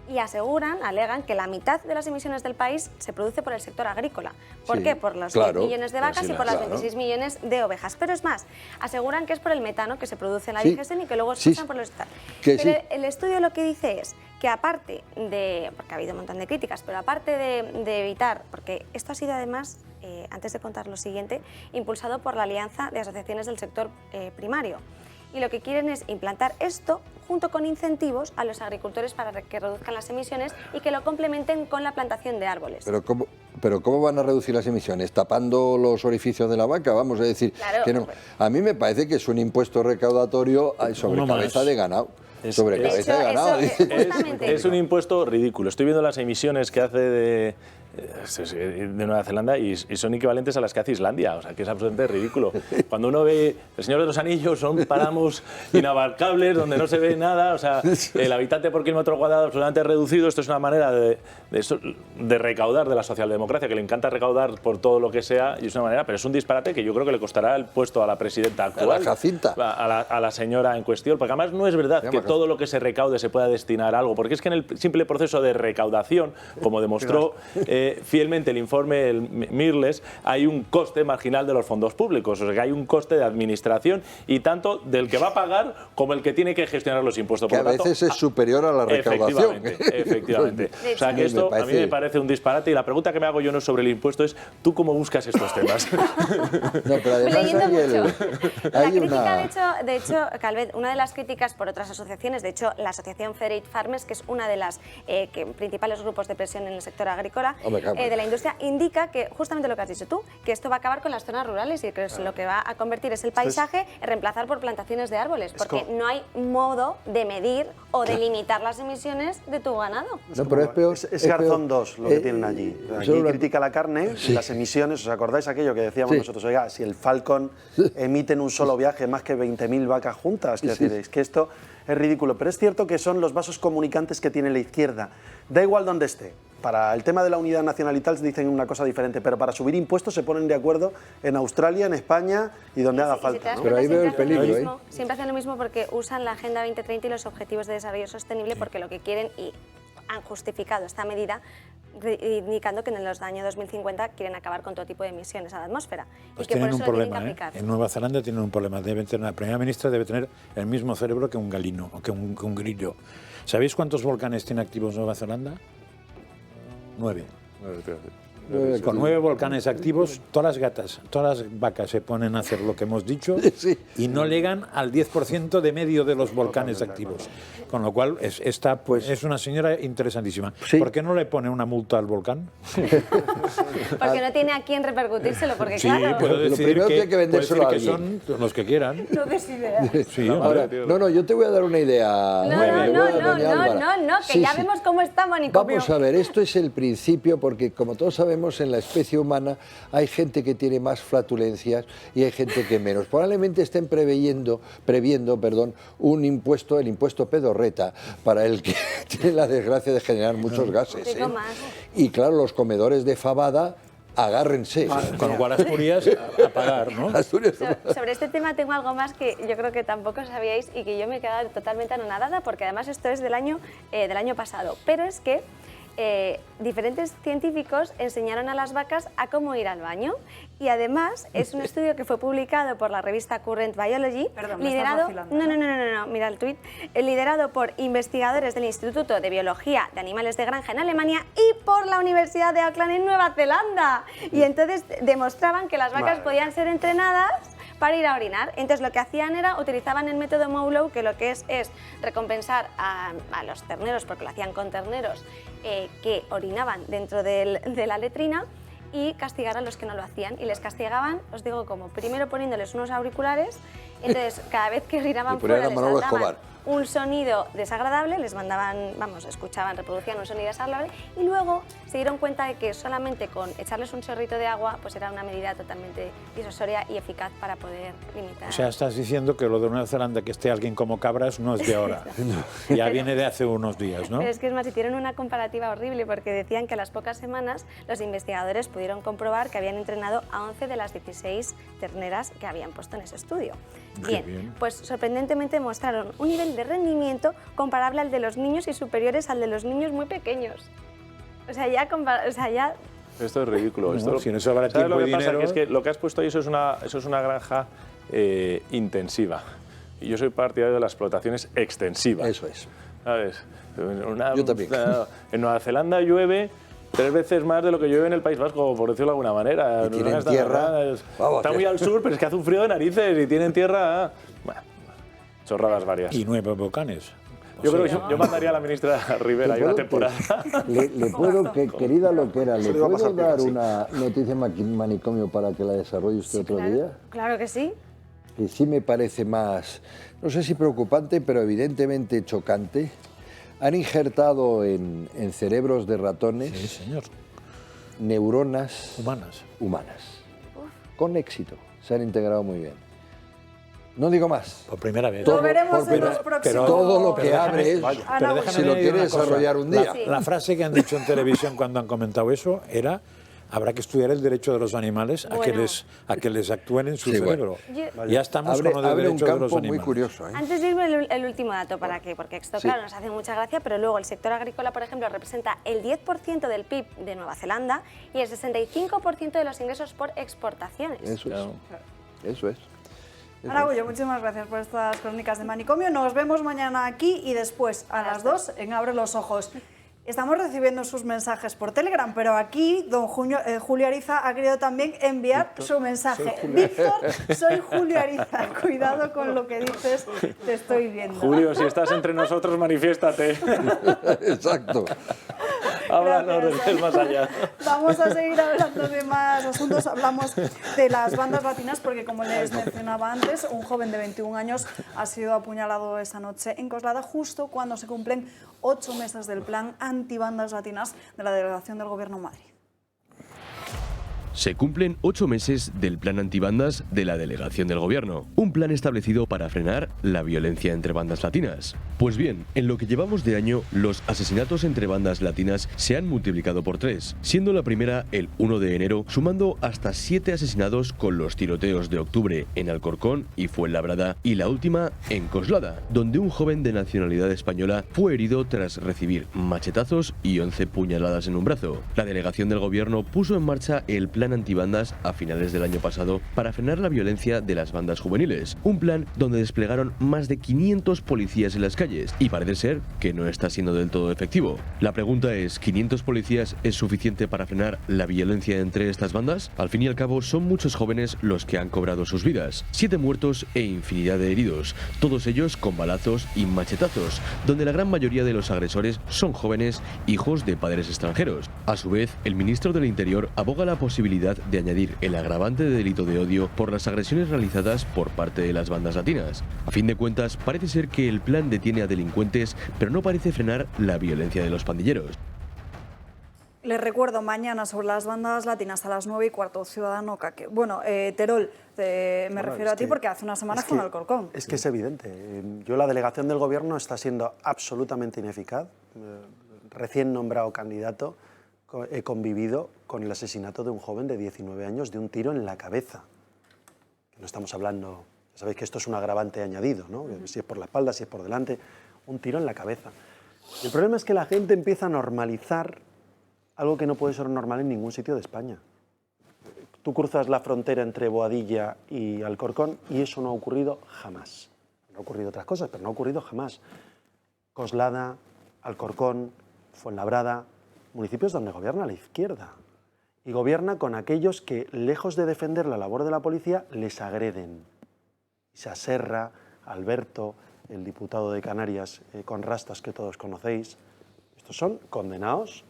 Y alegan que la mitad de las emisiones del país se produce por el sector agrícola. ¿Por qué? Por los 10 millones de vacas y por las 26 millones de ovejas. Pero es más, aseguran que es por el metano que se produce en la digestión y que luego se pasan por los... Pero el estudio lo que dice es que aparte de... porque ha habido un montón de críticas, pero aparte de evitar... porque esto ha sido además, antes de contar lo siguiente, impulsado por la Alianza de Asociaciones del Sector Primario. Y lo que quieren es implantar esto junto con incentivos a los agricultores para que reduzcan las emisiones y que lo complementen con la plantación de árboles. Pero ¿cómo van a reducir las emisiones? ¿Tapando los orificios de la vaca? Vamos a decir, claro, que no. A mí me parece que es un impuesto recaudatorio sobre cabeza de ganado. Sobre cabeza de ganado. Es un impuesto ridículo. Estoy viendo las emisiones que hace de Nueva Zelanda y son equivalentes a las que hace Islandia, o sea que es absolutamente ridículo. Cuando uno ve El Señor de los Anillos, son páramos inabarcables donde no se ve nada, o sea, el habitante por kilómetro cuadrado absolutamente reducido. Esto es una manera de recaudar de la socialdemocracia, que le encanta recaudar por todo lo que sea, y es una manera, pero es un disparate que yo creo que le costará el puesto a la presidenta actual, a la Jacinta, a la señora en cuestión, porque además no es verdad que todo lo que se recaude se pueda destinar a algo, porque es que en el simple proceso de recaudación, como demostró fielmente el informe Mirles, hay un coste marginal de los fondos públicos, o sea que hay un coste de administración y tanto del que va a pagar como el que tiene que gestionar los impuestos. Que a veces es superior a la recaudación. Efectivamente. O sea que esto a mí me parece un disparate y la pregunta que me hago yo no es sobre el impuesto, es ¿tú cómo buscas estos temas? No, pero además la crítica, de hecho, Calvet, una de las críticas por otras asociaciones, de hecho, la asociación Federate Farmers, que es una de las principales grupos de presión en el sector agrícola de la industria, indica que justamente lo que has dicho tú, que esto va a acabar con las zonas rurales y que lo que va a convertir es el paisaje en reemplazar por plantaciones de árboles, porque no hay modo de medir o de limitar las emisiones de tu ganado. No, pero es peor. Es Garzón 2 lo que tienen allí. Aquí critica la carne, las emisiones. ¿Os acordáis aquello que decíamos nosotros? Oiga, si el Falcon emite en un solo viaje más que 20.000 vacas juntas, es que esto es ridículo. Pero es cierto que son los vasos comunicantes que tiene la izquierda. Da igual donde esté. Para el tema de la unidad nacional y tal dicen una cosa diferente, pero para subir impuestos se ponen de acuerdo en Australia, en España y donde haga falta. ¿No? Pero ahí veo el peligro. Siempre hacen lo mismo porque usan la Agenda 2030 y los Objetivos de Desarrollo Sostenible porque lo que quieren, y han justificado esta medida indicando que en los años 2050 quieren acabar con todo tipo de emisiones a la atmósfera. Pues y que tienen por eso un problema, aplicar. En Nueva Zelanda tienen un problema. La primera ministra debe tener el mismo cerebro que un galino o que un grillo. ¿Sabéis cuántos volcanes tiene activos Nueva Zelanda? 9. Con 9 volcanes activos, todas las vacas se ponen a hacer lo que hemos dicho y no llegan al 10% de medio de los volcanes activos. Con lo cual, es una señora interesantísima. ¿Por qué no le pone una multa al volcán? Porque no tiene a quién repercutírselo, porque sí, claro... puedo decir que son los que quieran. No des ideas. Sí, ahora, no, yo te voy a dar una idea. No, que ya vemos cómo está manicomio. Vamos a ver, esto es el principio, porque como todos sabemos, en la especie humana hay gente que tiene más flatulencias y hay gente que menos. Probablemente estén previendo un impuesto, el impuesto pedorreta, para el que tiene la desgracia de generar muchos gases. Y claro, los comedores de fabada, agárrense. Con lo cual Asturias a pagar, ¿no? Sobre este tema tengo algo más que yo creo que tampoco sabíais y que yo me he quedado totalmente anonadada, porque además esto es del año pasado. Pero es que diferentes científicos enseñaron a las vacas a cómo ir al baño y además es un estudio que fue publicado por la revista Current Biology, liderado, mira el tuit, liderado por investigadores del Instituto de Biología de Animales de Granja en Alemania y por la Universidad de Auckland en Nueva Zelanda. Y entonces demostraban que las vacas podían ser entrenadas para ir a orinar. Entonces lo que hacían era, utilizaban el método Mowlow, que lo que es recompensar a los terneros, porque lo hacían con terneros que orinaban dentro de la letrina, y castigar a los que no lo hacían. Y les castigaban, os digo cómo, primero poniéndoles unos auriculares, entonces cada vez que orinaban fuera les mandaban un sonido desagradable, les mandaban, escuchaban, reproducían un sonido desagradable, y luego se dieron cuenta de que solamente con echarles un chorrito de agua pues era una medida totalmente disuasoria y eficaz para poder limitar. O sea, estás diciendo que lo de Nueva Zelanda, que esté alguien como cabras, no es de ahora. Ya viene de hace unos días, ¿no? Pero es que es más, hicieron una comparativa horrible porque decían que a las pocas semanas los investigadores pudieron comprobar que habían entrenado a 11 de las 16 terneras que habían puesto en ese estudio. Bien, pues sorprendentemente mostraron un nivel de rendimiento comparable al de los niños y superiores al de los niños muy pequeños. O sea, ya... Esto es ridículo. Si no sobra ¿sabes tiempo lo que y pasa? dinero? Que es que lo que has puesto ahí eso es una granja intensiva. Y yo soy partidario de las explotaciones extensivas. Eso es. ¿Sabes? Yo también. En Nueva Zelanda llueve 3 veces más de lo que llueve en el País Vasco, por decirlo de alguna manera. Y tienen tierra. Está muy al sur, pero es que hace un frío de narices y tienen tierra. Bueno, chorradas varias. Y 9 volcanes. Yo creo que yo mandaría a la ministra Rivera ahí una temporada. Le puedo, querida loquera, ¿le puedo dar una noticia manicomio para que la desarrolle usted otro día? Claro que sí. Que sí me parece más, no sé si preocupante, pero evidentemente chocante. Han injertado en cerebros de ratones neuronas humanas. Con éxito. Se han integrado muy bien. No digo más. Por primera vez. Lo veremos en los próximos... Todo lo que abre es, si lo quiere desarrollar un día. La frase que han dicho en televisión cuando han comentado eso era: habrá que estudiar el derecho de los animales a que les actúen en su cerebro. Ya estamos con lo de derecho de los animales. Muy curioso, Antes de irme el último dato, ¿para qué? Porque esto, claro, nos hace mucha gracia, pero luego el sector agrícola, por ejemplo, representa el 10% del PIB de Nueva Zelanda y el 65% de los ingresos por exportaciones. Eso es. Aragullo, muchísimas gracias por estas crónicas de manicomio. Nos vemos mañana aquí y después a las 2 en Abre los Ojos. Estamos recibiendo sus mensajes por Telegram, pero aquí don Julio Ariza ha querido también enviar su mensaje. Víctor, soy Julio Ariza. Cuidado con lo que dices, te estoy viendo. Julio, si estás entre nosotros, manifiéstate. Exacto. Háblanos del más allá. Vamos a seguir hablando de más asuntos. Hablamos de las bandas latinas porque, como les mencionaba antes, un joven de 21 años ha sido apuñalado esta noche en Coslada justo cuando se cumplen 8 meses del plan antibandas latinas de la delegación del Gobierno en Madrid. Se cumplen 8 meses del plan antibandas de la delegación del Gobierno, un plan establecido para frenar la violencia entre bandas latinas. Pues bien, en lo que llevamos de año, los asesinatos entre bandas latinas se han multiplicado por 3, siendo la primera el 1 de enero, sumando hasta 7 asesinados con los tiroteos de octubre en Alcorcón y Fuenlabrada, y la última en Coslada, donde un joven de nacionalidad española fue herido tras recibir machetazos y 11 puñaladas en un brazo. La delegación del Gobierno puso en marcha el plan antibandas a finales del año pasado para frenar la violencia de las bandas juveniles, un plan donde desplegaron más de 500 policías en las calles y parece ser que no está siendo del todo efectivo. La pregunta es, ¿500 policías es suficiente para frenar la violencia entre estas bandas? Al fin y al cabo son muchos jóvenes los que han cobrado sus vidas, 7 muertos e infinidad de heridos, todos ellos con balazos y machetazos, donde la gran mayoría de los agresores son jóvenes hijos de padres extranjeros. A su vez, el ministro del Interior aboga la posibilidad de añadir el agravante de delito de odio por las agresiones realizadas por parte de las bandas latinas. A fin de cuentas, parece ser que el plan detiene a delincuentes, pero no parece frenar la violencia de los pandilleros. Les recuerdo, mañana sobre las bandas latinas a las 9:15, Ciudadano Caque. Bueno, Terol, me refiero a ti porque hace unas semanas con Alcorcón. Es que es evidente. La delegación del Gobierno está siendo absolutamente ineficaz. Recién nombrado candidato, he convivido con el asesinato de un joven de 19 años de un tiro en la cabeza. No estamos hablando, ya sabéis que esto es un agravante añadido, ¿no? Si es por la espalda, si es por delante, un tiro en la cabeza. El problema es que la gente empieza a normalizar algo que no puede ser normal en ningún sitio de España. Tú cruzas la frontera entre Boadilla y Alcorcón y eso no ha ocurrido jamás. Han ocurrido otras cosas, pero no ha ocurrido jamás. Coslada, Alcorcón, Fuenlabrada, municipios donde gobierna la izquierda y gobierna con aquellos que, lejos de defender la labor de la policía, les agreden. Isa Serra, Alberto, el diputado de Canarias con rastas que todos conocéis, estos son condenados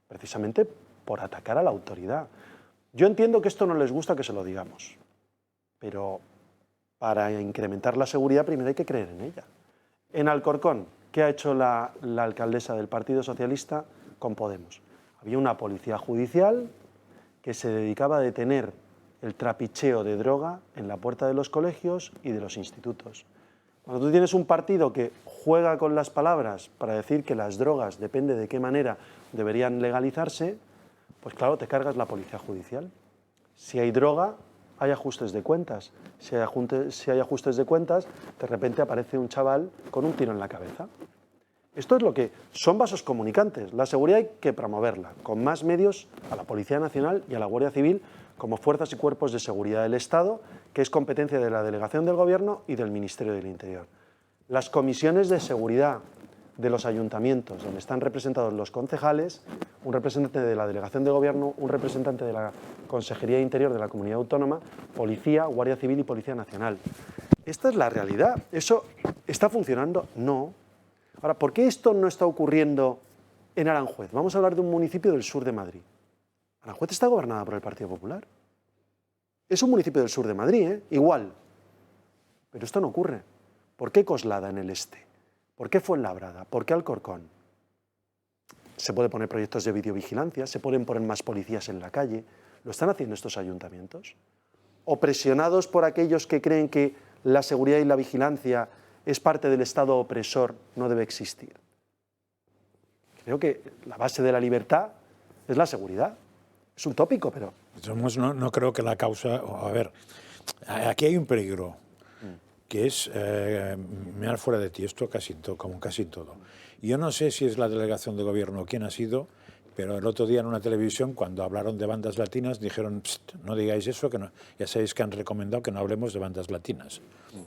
precisamente por atacar a la autoridad. Yo entiendo que esto no les gusta que se lo digamos, pero para incrementar la seguridad primero hay que creer en ella. En Alcorcón, ¿qué ha hecho la alcaldesa del Partido Socialista con Podemos? Había una policía judicial que se dedicaba a detener el trapicheo de droga en la puerta de los colegios y de los institutos. Cuando tú tienes un partido que juega con las palabras para decir que las drogas, depende de qué manera, deberían legalizarse, pues claro, te cargas la policía judicial. Si hay droga, hay ajustes de cuentas. Si hay ajustes de cuentas, de repente aparece un chaval con un tiro en la cabeza. Esto es lo que son vasos comunicantes. La seguridad hay que promoverla, con más medios a la Policía Nacional y a la Guardia Civil como fuerzas y cuerpos de seguridad del Estado, que es competencia de la Delegación del Gobierno y del Ministerio del Interior. Las comisiones de seguridad de los ayuntamientos, donde están representados los concejales, un representante de la Delegación de Gobierno, un representante de la Consejería de Interior de la Comunidad Autónoma, Policía, Guardia Civil y Policía Nacional. Esta es la realidad. ¿Eso está funcionando? No. Ahora, ¿por qué esto no está ocurriendo en Aranjuez? Vamos a hablar de un municipio del sur de Madrid. Aranjuez está gobernada por el Partido Popular. Es un municipio del sur de Madrid, igual. Pero esto no ocurre. ¿Por qué Coslada en el este? ¿Por qué Fuenlabrada? ¿Por qué Alcorcón? Se pueden poner proyectos de videovigilancia, se pueden poner más policías en la calle. ¿Lo están haciendo estos ayuntamientos? ¿O presionados por aquellos que creen que la seguridad y la vigilancia es parte del Estado opresor, no debe existir? Creo que la base de la libertad es la seguridad. Es un tópico, pero... No creo que la causa... A ver, aquí hay un peligro, que es mirar fuera de ti, esto como casi todo. Yo no sé si es la delegación de gobierno o quién ha sido, pero el otro día en una televisión, cuando hablaron de bandas latinas, dijeron, no digáis eso, que no, ya sabéis que han recomendado que no hablemos de bandas latinas,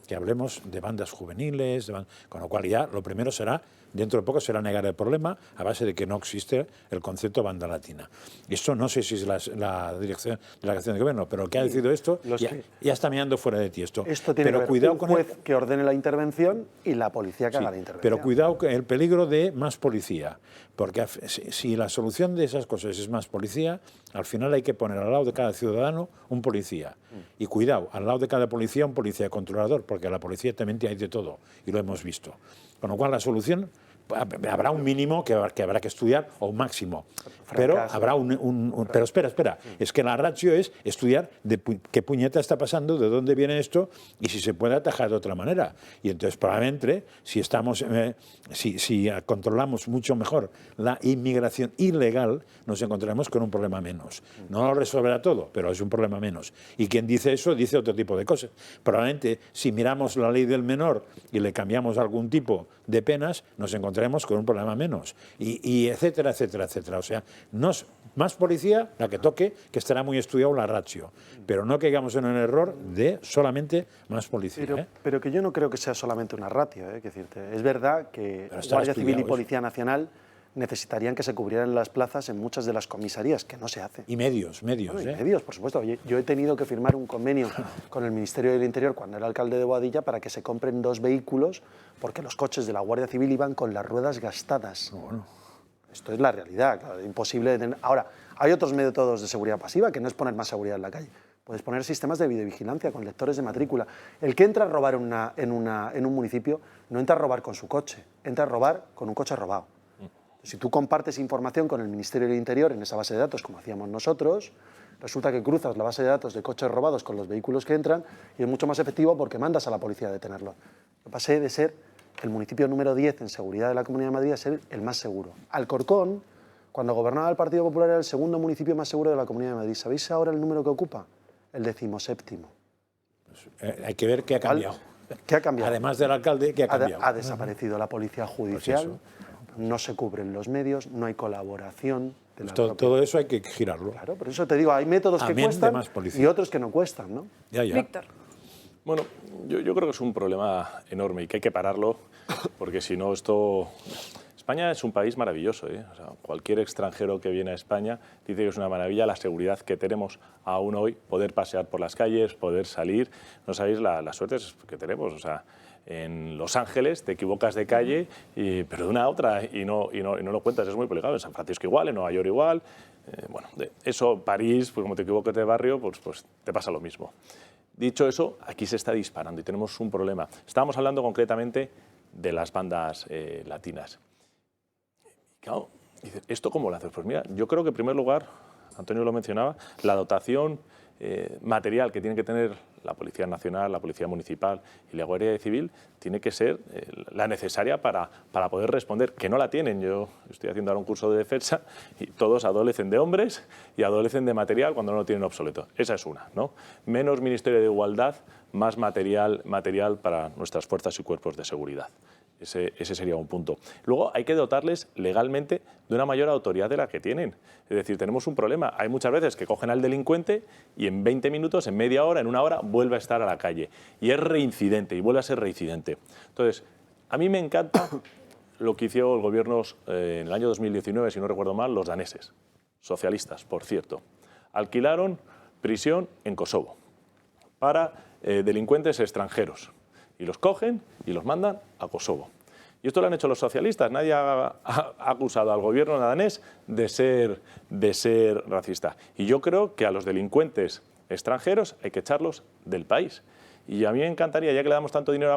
que hablemos de bandas juveniles, con lo cual ya lo primero será, dentro de poco será negar el problema a base de que no existe el concepto banda latina. Y esto no sé si es la delegación de gobierno, pero el que ha decidido esto ya está mirando fuera de ti esto. Esto tiene que ver un juez que ordene la intervención y la policía que haga la intervención. Pero cuidado con el peligro de más policía, porque si la solución de esas cosas es más policía, al final hay que poner al lado de cada ciudadano un policía. Y cuidado, al lado de cada policía un policía controlador, porque la policía también hay de todo, y lo hemos visto. Con lo cual la solución, habrá un mínimo que habrá que estudiar, o un máximo. Pero habrá pero espera, es que la ratio es estudiar de qué puñeta está pasando, de dónde viene esto y si se puede atajar de otra manera. Y entonces probablemente si controlamos mucho mejor la inmigración ilegal, nos encontraremos con un problema menos. No lo resolverá todo, pero es un problema menos. Y quien dice eso dice otro tipo de cosas. Probablemente si miramos la ley del menor y le cambiamos algún tipo de penas, nos encontraremos con un problema menos. Y etcétera, etcétera, etcétera. O sea, no es más policía la que toque, que estará muy estudiado la ratio, pero no caigamos en el error de solamente más policía. Pero que yo no creo que sea solamente una ratio. Es verdad que Guardia Civil y Policía Nacional necesitarían que se cubrieran las plazas en muchas de las comisarías, que no se hace. Y medios. Medios, por supuesto. Yo he tenido que firmar un convenio con el Ministerio del Interior cuando era alcalde de Boadilla para que se compren 2 vehículos, porque los coches de la Guardia Civil iban con las ruedas gastadas. Esto es la realidad, claro, imposible de tener. Ahora, hay otros métodos de seguridad pasiva, que no es poner más seguridad en la calle. Puedes poner sistemas de videovigilancia con lectores de matrícula. El que entra a robar en un municipio no entra a robar con su coche, entra a robar con un coche robado. Si tú compartes información con el Ministerio del Interior en esa base de datos, como hacíamos nosotros, resulta que cruzas la base de datos de coches robados con los vehículos que entran y es mucho más efectivo porque mandas a la policía a detenerlo. Yo pasé de ser el municipio número 10 en seguridad de la Comunidad de Madrid a ser el más seguro. Alcorcón, cuando gobernaba el Partido Popular, era el segundo municipio más seguro de la Comunidad de Madrid. ¿Sabéis ahora el número que ocupa? El 17º. Hay que ver qué ha cambiado. ¿Qué ha cambiado? Además del alcalde, ¿qué ha cambiado? Ha desaparecido la policía judicial, no se cubren los medios, no hay colaboración. Todo eso hay que girarlo. Claro, por eso te digo, hay métodos que cuestan y otros que no cuestan, ¿no? Víctor. Bueno, yo creo que es un problema enorme y que hay que pararlo, porque si no esto... España es un país maravilloso, O sea, cualquier extranjero que viene a España dice que es una maravilla la seguridad que tenemos aún hoy, poder pasear por las calles, poder salir. No sabéis las suertes que tenemos, o sea, en Los Ángeles te equivocas de calle, pero de una a otra y no lo cuentas, es muy peligroso. En San Francisco igual, en Nueva York igual. Bueno, eso, París, pues como te equivoques de barrio, pues te pasa lo mismo. Dicho eso, aquí se está disparando y tenemos un problema. Estábamos hablando concretamente de las bandas latinas. Claro, dice, ¿esto cómo lo haces? Pues mira, yo creo que en primer lugar, Antonio lo mencionaba, la dotación material que tiene que tener la Policía Nacional, la Policía Municipal y la Guardia Civil tiene que ser la necesaria para poder responder, que no la tienen. Yo estoy haciendo ahora un curso de defensa y todos adolecen de hombres y adolecen de material cuando no lo tienen obsoleto. Esa es una, ¿no? Menos Ministerio de Igualdad, más material para nuestras fuerzas y cuerpos de seguridad. Ese sería un punto. Luego hay que dotarles legalmente de una mayor autoridad de la que tienen. Es decir, tenemos un problema. Hay muchas veces que cogen al delincuente y en 20 minutos, en media hora, en una hora, vuelve a estar a la calle. Y es reincidente, y vuelve a ser reincidente. Entonces, a mí me encanta lo que hizo el gobierno en el año 2019, si no recuerdo mal, los daneses, socialistas, por cierto. Alquilaron prisión en Kosovo para delincuentes extranjeros. Y los cogen y los mandan a Kosovo. Y esto lo han hecho los socialistas. Nadie ha acusado al gobierno danés de ser racista. Y yo creo que a los delincuentes extranjeros hay que echarlos del país. Y a mí me encantaría, ya que le damos tanto dinero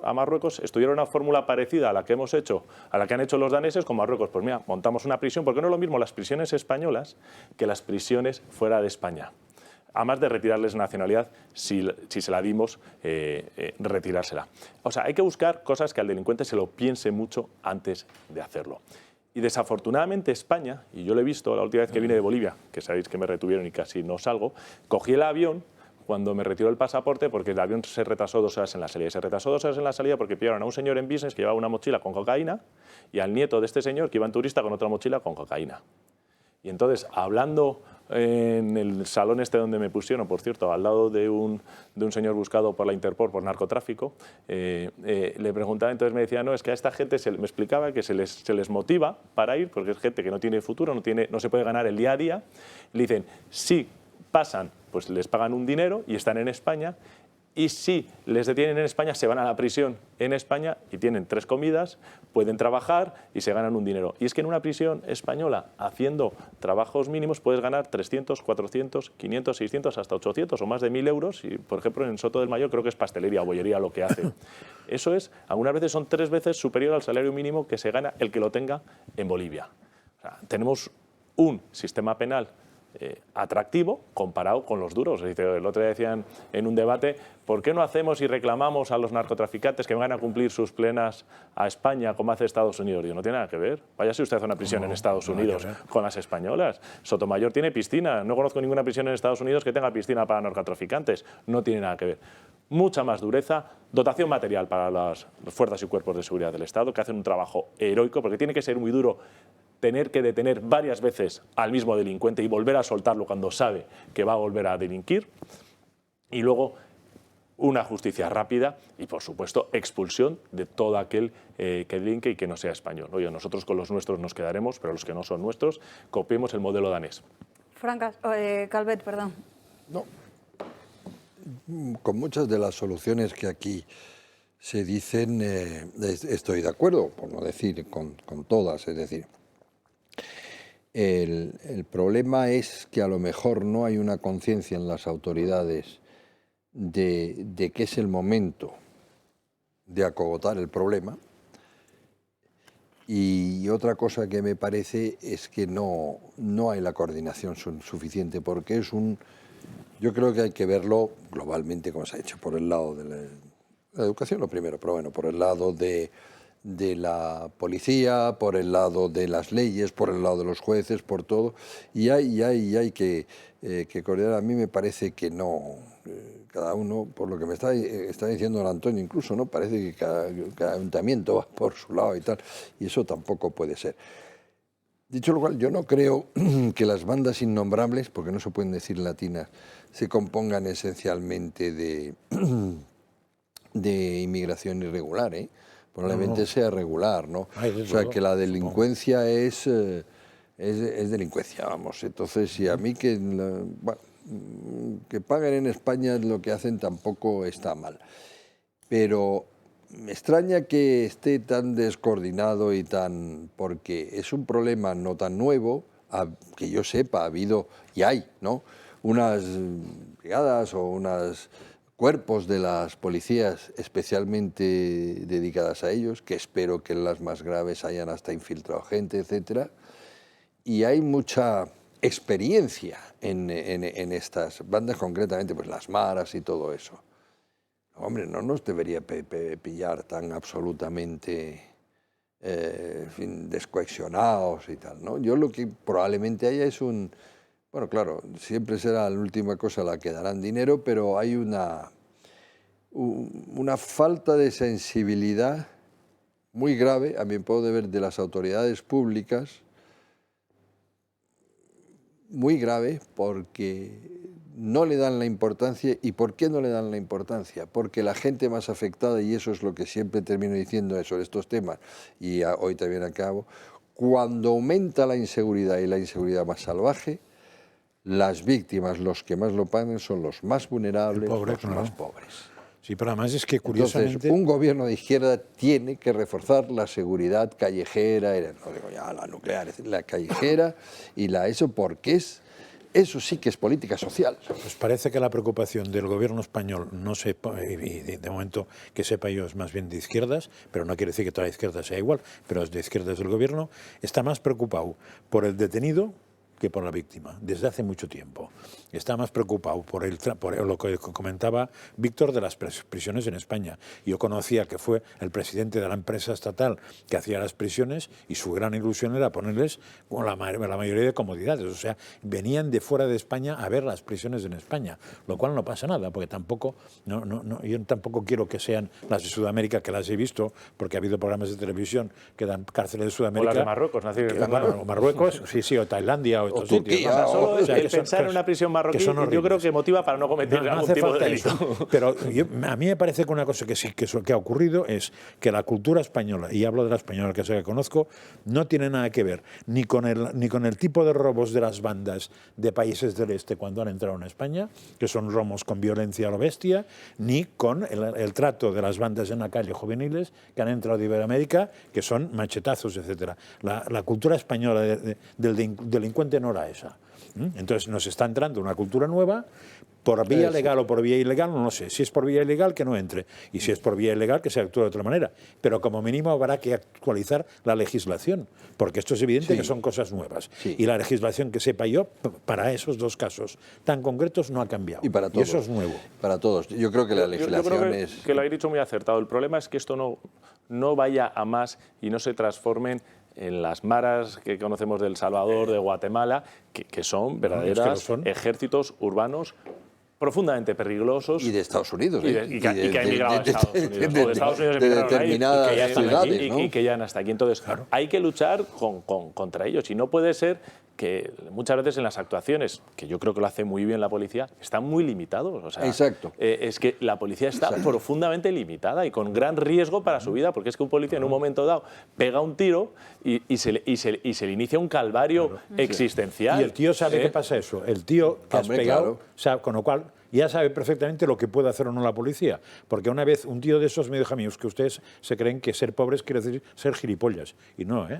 a Marruecos, estudiar una fórmula parecida a la que hemos hecho, a la que han hecho los daneses con Marruecos. Pues mira, montamos una prisión, porque no es lo mismo las prisiones españolas que las prisiones fuera de España. Además de retirarles nacionalidad, si se la dimos, retirársela. O sea, hay que buscar cosas que al delincuente se lo piense mucho antes de hacerlo. Y desafortunadamente España, y yo lo he visto la última vez que vine de Bolivia, que sabéis que me retuvieron y casi no salgo, cogí el avión cuando me retiró el pasaporte porque el avión se retrasó 2 horas en la salida. Y se retrasó 2 horas en la salida porque pillaron a un señor en business que llevaba una mochila con cocaína y al nieto de este señor que iba en turista con otra mochila con cocaína. Y entonces, hablando en el salón este donde me pusieron, por cierto, al lado de un señor buscado por la Interpol por narcotráfico, le preguntaba, entonces me decía, no, es que a esta gente me explicaba que se les motiva para ir, porque es gente que no tiene futuro, no se puede ganar el día a día. Le dicen, si pasan, pues les pagan un dinero y están en España, y si les detienen en España, se van a la prisión en España y tienen 3 comidas, pueden trabajar y se ganan un dinero. Y es que en una prisión española, haciendo trabajos mínimos, puedes ganar 300, 400, 500, 600, hasta 800 o más de 1.000 euros. Y, por ejemplo, en Soto del Mayor creo que es pastelería o bollería lo que hace. Eso es, algunas veces son 3 veces superior al salario mínimo que se gana el que lo tenga en Bolivia. O sea, tenemos un sistema penal atractivo comparado con los duros. Es decir, el otro día decían en un debate, ¿por qué no hacemos y reclamamos a los narcotraficantes que vengan a cumplir sus penas a España como hace Estados Unidos? Digo, no tiene nada que ver. Váyase usted a una prisión en Estados Unidos con las españolas. Sotomayor tiene piscina. No conozco ninguna prisión en Estados Unidos que tenga piscina para narcotraficantes. No tiene nada que ver. Mucha más dureza, dotación material para las fuerzas y cuerpos de seguridad del Estado, que hacen un trabajo heroico, porque tiene que ser muy duro tener que detener varias veces al mismo delincuente y volver a soltarlo cuando sabe que va a volver a delinquir. Y luego una justicia rápida y, por supuesto, expulsión de todo aquel que delinque y que no sea español. Oye, nosotros con los nuestros nos quedaremos, pero los que no son nuestros, copiemos el modelo danés. Calvet, perdón. No. Con muchas de las soluciones que aquí se dicen estoy de acuerdo, por no decir con todas, es decir, el problema es que a lo mejor no hay una conciencia en las autoridades de que es el momento de acogotar el problema. Y otra cosa que me parece es que no hay la coordinación suficiente, porque yo creo que hay que verlo globalmente, como se ha hecho, por el lado de la educación, lo primero, pero bueno, por el lado de la policía, por el lado de las leyes, por el lado de los jueces, por todo, y hay que coordinar. A mí me parece que no, cada uno, por lo que me está diciendo el Antonio incluso, ¿no? Parece que cada ayuntamiento va por su lado y tal, y eso tampoco puede ser. Dicho lo cual, yo no creo que las bandas innombrables, porque no se pueden decir latinas, se compongan esencialmente de inmigración irregular, ¿eh? Probablemente sea regular, ¿no? O sea, que la delincuencia es delincuencia, vamos. Entonces, y a mí que paguen en España lo que hacen tampoco está mal. Pero me extraña que esté tan descoordinado y porque es un problema no tan nuevo, que yo sepa, ha habido y hay, ¿no? Unas brigadas o unos cuerpos de las policías especialmente dedicadas a ellos, que espero que en las más graves hayan hasta infiltrado gente, etcétera. Y hay mucha experiencia en estas bandas, concretamente pues las maras y todo eso. Hombre, no nos debería pillar tan absolutamente descohesionados y tal, ¿no? Yo lo que probablemente haya es bueno, claro, siempre será la última cosa la que darán dinero, pero hay una falta de sensibilidad muy grave, a mi modo de ver, de las autoridades públicas, muy grave, porque no le dan la importancia. ¿Y por qué no le dan la importancia? Porque la gente más afectada, y eso es lo que siempre termino diciendo sobre estos temas, y hoy también acabo, cuando aumenta la inseguridad y la inseguridad más salvaje, las víctimas, los que más lo pagan, son los más vulnerables, los más pobres. Sí, pero además es que curiosamente... Entonces, un gobierno de izquierda tiene que reforzar la seguridad callejera, no digo ya la nuclear, es decir, la callejera y eso, porque eso sí que es política social. Pues parece que la preocupación del gobierno español, no sé, y de momento que sepa yo, es más bien de izquierdas, pero no quiere decir que toda la izquierda sea igual, pero es de izquierdas del gobierno, está más preocupado por el detenido que por la víctima, desde hace mucho tiempo. Está más preocupado por lo que comentaba Víctor de las prisiones en España. Yo conocía que fue el presidente de la empresa estatal que hacía las prisiones y su gran ilusión era ponerles con la mayoría de comodidades. O sea, venían de fuera de España a ver las prisiones en España, lo cual no pasa nada, porque tampoco, yo tampoco quiero que sean las de Sudamérica, que las he visto, porque ha habido programas de televisión que dan cárceles de Sudamérica. O las de Marruecos, o Marruecos, sí, o Tailandia, o estos Turquía, sitios. O sea, el pensar en una prisión marroquí, yo creo que motiva para no cometer algún tipo de delito. Eso. Pero a mí me parece que una cosa que ha ocurrido es que la cultura española, y hablo de la española que conozco, no tiene nada que ver ni con el tipo de robos de las bandas de países del este cuando han entrado en España, que son robos con violencia a lo bestia, ni con el trato de las bandas en la calle juveniles que han entrado de Iberoamérica, que son machetazos, etc. La cultura española del delincuente no era esa. Entonces nos está entrando una cultura nueva, por vía legal o por vía ilegal, no lo sé. Si es por vía ilegal, que no entre. Y si es por vía ilegal, que se actúe de otra manera. Pero como mínimo habrá que actualizar la legislación, porque esto es evidente que son cosas nuevas. Y la legislación, que sepa yo, para esos dos casos tan concretos no ha cambiado. Y para todos. Y eso es nuevo. Para todos. Yo creo que la legislación yo creo es... que lo habéis dicho muy acertado. El problema es que esto no vaya a más y no se transformen en las maras que conocemos de El Salvador, de Guatemala, que son verdaderos ejércitos urbanos profundamente peligrosos. Y de Estados Unidos. Y que ha emigrado a Estados Unidos. O de Estados Unidos de determinadas ciudades, y que ya han hasta aquí. Entonces, hay que luchar contra ellos. Y no puede ser que muchas veces en las actuaciones, que yo creo que lo hace muy bien la policía, están muy limitados. O sea, exacto. Es que la policía está profundamente limitada y con gran riesgo para su vida, porque es que un policía en un momento dado pega un tiro y se le inicia un calvario existencial. Y el tío sabe qué pasa eso. El tío que has pegado, sabe, con lo cual ya sabe perfectamente lo que puede hacer o no la policía. Porque una vez un tío de esos me dijo a mí, es que ustedes se creen que ser pobres quiere decir ser gilipollas. Y no, ¿eh?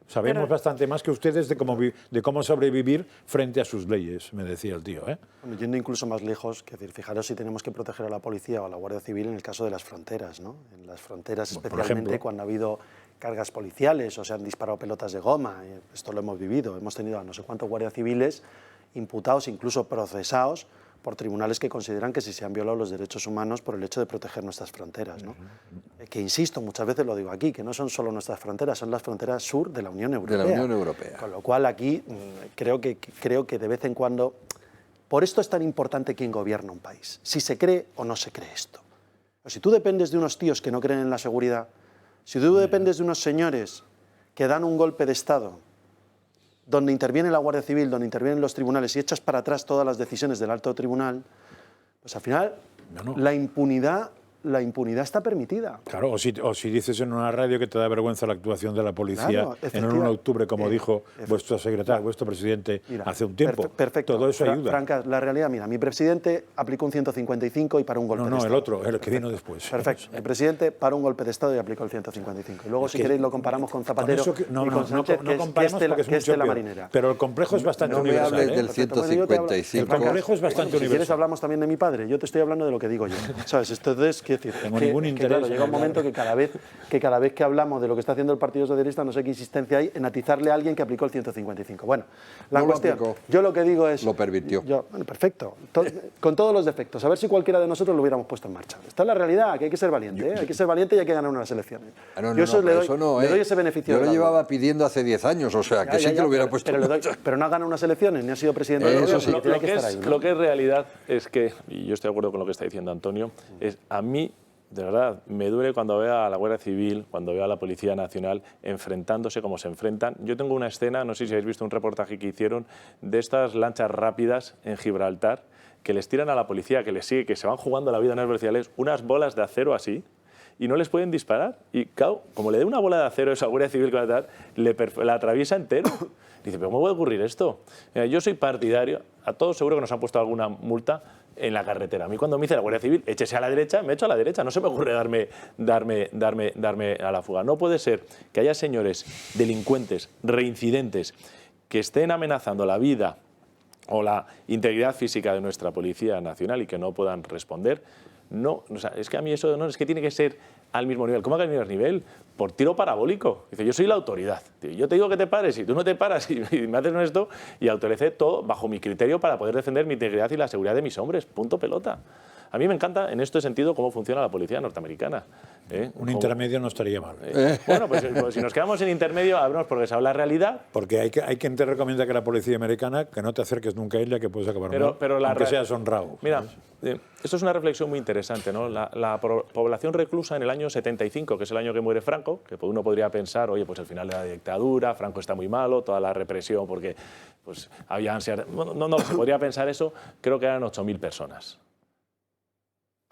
Sabemos bastante más que ustedes de cómo sobrevivir frente a sus leyes, me decía el tío. Bueno, yendo incluso más lejos, que decir, fijaros si tenemos que proteger a la policía o a la Guardia Civil en el caso de las fronteras, ¿no? En las fronteras, especialmente cuando ha habido cargas policiales o se han disparado pelotas de goma. Esto lo hemos vivido. Hemos tenido a no sé cuántos guardias civiles imputados, incluso procesados, por tribunales que consideran que se han violado los derechos humanos por el hecho de proteger nuestras fronteras, ¿no? Que insisto, muchas veces lo digo aquí, que no son solo nuestras fronteras, son las fronteras sur de la Unión Europea. De la Unión Europea. Con lo cual aquí creo que de vez en cuando... Por esto es tan importante quién gobierna un país, si se cree o no se cree esto. O si tú dependes de unos tíos que no creen en la seguridad, si tú dependes de unos señores que dan un golpe de Estado, donde interviene la Guardia Civil, donde intervienen los tribunales y echas para atrás todas las decisiones del alto tribunal, pues al final la impunidad está permitida. Claro, o si dices en una radio que te da vergüenza la actuación de la policía en el 1 de octubre, como dijo vuestro secretario, vuestro presidente hace un tiempo. Perfecto. Todo eso ayuda. Franca, la realidad, mira, mi presidente aplicó un 155 y paró un golpe de Estado. No, el otro, el que vino después. Perfecto. El presidente paró un golpe de Estado y aplicó el 155. Y luego, si queréis, lo comparamos con Zapatero y con Sánchez, que es la marinera. Pero el complejo es bastante universal. No me hables del 155. El complejo es bastante universal. Si quieres, hablamos también de mi padre. Yo te estoy hablando de lo que digo yo. ¿Sabes? Entonces, quiero decir... Tengo ningún interés. Claro, llega un momento que cada vez que hablamos de lo que está haciendo el Partido Socialista, no sé qué insistencia hay en atizarle a alguien que aplicó el 155. Bueno, la cuestión, yo lo que digo es... Lo permitió. Bueno, perfecto. Con todos los defectos. A ver si cualquiera de nosotros lo hubiéramos puesto en marcha. Esta es la realidad, que hay que ser valiente. Hay que ser valiente y hay que ganar unas elecciones. Yo eso le doy ese beneficio. Yo lo llevaba pidiendo hace 10 años, o sea, que sí que lo hubiera puesto en marcha. Pero no ha ganado unas elecciones, ni ha sido presidente del gobierno. Lo que es realidad es que, y yo estoy de acuerdo con lo que está diciendo Antonio, es a mí... De verdad, me duele cuando veo a la Guardia Civil, cuando veo a la Policía Nacional enfrentándose como se enfrentan. Yo tengo una escena, no sé si habéis visto un reportaje que hicieron, de estas lanchas rápidas en Gibraltar, que les tiran a la policía, que les sigue, que se van jugando la vida en unas velocidades, unas bolas de acero así, y no les pueden disparar. Y claro, como le dé una bola de acero a esa Guardia Civil que va a dar, la atraviesa entero. Dice, ¿pero cómo puede ocurrir esto? Mira, yo soy partidario, a todos seguro que nos han puesto alguna multa en la carretera. A mí cuando me dice la Guardia Civil, échese a la derecha, me echo a la derecha. No se me ocurre darme a la fuga. No puede ser que haya señores delincuentes, reincidentes, que estén amenazando la vida o la integridad física de nuestra Policía Nacional y que no puedan responder. No, o sea, es que a mí eso no, es que tiene que ser al mismo nivel. ¿Cómo que al mismo nivel? Por tiro parabólico. Dice, yo soy la autoridad. Yo te digo que te pares y tú no te paras y me haces esto, y autorecé todo bajo mi criterio para poder defender mi integridad y la seguridad de mis hombres. Punto pelota. A mí me encanta en este sentido cómo funciona la policía norteamericana. Un intermedio no estaría mal. Bueno, pues si nos quedamos en intermedio, hablamos porque se habla realidad. Porque hay quien te recomienda que la policía americana, que no te acerques nunca a ella, que puedes acabar mal, aunque seas honrado. Mira, esto es una reflexión muy interesante, ¿no? La población reclusa en el año 75, que es el año que muere Franco, que uno podría pensar, oye, pues el final de la dictadura, Franco está muy malo, toda la represión, porque pues había ansias. No, se podría pensar eso, creo que eran 8.000 personas.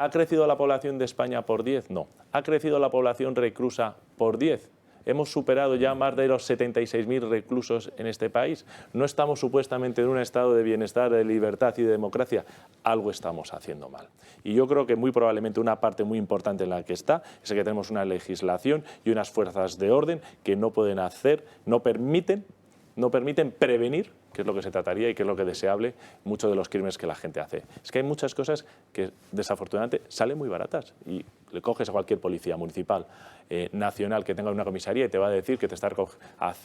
¿Ha crecido la población de España por 10? No. ¿Ha crecido la población reclusa por 10? Hemos superado ya más de los 76.000 reclusos en este país. No estamos supuestamente en un estado de bienestar, de libertad y de democracia. Algo estamos haciendo mal. Y yo creo que muy probablemente una parte muy importante en la que está es que tenemos una legislación y unas fuerzas de orden que no pueden hacer, no permiten prevenir, que es lo que se trataría y que es lo que es deseable, muchos de los crímenes que la gente hace. Es que hay muchas cosas que desafortunadamente salen muy baratas y le coges a cualquier policía municipal, nacional, que tenga una comisaría y te va a decir que te está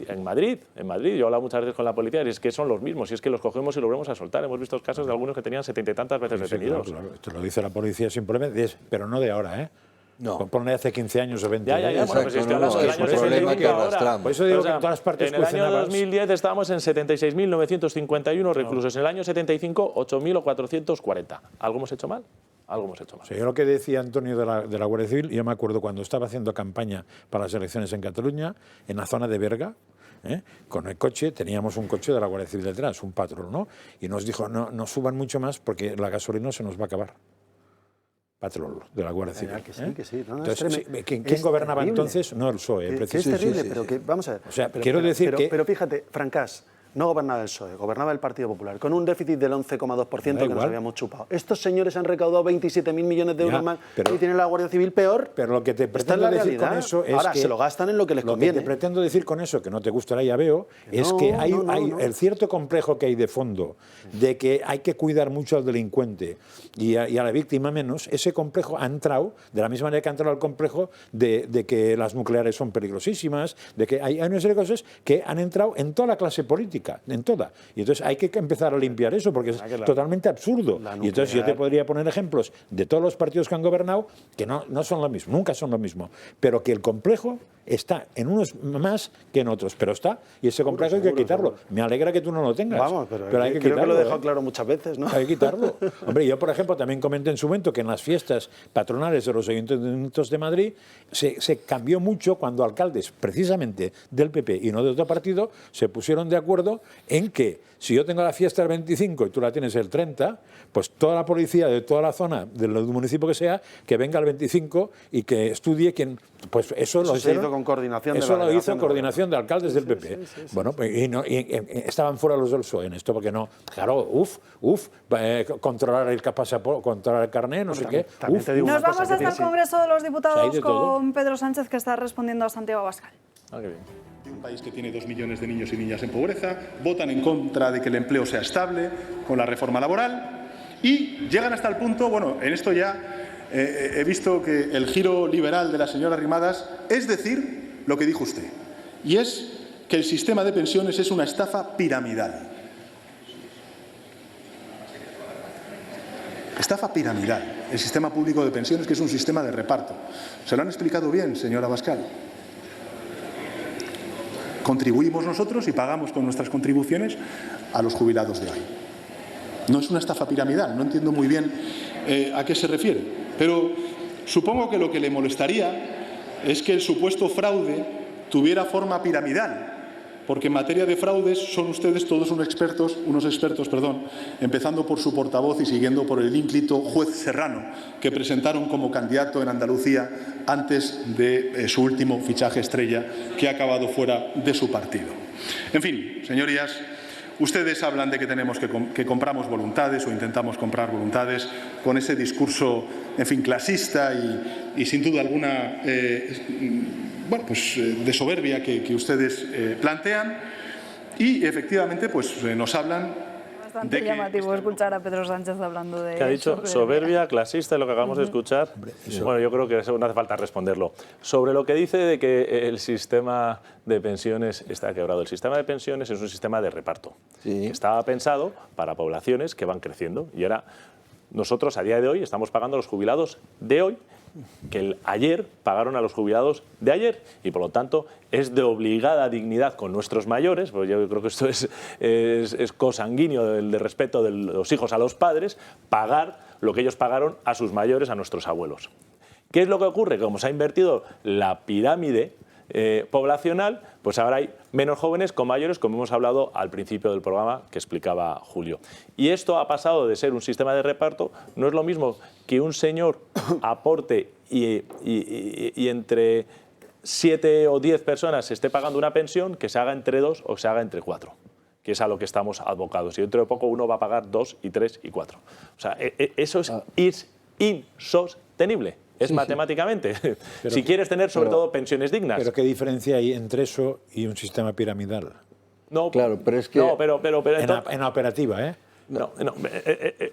en Madrid, yo he hablado muchas veces con la policía y es que son los mismos, y es que los cogemos y los volvemos a soltar. Hemos visto casos de algunos que tenían 70 y tantas veces detenidos. Claro. Esto lo dice la policía sin problema, pero no de ahora, ¿eh? No. Ponle hace 15 años o 20 años. Bueno, pues es que hablamos del año 75 ahora. Por eso digo que en todas partes en el año 2010 estábamos en 76.951 reclusos. En el año 75, 8.440. ¿Algo hemos hecho mal? Algo hemos hecho mal. Sí, yo lo que decía Antonio de la Guardia Civil, yo me acuerdo cuando estaba haciendo campaña para las elecciones en Cataluña, en la zona de Berga, con el coche, teníamos un coche de la Guardia Civil detrás, un patrón, ¿no? Y nos dijo, no suban mucho más porque la gasolina se nos va a acabar. Patrón de la Guardia Civil. Que sí. No, entonces, ¿quién gobernaba terrible. Entonces? No el PSOE. Que es terrible, pero que, vamos a ver. O sea, quiero decir que... Pero fíjate, Francás, no gobernaba el PSOE, gobernaba el Partido Popular, con un déficit del 11,2% que nos habíamos chupado. Estos señores han recaudado 27.000 millones de euros más y tienen la Guardia Civil peor. Pero lo que te pretendo decir con eso es ahora que... se lo gastan en lo que les conviene. Lo que te pretendo decir con eso, que no te gustará, ya veo, es que hay el cierto complejo que hay de fondo de que hay que cuidar mucho al delincuente y a la víctima menos. Ese complejo ha entrado, de la misma manera que ha entrado el complejo de que las nucleares son peligrosísimas, de que hay una serie de cosas que han entrado en toda la clase política, en toda. Y entonces hay que empezar a limpiar eso porque es totalmente absurdo. Y entonces yo te podría poner ejemplos de todos los partidos que han gobernado que no son lo mismo, nunca son lo mismo, pero que el complejo está en unos más que en otros, pero está, y ese complejo hay que quitarlo. Me alegra que tú no lo tengas. Vamos, pero hay que quitarlo. Creo que lo he dejado claro muchas veces, ¿no? Hay que quitarlo. Hombre, yo, por ejemplo, también comenté en su momento que en las fiestas patronales de los ayuntamientos de Madrid se cambió mucho cuando alcaldes, precisamente del PP y no de otro partido, se pusieron de acuerdo en que si yo tengo la fiesta el 25 y tú la tienes el 30, pues toda la policía de toda la zona, del municipio que sea, que venga el 25 y que estudie quién... Pues eso lo se hizo con coordinación. Eso lo hizo coordinación de alcaldes del PP. Bueno, y estaban fuera los del PSOE en esto, porque no... Claro, controlar el pasaporte, controlar el carné, no sé qué. Nos vamos hasta el Congreso de los Diputados con Pedro Sánchez, que está respondiendo a Santiago Abascal. Qué bien. Un país que tiene 2 millones de niños y niñas en pobreza, votan en contra de que el empleo sea estable con la reforma laboral y llegan hasta el punto, bueno, en esto ya he visto que el giro liberal de la señora Arrimadas es decir lo que dijo usted, y es que el sistema de pensiones es una estafa piramidal. Estafa piramidal, el sistema público de pensiones, que es un sistema de reparto. ¿Se lo han explicado bien, señora Abascal? Contribuimos nosotros y pagamos con nuestras contribuciones a los jubilados de hoy. No es una estafa piramidal, no entiendo muy bien a qué se refiere, pero supongo que lo que le molestaría es que el supuesto fraude tuviera forma piramidal, porque en materia de fraudes son ustedes todos unos expertos, empezando por su portavoz y siguiendo por el ínclito juez Serrano, que presentaron como candidato en Andalucía antes de su último fichaje estrella, que ha acabado fuera de su partido. En fin, señorías, ustedes hablan de que tenemos que compramos voluntades o intentamos comprar voluntades con ese discurso, en fin, clasista y sin duda alguna de soberbia que ustedes plantean, y efectivamente pues nos hablan bastante llamativo escuchar a Pedro Sánchez hablando de... ¿Qué ha dicho? Soberbia, clasista, es lo que acabamos de escuchar. Bueno, yo creo que eso no hace falta responderlo. Sobre lo que dice de que el sistema de pensiones está quebrado. El sistema de pensiones es un sistema de reparto. Sí. Estaba pensado para poblaciones que van creciendo. Y ahora nosotros, a día de hoy, estamos pagando a los jubilados de hoy que ayer pagaron a los jubilados de ayer y por lo tanto es de obligada dignidad con nuestros mayores, pues yo creo que esto es cosanguíneo del respeto de los hijos a los padres, pagar lo que ellos pagaron a sus mayores, a nuestros abuelos. ¿Qué es lo que ocurre? Que como se ha invertido la pirámide poblacional, pues ahora hay menos jóvenes con mayores, como hemos hablado al principio del programa que explicaba Julio. Y esto ha pasado de ser un sistema de reparto, no es lo mismo que un señor aporte y entre 7 o 10 personas se esté pagando una pensión, que se haga entre 2 o se haga entre 4, que es a lo que estamos abocados. Y dentro de poco uno va a pagar 2 y 3 y 4. O sea, eso es insostenible. Es matemáticamente. Si quieres tener sobre todo pensiones dignas. Pero ¿qué diferencia hay entre eso y un sistema piramidal? No, claro, pero es que... No, pero en la operativa, ¿eh?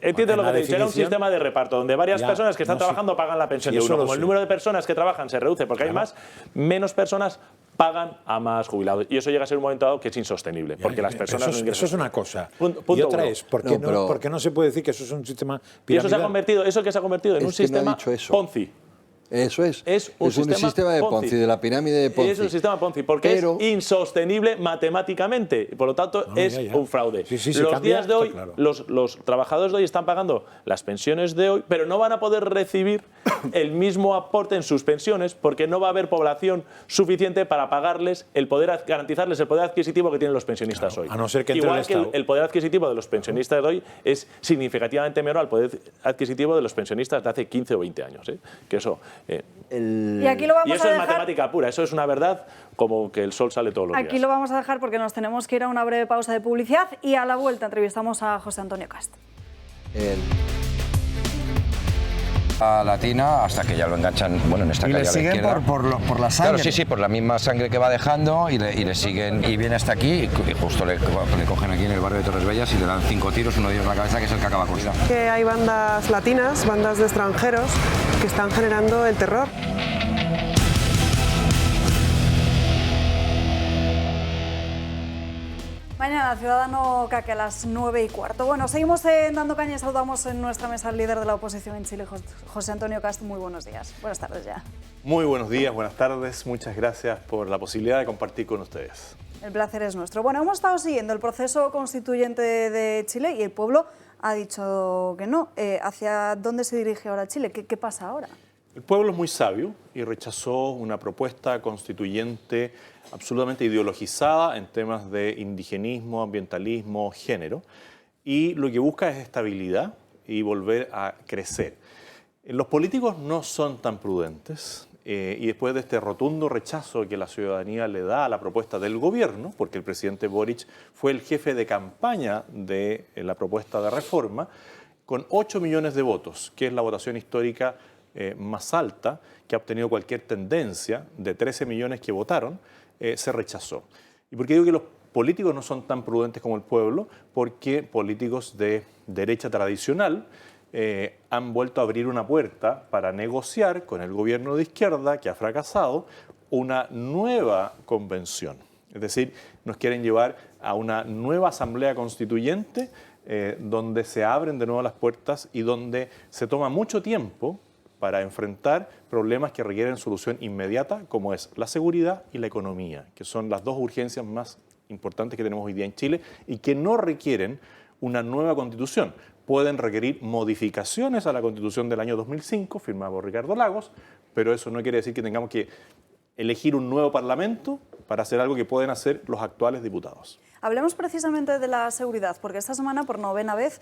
Entiende lo que te he dicho. Era un sistema de reparto donde varias personas que están trabajando pagan la pensión de uno. Como el número de personas que trabajan se reduce porque hay más, menos personas pagan a más jubilados. Y eso llega a ser un momento dado que es insostenible. Porque las personas no ingresan. Eso es una cosa. Punto y otra uno. es, ¿por qué no se puede decir que eso es un sistema piramidal? Eso que se ha convertido en un sistema Ponzi. Eso es. Es un sistema de Ponzi, de la pirámide de Ponzi. Es un sistema Ponzi, porque es insostenible matemáticamente. Y por lo tanto, es un fraude. Los días de hoy, claro. los trabajadores de hoy están pagando las pensiones de hoy, pero no van a poder recibir el mismo aporte en sus pensiones porque no va a haber población suficiente para pagarles garantizarles el poder adquisitivo que tienen los pensionistas hoy. A no ser que entre Igual que el poder adquisitivo de los pensionistas de hoy es significativamente menor al poder adquisitivo de los pensionistas de hace 15 o 20 años. Que eso... Y aquí lo vamos y eso a es dejar... matemática pura, eso es una verdad como que el sol sale todos los días. Aquí lo vamos a dejar porque nos tenemos que ir a una breve pausa de publicidad y a la vuelta entrevistamos a José Antonio Cast. A Latina hasta que ya lo enganchan, bueno, en esta calle a la izquierda. Por la sangre. Claro, sí, por la misma sangre que va dejando y le siguen y viene hasta aquí y justo le cogen aquí en el barrio de Torres Bellas y le dan 5 tiros, uno de ellos en la cabeza, que es el que acaba con vida. Que hay bandas latinas, bandas de extranjeros que están generando el terror. Mañana, Ciudadano Caque, a las 9:15. Bueno, seguimos dando caña y saludamos en nuestra mesa al líder de la oposición en Chile, José Antonio Cast. Muy buenos días. Buenas tardes ya. Muy buenos días, buenas tardes. Muchas gracias por la posibilidad de compartir con ustedes. El placer es nuestro. Bueno, hemos estado siguiendo el proceso constituyente de Chile y el pueblo ha dicho que no. ¿Hacia dónde se dirige ahora Chile? ¿Qué pasa ahora? El pueblo es muy sabio y rechazó una propuesta constituyente absolutamente ideologizada en temas de indigenismo, ambientalismo, género, y lo que busca es estabilidad y volver a crecer. Los políticos no son tan prudentes y después de este rotundo rechazo que la ciudadanía le da a la propuesta del gobierno, porque el presidente Boric fue el jefe de campaña de la propuesta de reforma, con 8 millones de votos, que es la votación histórica más alta que ha obtenido cualquier tendencia, de 13 millones que votaron, se rechazó. ¿Y por qué digo que los políticos no son tan prudentes como el pueblo? Porque políticos de derecha tradicional han vuelto a abrir una puerta para negociar con el gobierno de izquierda, que ha fracasado, una nueva convención. Es decir, nos quieren llevar a una nueva asamblea constituyente donde se abren de nuevo las puertas y donde se toma mucho tiempo para enfrentar problemas que requieren solución inmediata, como es la seguridad y la economía, que son las dos urgencias más importantes que tenemos hoy día en Chile y que no requieren una nueva constitución. Pueden requerir modificaciones a la constitución del año 2005, firmada por Ricardo Lagos, pero eso no quiere decir que tengamos que elegir un nuevo parlamento para hacer algo que pueden hacer los actuales diputados. Hablemos precisamente de la seguridad, porque esta semana, por 9ª vez,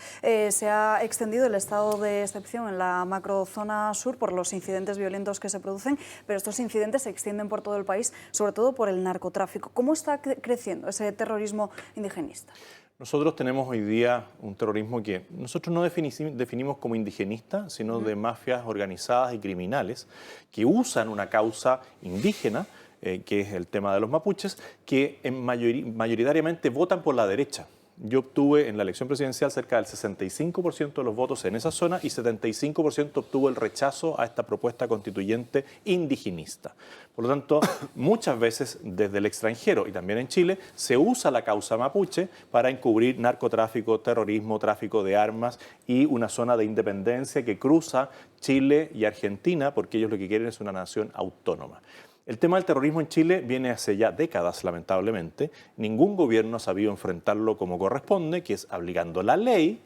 se ha extendido el estado de excepción en la macrozona sur por los incidentes violentos que se producen, pero estos incidentes se extienden por todo el país, sobre todo por el narcotráfico. ¿Cómo está creciendo ese terrorismo indigenista? Nosotros tenemos hoy día un terrorismo que nosotros no definimos como indigenista, sino de mafias organizadas y criminales que usan una causa indígena, que es el tema de los mapuches, que mayoritariamente votan por la derecha. Yo obtuve en la elección presidencial cerca del 65% de los votos en esa zona y 75% obtuvo el rechazo a esta propuesta constituyente indigenista. Por lo tanto, muchas veces desde el extranjero y también en Chile se usa la causa mapuche para encubrir narcotráfico, terrorismo, tráfico de armas y una zona de independencia que cruza Chile y Argentina, porque ellos lo que quieren es una nación autónoma. El tema del terrorismo en Chile viene hace ya décadas, lamentablemente. Ningún gobierno ha sabido enfrentarlo como corresponde, que es aplicando la ley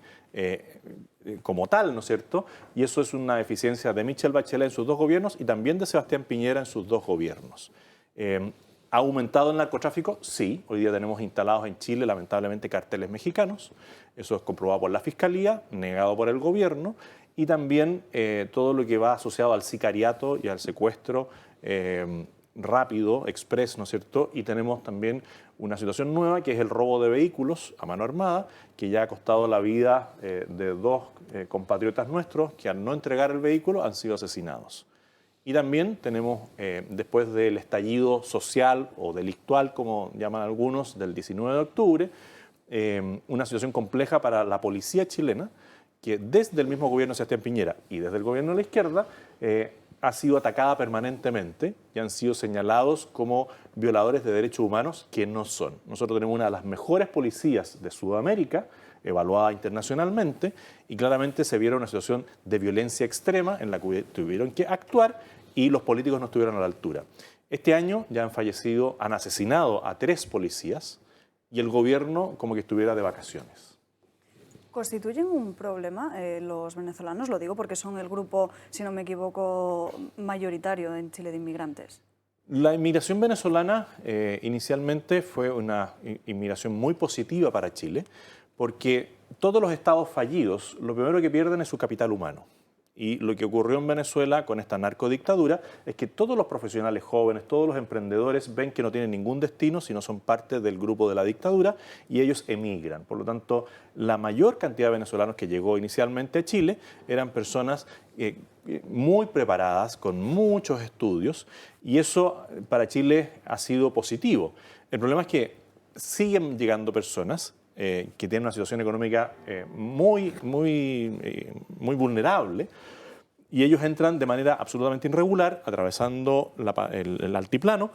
como tal, ¿no es cierto? Y eso es una eficiencia de Michelle Bachelet en sus dos gobiernos y también de Sebastián Piñera en sus dos gobiernos. ¿Ha aumentado el narcotráfico? Sí. Hoy día tenemos instalados en Chile, lamentablemente, carteles mexicanos. Eso es comprobado por la Fiscalía, negado por el gobierno. Y también todo lo que va asociado al sicariato y al secuestro rápido, express, ¿no es cierto? Y tenemos también una situación nueva que es el robo de vehículos a mano armada, que ya ha costado la vida de dos compatriotas nuestros que al no entregar el vehículo han sido asesinados. Y también tenemos, después del estallido social o delictual, como llaman algunos, del 19 de octubre, una situación compleja para la policía chilena, que desde el mismo gobierno de Sebastián Piñera y desde el gobierno de la izquierda ha sido atacada permanentemente y han sido señalados como violadores de derechos humanos que no son. Nosotros tenemos una de las mejores policías de Sudamérica, evaluada internacionalmente, y claramente se vieron una situación de violencia extrema en la que tuvieron que actuar y los políticos no estuvieron a la altura. Este año ya han asesinado a 3 policías y el gobierno como que estuviera de vacaciones. ¿Constituyen un problema los venezolanos? Lo digo porque son el grupo, si no me equivoco, mayoritario en Chile de inmigrantes. La inmigración venezolana inicialmente fue una inmigración muy positiva para Chile, porque todos los estados fallidos, lo primero que pierden es su capital humano. Y lo que ocurrió en Venezuela con esta narcodictadura es que todos los profesionales jóvenes, todos los emprendedores ven que no tienen ningún destino si no son parte del grupo de la dictadura y ellos emigran. Por lo tanto, la mayor cantidad de venezolanos que llegó inicialmente a Chile eran personas muy preparadas, con muchos estudios, y eso para Chile ha sido positivo. El problema es que siguen llegando personas que tienen una situación económica muy vulnerable y ellos entran de manera absolutamente irregular, atravesando el altiplano,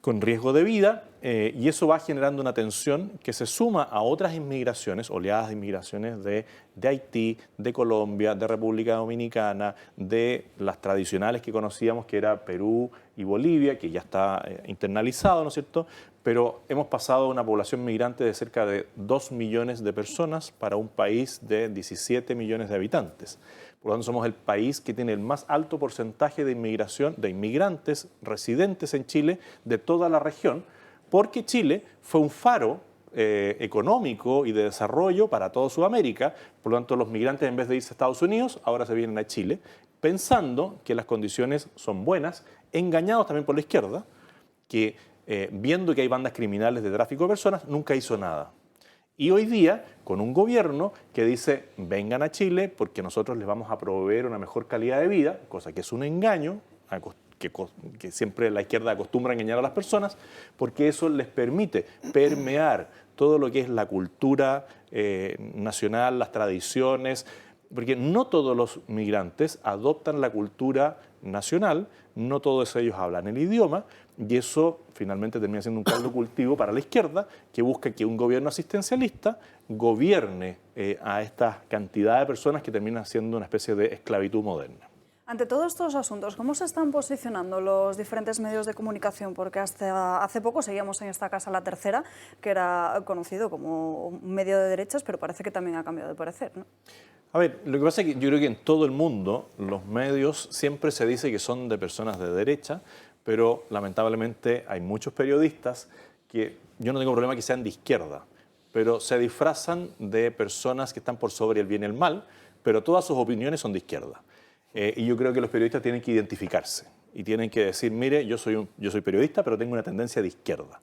con riesgo de vida, y eso va generando una tensión que se suma a otras inmigraciones, oleadas de inmigraciones de Haití, de Colombia, de República Dominicana, de las tradicionales que conocíamos, que era Perú y Bolivia, que ya está internalizado, ¿no es cierto? Pero hemos pasado a una población migrante de cerca de 2 millones de personas para un país de 17 millones de habitantes. Por lo tanto, somos el país que tiene el más alto porcentaje de inmigración, de inmigrantes residentes en Chile de toda la región, porque Chile fue un faro económico y de desarrollo para toda Sudamérica. Por lo tanto, los migrantes, en vez de irse a Estados Unidos, ahora se vienen a Chile, pensando que las condiciones son buenas, engañados también por la izquierda, que viendo que hay bandas criminales de tráfico de personas, nunca hizo nada. Y hoy día, con un gobierno que dice, vengan a Chile porque nosotros les vamos a proveer una mejor calidad de vida, cosa que es un engaño, que siempre la izquierda acostumbra a engañar a las personas, porque eso les permite permear todo lo que es la cultura nacional, las tradiciones, porque no todos los migrantes adoptan la cultura nacional, no todos ellos hablan el idioma, y eso finalmente termina siendo un caldo cultivo para la izquierda, que busca que un gobierno asistencialista gobierne a esta cantidad de personas que termina siendo una especie de esclavitud moderna. Ante todos estos asuntos, ¿cómo se están posicionando los diferentes medios de comunicación? Porque hasta hace poco seguíamos en esta casa La Tercera, que era conocido como un medio de derechas, pero parece que también ha cambiado de parecer, ¿no? A ver, lo que pasa es que yo creo que en todo el mundo los medios siempre se dice que son de personas de derecha, pero lamentablemente hay muchos periodistas que yo no tengo problema que sean de izquierda, pero se disfrazan de personas que están por sobre el bien y el mal, pero todas sus opiniones son de izquierda. Y yo creo que los periodistas tienen que identificarse y tienen que decir, mire, yo soy periodista, pero tengo una tendencia de izquierda.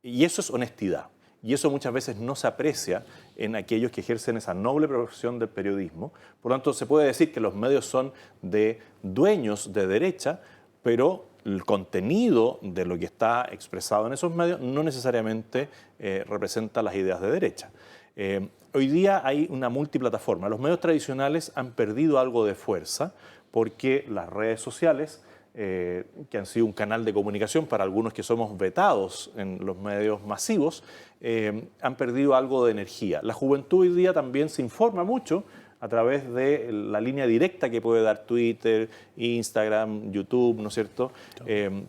Y eso es honestidad. Y eso muchas veces no se aprecia en aquellos que ejercen esa noble profesión del periodismo. Por lo tanto, se puede decir que los medios son de dueños de derecha, pero el contenido de lo que está expresado en esos medios no necesariamente representa las ideas de derecha. Hoy día hay una multiplataforma. Los medios tradicionales han perdido algo de fuerza porque las redes sociales, que han sido un canal de comunicación para algunos que somos vetados en los medios masivos, han perdido algo de energía. La juventud hoy día también se informa mucho a través de la línea directa que puede dar Twitter, Instagram, YouTube, ¿no es cierto?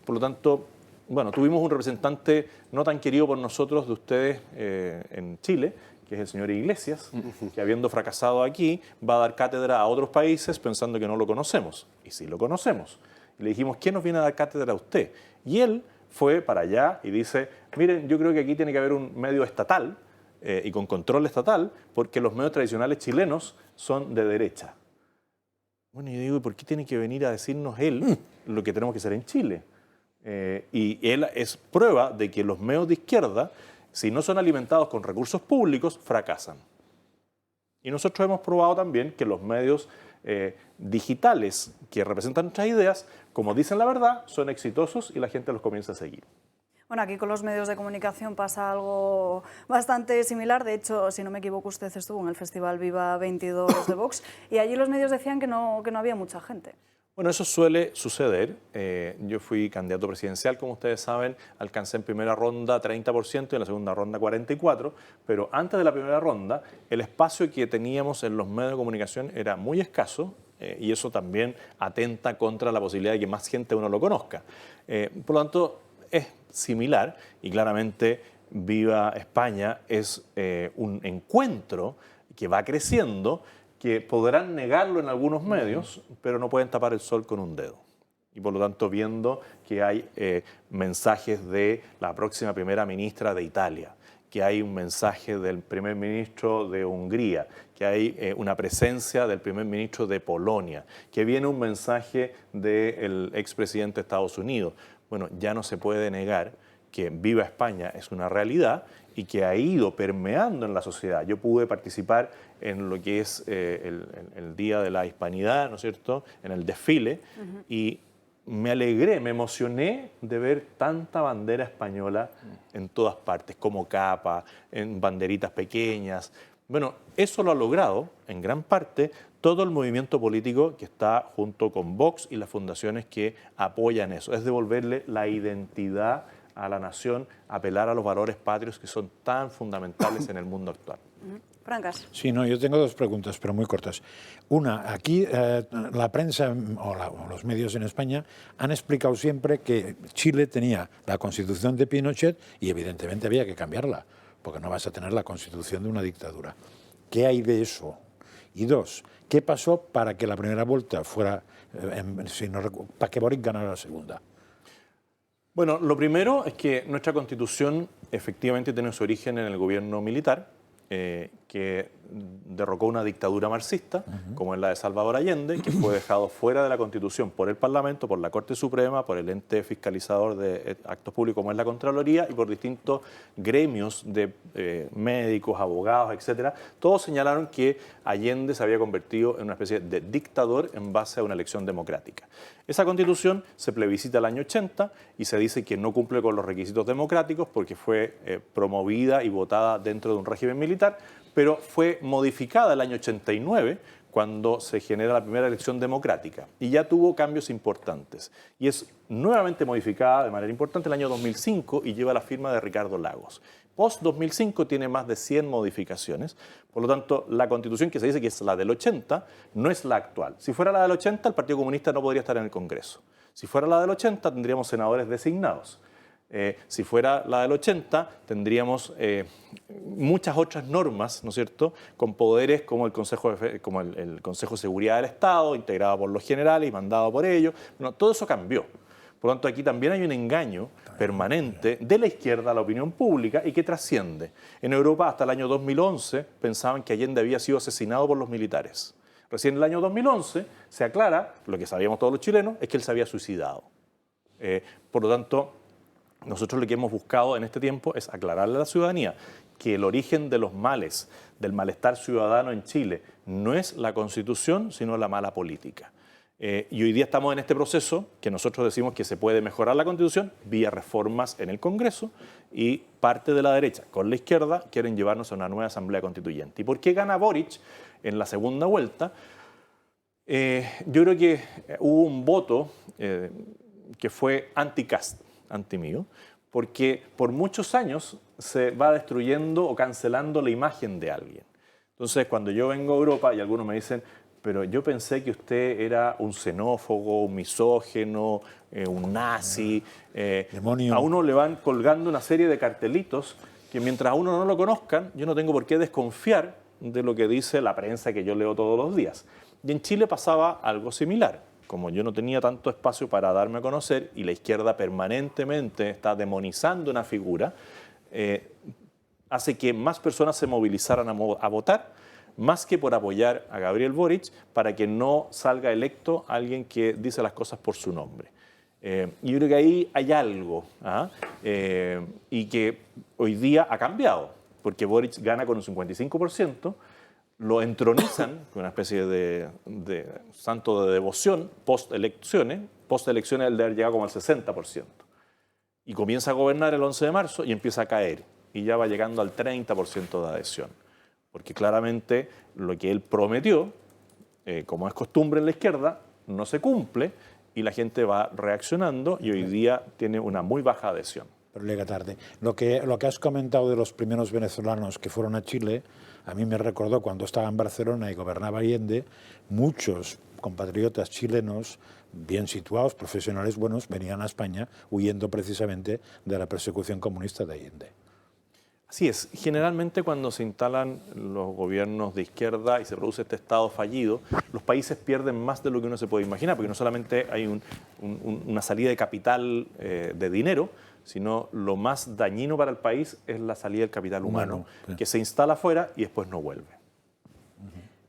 Por lo tanto, bueno, tuvimos un representante no tan querido por nosotros de ustedes en Chile, que es el señor Iglesias, que habiendo fracasado aquí, va a dar cátedra a otros países pensando que no lo conocemos. Y sí lo conocemos. Y le dijimos, ¿quién nos viene a dar cátedra a usted? Y él fue para allá y dice, miren, yo creo que aquí tiene que haber un medio estatal y con control estatal, porque los medios tradicionales chilenos son de derecha. Bueno, yo digo, ¿y por qué tiene que venir a decirnos él lo que tenemos que hacer en Chile? Y él es prueba de que los medios de izquierda, si no son alimentados con recursos públicos, fracasan. Y nosotros hemos probado también que los medios digitales que representan nuestras ideas, como dicen la verdad, son exitosos y la gente los comienza a seguir. Bueno, aquí con los medios de comunicación pasa algo bastante similar. De hecho, si no me equivoco, usted estuvo en el Festival Viva 22 de Vox y allí los medios decían que no había mucha gente. Bueno, eso suele suceder. Yo fui candidato presidencial, como ustedes saben, alcancé en primera ronda 30% y en la segunda ronda 44%, pero antes de la primera ronda el espacio que teníamos en los medios de comunicación era muy escaso y eso también atenta contra la posibilidad de que más gente uno lo conozca. Por lo tanto, es similar y claramente Viva España es un encuentro que va creciendo, que podrán negarlo en algunos medios, pero no pueden tapar el sol con un dedo. Y por lo tanto, viendo que hay mensajes de la próxima primera ministra de Italia, que hay un mensaje del primer ministro de Hungría, que hay una presencia del primer ministro de Polonia, que viene un mensaje del expresidente de Estados Unidos. Bueno, ya no se puede negar que Viva España es una realidad y que ha ido permeando en la sociedad. Yo pude participar en lo que es el Día de la Hispanidad, ¿no es cierto?, en el desfile, y me alegré, me emocioné de ver tanta bandera española en todas partes, como capa, en banderitas pequeñas. Bueno, eso lo ha logrado, en gran parte, todo el movimiento político que está junto con Vox y las fundaciones que apoyan eso. Es devolverle la identidad a la nación, apelar a los valores patrios que son tan fundamentales en el mundo actual. Francas. Sí, no, yo tengo dos preguntas, pero muy cortas. Una, aquí la prensa o los medios en España han explicado siempre que Chile tenía la Constitución de Pinochet y evidentemente había que cambiarla, porque no vas a tener la Constitución de una dictadura. ¿Qué hay de eso? Y dos, ¿qué pasó para que la primera vuelta fuera, para que Boric ganara la segunda? Bueno, lo primero es que nuestra Constitución efectivamente tiene su origen en el gobierno militar, que derrocó una dictadura marxista, como es la de Salvador Allende, que fue dejado fuera de la Constitución por el Parlamento, por la Corte Suprema, por el ente fiscalizador de actos públicos como es la Contraloría y por distintos gremios de médicos, abogados, etcétera. Todos señalaron que Allende se había convertido en una especie de dictador en base a una elección democrática. Esa Constitución se plebiscita el año 80 y se dice que no cumple con los requisitos democráticos porque fue promovida y votada dentro de un régimen militar, pero fue modificada el año 89 cuando se genera la primera elección democrática y ya tuvo cambios importantes. Y es nuevamente modificada de manera importante el año 2005 y lleva la firma de Ricardo Lagos. Post-2005 tiene más de 100 modificaciones, por lo tanto la Constitución que se dice que es la del 80 no es la actual. Si fuera la del 80 el Partido Comunista no podría estar en el Congreso. Si fuera la del 80 tendríamos senadores designados. Si fuera la del 80, tendríamos muchas otras normas, ¿no es cierto?, con poderes como el Consejo de Seguridad del Estado, integrado por los generales y mandado por ellos. Bueno, todo eso cambió. Por lo tanto, aquí también hay un engaño permanente de la izquierda a la opinión pública y que trasciende. En Europa, hasta el año 2011, pensaban que Allende había sido asesinado por los militares. Recién en el año 2011 se aclara, lo que sabíamos todos los chilenos, es que él se había suicidado. Por lo tanto, nosotros lo que hemos buscado en este tiempo es aclararle a la ciudadanía que el origen de los males, del malestar ciudadano en Chile, no es la Constitución, sino la mala política. Y hoy día estamos en este proceso que nosotros decimos que se puede mejorar la Constitución vía reformas en el Congreso, y parte de la derecha con la izquierda quieren llevarnos a una nueva Asamblea Constituyente. ¿Y por qué gana Boric en la segunda vuelta? Yo creo que hubo un voto que fue anti-Cast, anti-mío, porque por muchos años se va destruyendo o cancelando la imagen de alguien. Entonces, cuando yo vengo a Europa y algunos me dicen, pero yo pensé que usted era un xenófobo, un misógeno, un nazi. Demonio. A uno le van colgando una serie de cartelitos que mientras a uno no lo conozcan, yo no tengo por qué desconfiar de lo que dice la prensa que yo leo todos los días. Y en Chile pasaba algo similar. Como yo no tenía tanto espacio para darme a conocer y la izquierda permanentemente está demonizando una figura, hace que más personas se movilizaran a votar, más que por apoyar a Gabriel Boric, para que no salga electo alguien que dice las cosas por su nombre. Y yo creo que ahí hay algo, y que hoy día ha cambiado, porque Boric gana con un 55%, lo entronizan con una especie de santo de devoción post-elecciones él debe haber llegado como al 60%. Y comienza a gobernar el 11 de marzo y empieza a caer, y ya va llegando al 30% de adhesión. Porque claramente lo que él prometió, como es costumbre en la izquierda, no se cumple y la gente va reaccionando y hoy día tiene una muy baja adhesión. Pero llega tarde. Lo que has comentado de los primeros venezolanos que fueron a Chile, a mí me recordó cuando estaba en Barcelona y gobernaba Allende, muchos compatriotas chilenos bien situados, profesionales buenos, venían a España huyendo precisamente de la persecución comunista de Allende. Así es, generalmente cuando se instalan los gobiernos de izquierda y se produce este estado fallido, los países pierden más de lo que uno se puede imaginar, porque no solamente hay una salida de capital, de dinero, sino lo más dañino para el país es la salida del capital humano, que se instala afuera y después no vuelve.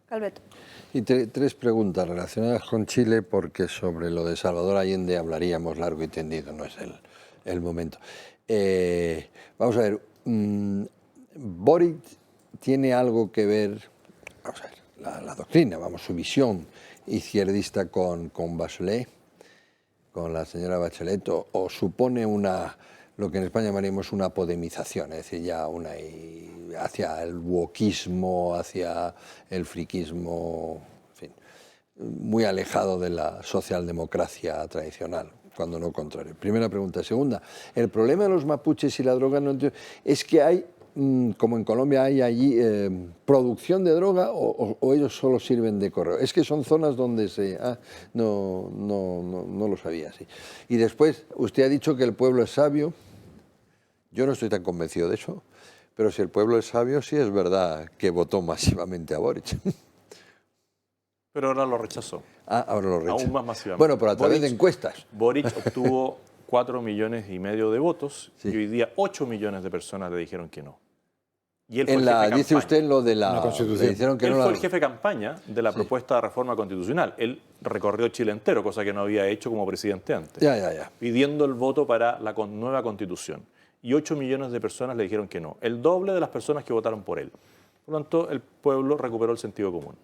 Calvet. Y tres preguntas relacionadas con Chile, porque sobre lo de Salvador Allende hablaríamos largo y tendido, no es el momento. Vamos a ver. Boric tiene algo que ver, vamos a ver, la doctrina, su visión izquierdista con Bachelet, con la señora Bachelet, o supone lo que en España llamaríamos una podemización, es decir, ya hacia el wokismo, hacia el friquismo, en fin, muy alejado de la socialdemocracia tradicional, cuando no contrario. Primera pregunta. Segunda, el problema de los mapuches y la droga es que hay, como en Colombia hay allí producción de droga o ellos solo sirven de correo. Es que son zonas donde no lo sabía así. Y después, usted ha dicho que el pueblo es sabio. Yo no estoy tan convencido de eso, pero si el pueblo es sabio, sí es verdad que votó masivamente a Boric. Pero ahora lo rechazó. Ahora lo rechazó. Aún más masivamente. Bueno, pero a través de encuestas. Boric obtuvo 4,5 millones de votos, y hoy día 8 millones de personas le dijeron que no. Y él fue dice usted en lo de la Constitución. dijeron que él no fue el jefe de campaña de la propuesta de reforma constitucional. Él recorrió Chile entero, cosa que no había hecho como presidente antes. Pidiendo el voto para la nueva constitución. Y 8 millones de personas le dijeron que no. El doble de las personas que votaron por él. Por lo tanto, el pueblo recuperó el sentido común.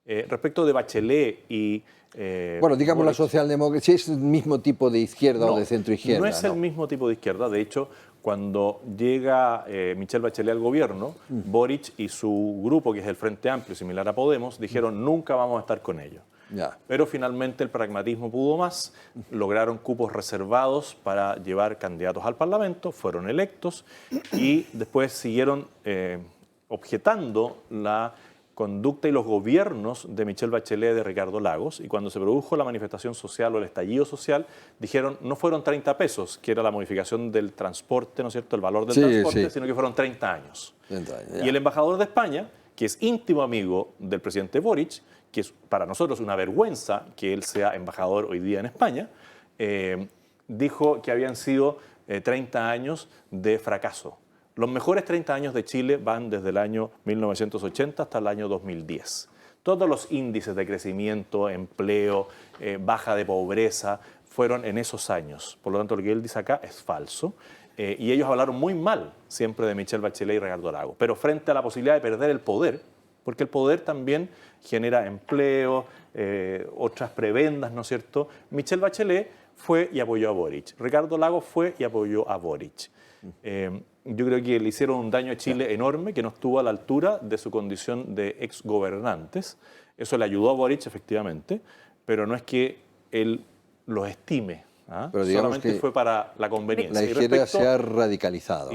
Respecto de Bachelet y... bueno, digamos la socialdemocracia, ¿es el mismo tipo de izquierda o de centro-izquierda? No es el mismo tipo de izquierda. De hecho, cuando llega Michelle Bachelet al gobierno, Boric y su grupo, que es el Frente Amplio, similar a Podemos, dijeron nunca vamos a estar con ellos. Pero finalmente el pragmatismo pudo más, lograron cupos reservados para llevar candidatos al Parlamento, fueron electos y después siguieron objetando la conducta y los gobiernos de Michelle Bachelet, de Ricardo Lagos, y cuando se produjo la manifestación social o el estallido social, dijeron no fueron 30 pesos, que era la modificación del transporte, ¿no es cierto?, el valor del transporte, sino que fueron 30 años. Y el embajador de España, que es íntimo amigo del presidente Boric, que es para nosotros una vergüenza que él sea embajador hoy día en España, dijo que habían sido 30 años de fracaso. Los mejores 30 años de Chile van desde el año 1980 hasta el año 2010. Todos los índices de crecimiento, empleo, baja de pobreza, fueron en esos años. Por lo tanto, lo que él dice acá es falso. Y ellos hablaron muy mal siempre de Michelle Bachelet y Ricardo Lagos. Pero frente a la posibilidad de perder el poder, porque el poder también genera empleo, otras prebendas, ¿no es cierto? Michelle Bachelet fue y apoyó a Boric. Ricardo Lagos fue y apoyó a Boric. Yo creo que le hicieron un daño a Chile enorme, que no estuvo a la altura de su condición de exgobernantes. Eso le ayudó a Boric, efectivamente, pero no es que él los estime. Pero digamos solamente que fue para la conveniencia. La izquierda se ha radicalizado.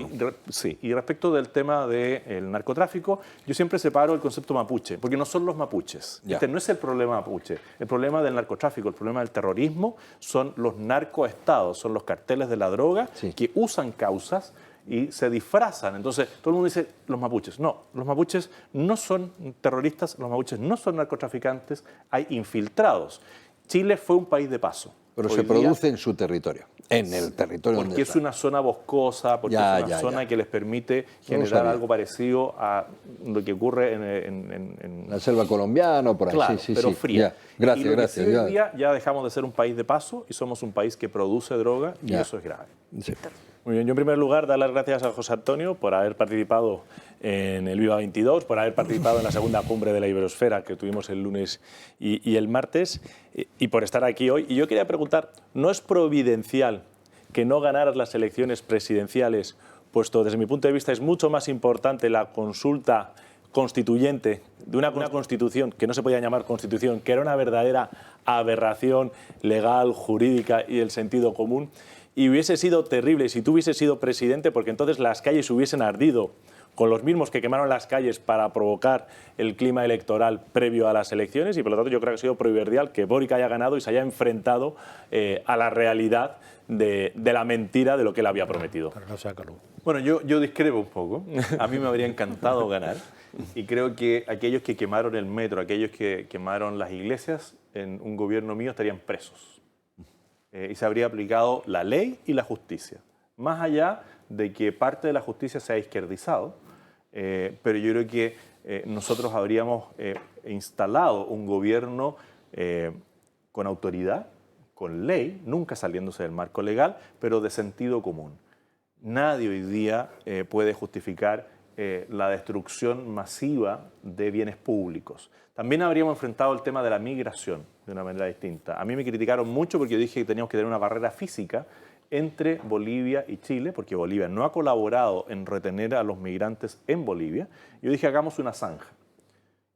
Sí, y respecto del tema del narcotráfico, yo siempre separo el concepto mapuche, porque no son los mapuches. Este no es el problema mapuche. El problema del narcotráfico, el problema del terrorismo son los narcoestados, son los carteles de la droga que usan causas y se disfrazan. Entonces, todo el mundo dice los mapuches. No, los mapuches no son terroristas, los mapuches no son narcotraficantes, hay infiltrados. Chile fue un país de paso. Pero se produce en su territorio, en el territorio donde porque es una zona boscosa, porque es una zona que les permite generar algo parecido a lo que ocurre en la selva colombiana o por ahí. Claro, pero fría. Gracias. Hoy día ya dejamos de ser un país de paso y somos un país que produce droga y eso es grave. Sí. Muy bien, yo en primer lugar dar las gracias a José Antonio por haber participado en el Viva 22, por haber participado en la segunda cumbre de la Iberosfera que tuvimos el lunes y el martes y por estar aquí hoy. Y yo quería preguntar, ¿no es providencial que no ganaras las elecciones presidenciales, puesto desde mi punto de vista es mucho más importante la consulta constituyente de una constitución que no se podía llamar constitución, que era una verdadera aberración legal, jurídica y del sentido común? Y hubiese sido terrible si tú hubieses sido presidente, porque entonces las calles hubiesen ardido con los mismos que quemaron las calles para provocar el clima electoral previo a las elecciones, y por lo tanto yo creo que ha sido primordial que Boric haya ganado y se haya enfrentado a la realidad de la mentira de lo que él había prometido. Bueno, yo discrepo un poco. A mí me habría encantado ganar y creo que aquellos que quemaron el metro, aquellos que quemaron las iglesias en un gobierno mío estarían presos. Y se habría aplicado la ley y la justicia. Más allá de que parte de la justicia se ha izquierdizado, pero yo creo que nosotros habríamos instalado un gobierno con autoridad, con ley, nunca saliéndose del marco legal, pero de sentido común. Nadie hoy día puede justificar la destrucción masiva de bienes públicos. También habríamos enfrentado el tema de la migración de una manera distinta. A mí me criticaron mucho porque yo dije que teníamos que tener una barrera física entre Bolivia y Chile, porque Bolivia no ha colaborado en retener a los migrantes en Bolivia. Yo dije, hagamos una zanja.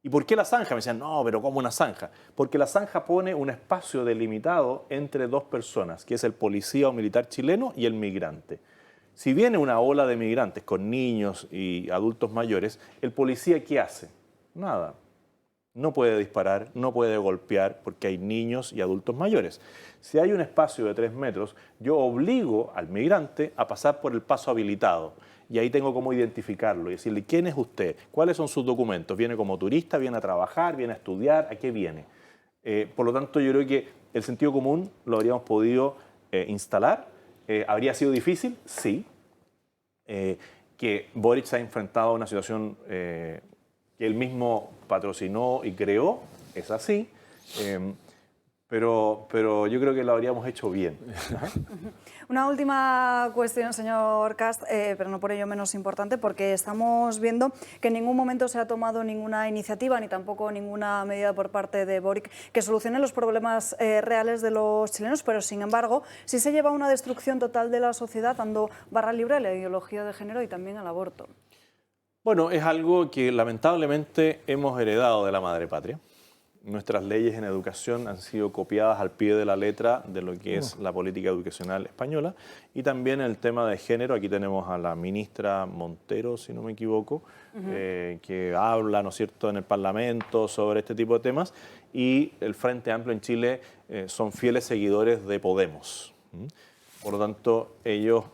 ¿Y por qué la zanja? Me decían, no, pero ¿cómo una zanja? Porque la zanja pone un espacio delimitado entre dos personas, que es el policía o militar chileno y el migrante. Si viene una ola de migrantes con niños y adultos mayores, ¿el policía qué hace? Nada. No puede disparar, no puede golpear porque hay niños y adultos mayores. Si hay un espacio de 3 metros, yo obligo al migrante a pasar por el paso habilitado. Y ahí tengo cómo identificarlo y decirle, ¿quién es usted? ¿Cuáles son sus documentos? ¿Viene como turista? ¿Viene a trabajar? ¿Viene a estudiar? ¿A qué viene? Por lo tanto, yo creo que el sentido común lo habríamos podido instalar. ¿Habría sido difícil? Sí. Que Boric se ha enfrentado a una situación que él mismo patrocinó y creó, es así, pero yo creo que lo habríamos hecho bien. Una última cuestión, señor Kast, pero no por ello menos importante, porque estamos viendo que en ningún momento se ha tomado ninguna iniciativa ni tampoco ninguna medida por parte de Boric que solucione los problemas reales de los chilenos, pero sin embargo sí se lleva a una destrucción total de la sociedad, dando barra libre a la ideología de género y también al aborto. Bueno, es algo que lamentablemente hemos heredado de la madre patria. Nuestras leyes en educación han sido copiadas al pie de la letra de lo que es la política educacional española y también el tema de género. Aquí tenemos a la ministra Montero, si no me equivoco, que habla, ¿no es cierto?, en el Parlamento sobre este tipo de temas, y el Frente Amplio en Chile son fieles seguidores de Podemos. Por lo tanto, ellos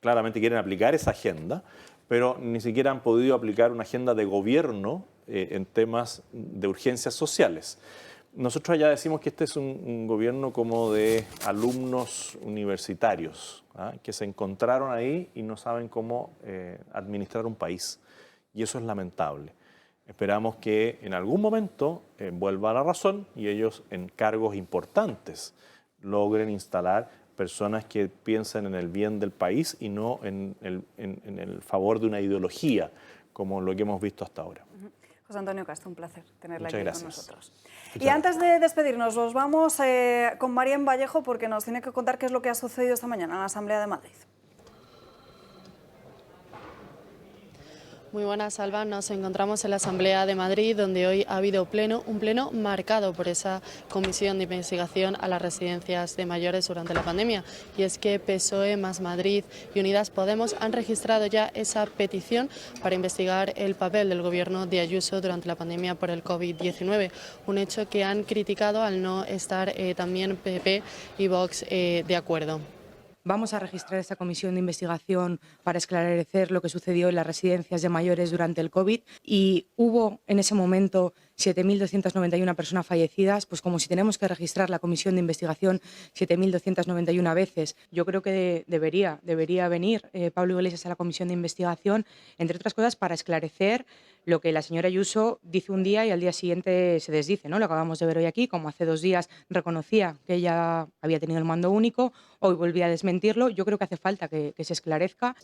claramente quieren aplicar esa agenda, pero ni siquiera han podido aplicar una agenda de gobierno en temas de urgencias sociales. Nosotros ya decimos que este es un gobierno como de alumnos universitarios, que se encontraron ahí y no saben cómo administrar un país. Y eso es lamentable. Esperamos que en algún momento vuelva a la razón y ellos en cargos importantes logren instalar personas que piensen en el bien del país y no en el favor de una ideología, como lo que hemos visto hasta ahora. José Antonio Castro, un placer tenerla Muchas aquí gracias. con nosotros. Muchas Y antes de despedirnos, los vamos con Marién Vallejo porque nos tiene que contar qué es lo que ha sucedido esta mañana en la Asamblea de Madrid. Muy buenas, Alba. Nos encontramos en la Asamblea de Madrid, donde hoy ha habido un pleno marcado por esa comisión de investigación a las residencias de mayores durante la pandemia. Y es que PSOE, Más Madrid y Unidas Podemos han registrado ya esa petición para investigar el papel del gobierno de Ayuso durante la pandemia por el COVID-19, un hecho que han criticado al no estar también PP y Vox de acuerdo. Vamos a registrar esta comisión de investigación para esclarecer lo que sucedió en las residencias de mayores durante el COVID y hubo en ese momento 7.291 personas fallecidas, pues como si tenemos que registrar la comisión de investigación 7.291 veces. Yo creo que debería venir Pablo Iglesias a la comisión de investigación, entre otras cosas, para esclarecer lo que la señora Ayuso dice un día y al día siguiente se desdice, ¿no? Lo acabamos de ver hoy aquí, como hace 2 días reconocía que ella había tenido el mando único, hoy volvía a desmentirlo. Yo creo que hace falta que se esclarezca.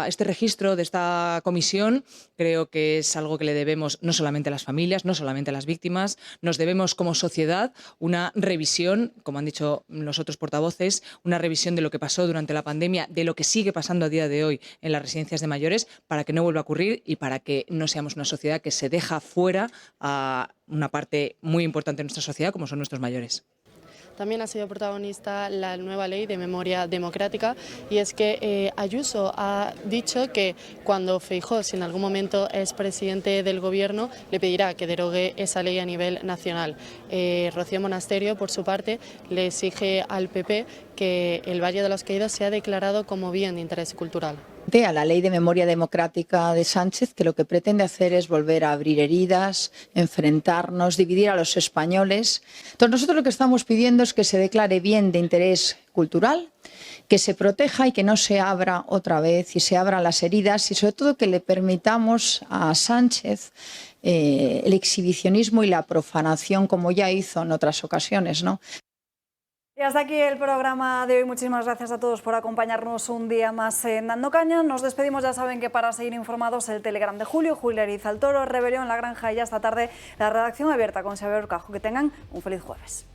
Este registro de esta comisión creo que es algo que le debemos no solamente a las familias, no solamente a las víctimas, nos debemos como sociedad una revisión, como han dicho los otros portavoces, una revisión de lo que pasó durante la pandemia, de lo que sigue pasando a día de hoy en las residencias de mayores, para que no vuelva a ocurrir y para que no seamos una sociedad que se deja fuera a una parte muy importante de nuestra sociedad, como son nuestros mayores. También ha sido protagonista la nueva ley de memoria democrática y es que Ayuso ha dicho que cuando Feijóo, si en algún momento es presidente del gobierno, le pedirá que derogue esa ley a nivel nacional. Rocío Monasterio, por su parte, le exige al PP que el Valle de los Caídos sea declarado como bien de interés cultural. A la ley de memoria democrática de Sánchez, que lo que pretende hacer es volver a abrir heridas, enfrentarnos, dividir a los españoles. Entonces nosotros lo que estamos pidiendo es que se declare bien de interés cultural, que se proteja y que no se abra otra vez y se abran las heridas y sobre todo que le permitamos a Sánchez el exhibicionismo y la profanación como ya hizo en otras ocasiones, ¿no? Y hasta aquí el programa de hoy. Muchísimas gracias a todos por acompañarnos un día más en Dando Caña. Nos despedimos, ya saben que para seguir informados el Telegram de Julio, Julia Ariza, El Toro, Rebelión, La Granja y ya esta tarde la redacción abierta con Xavier Urcajo. Que tengan un feliz jueves.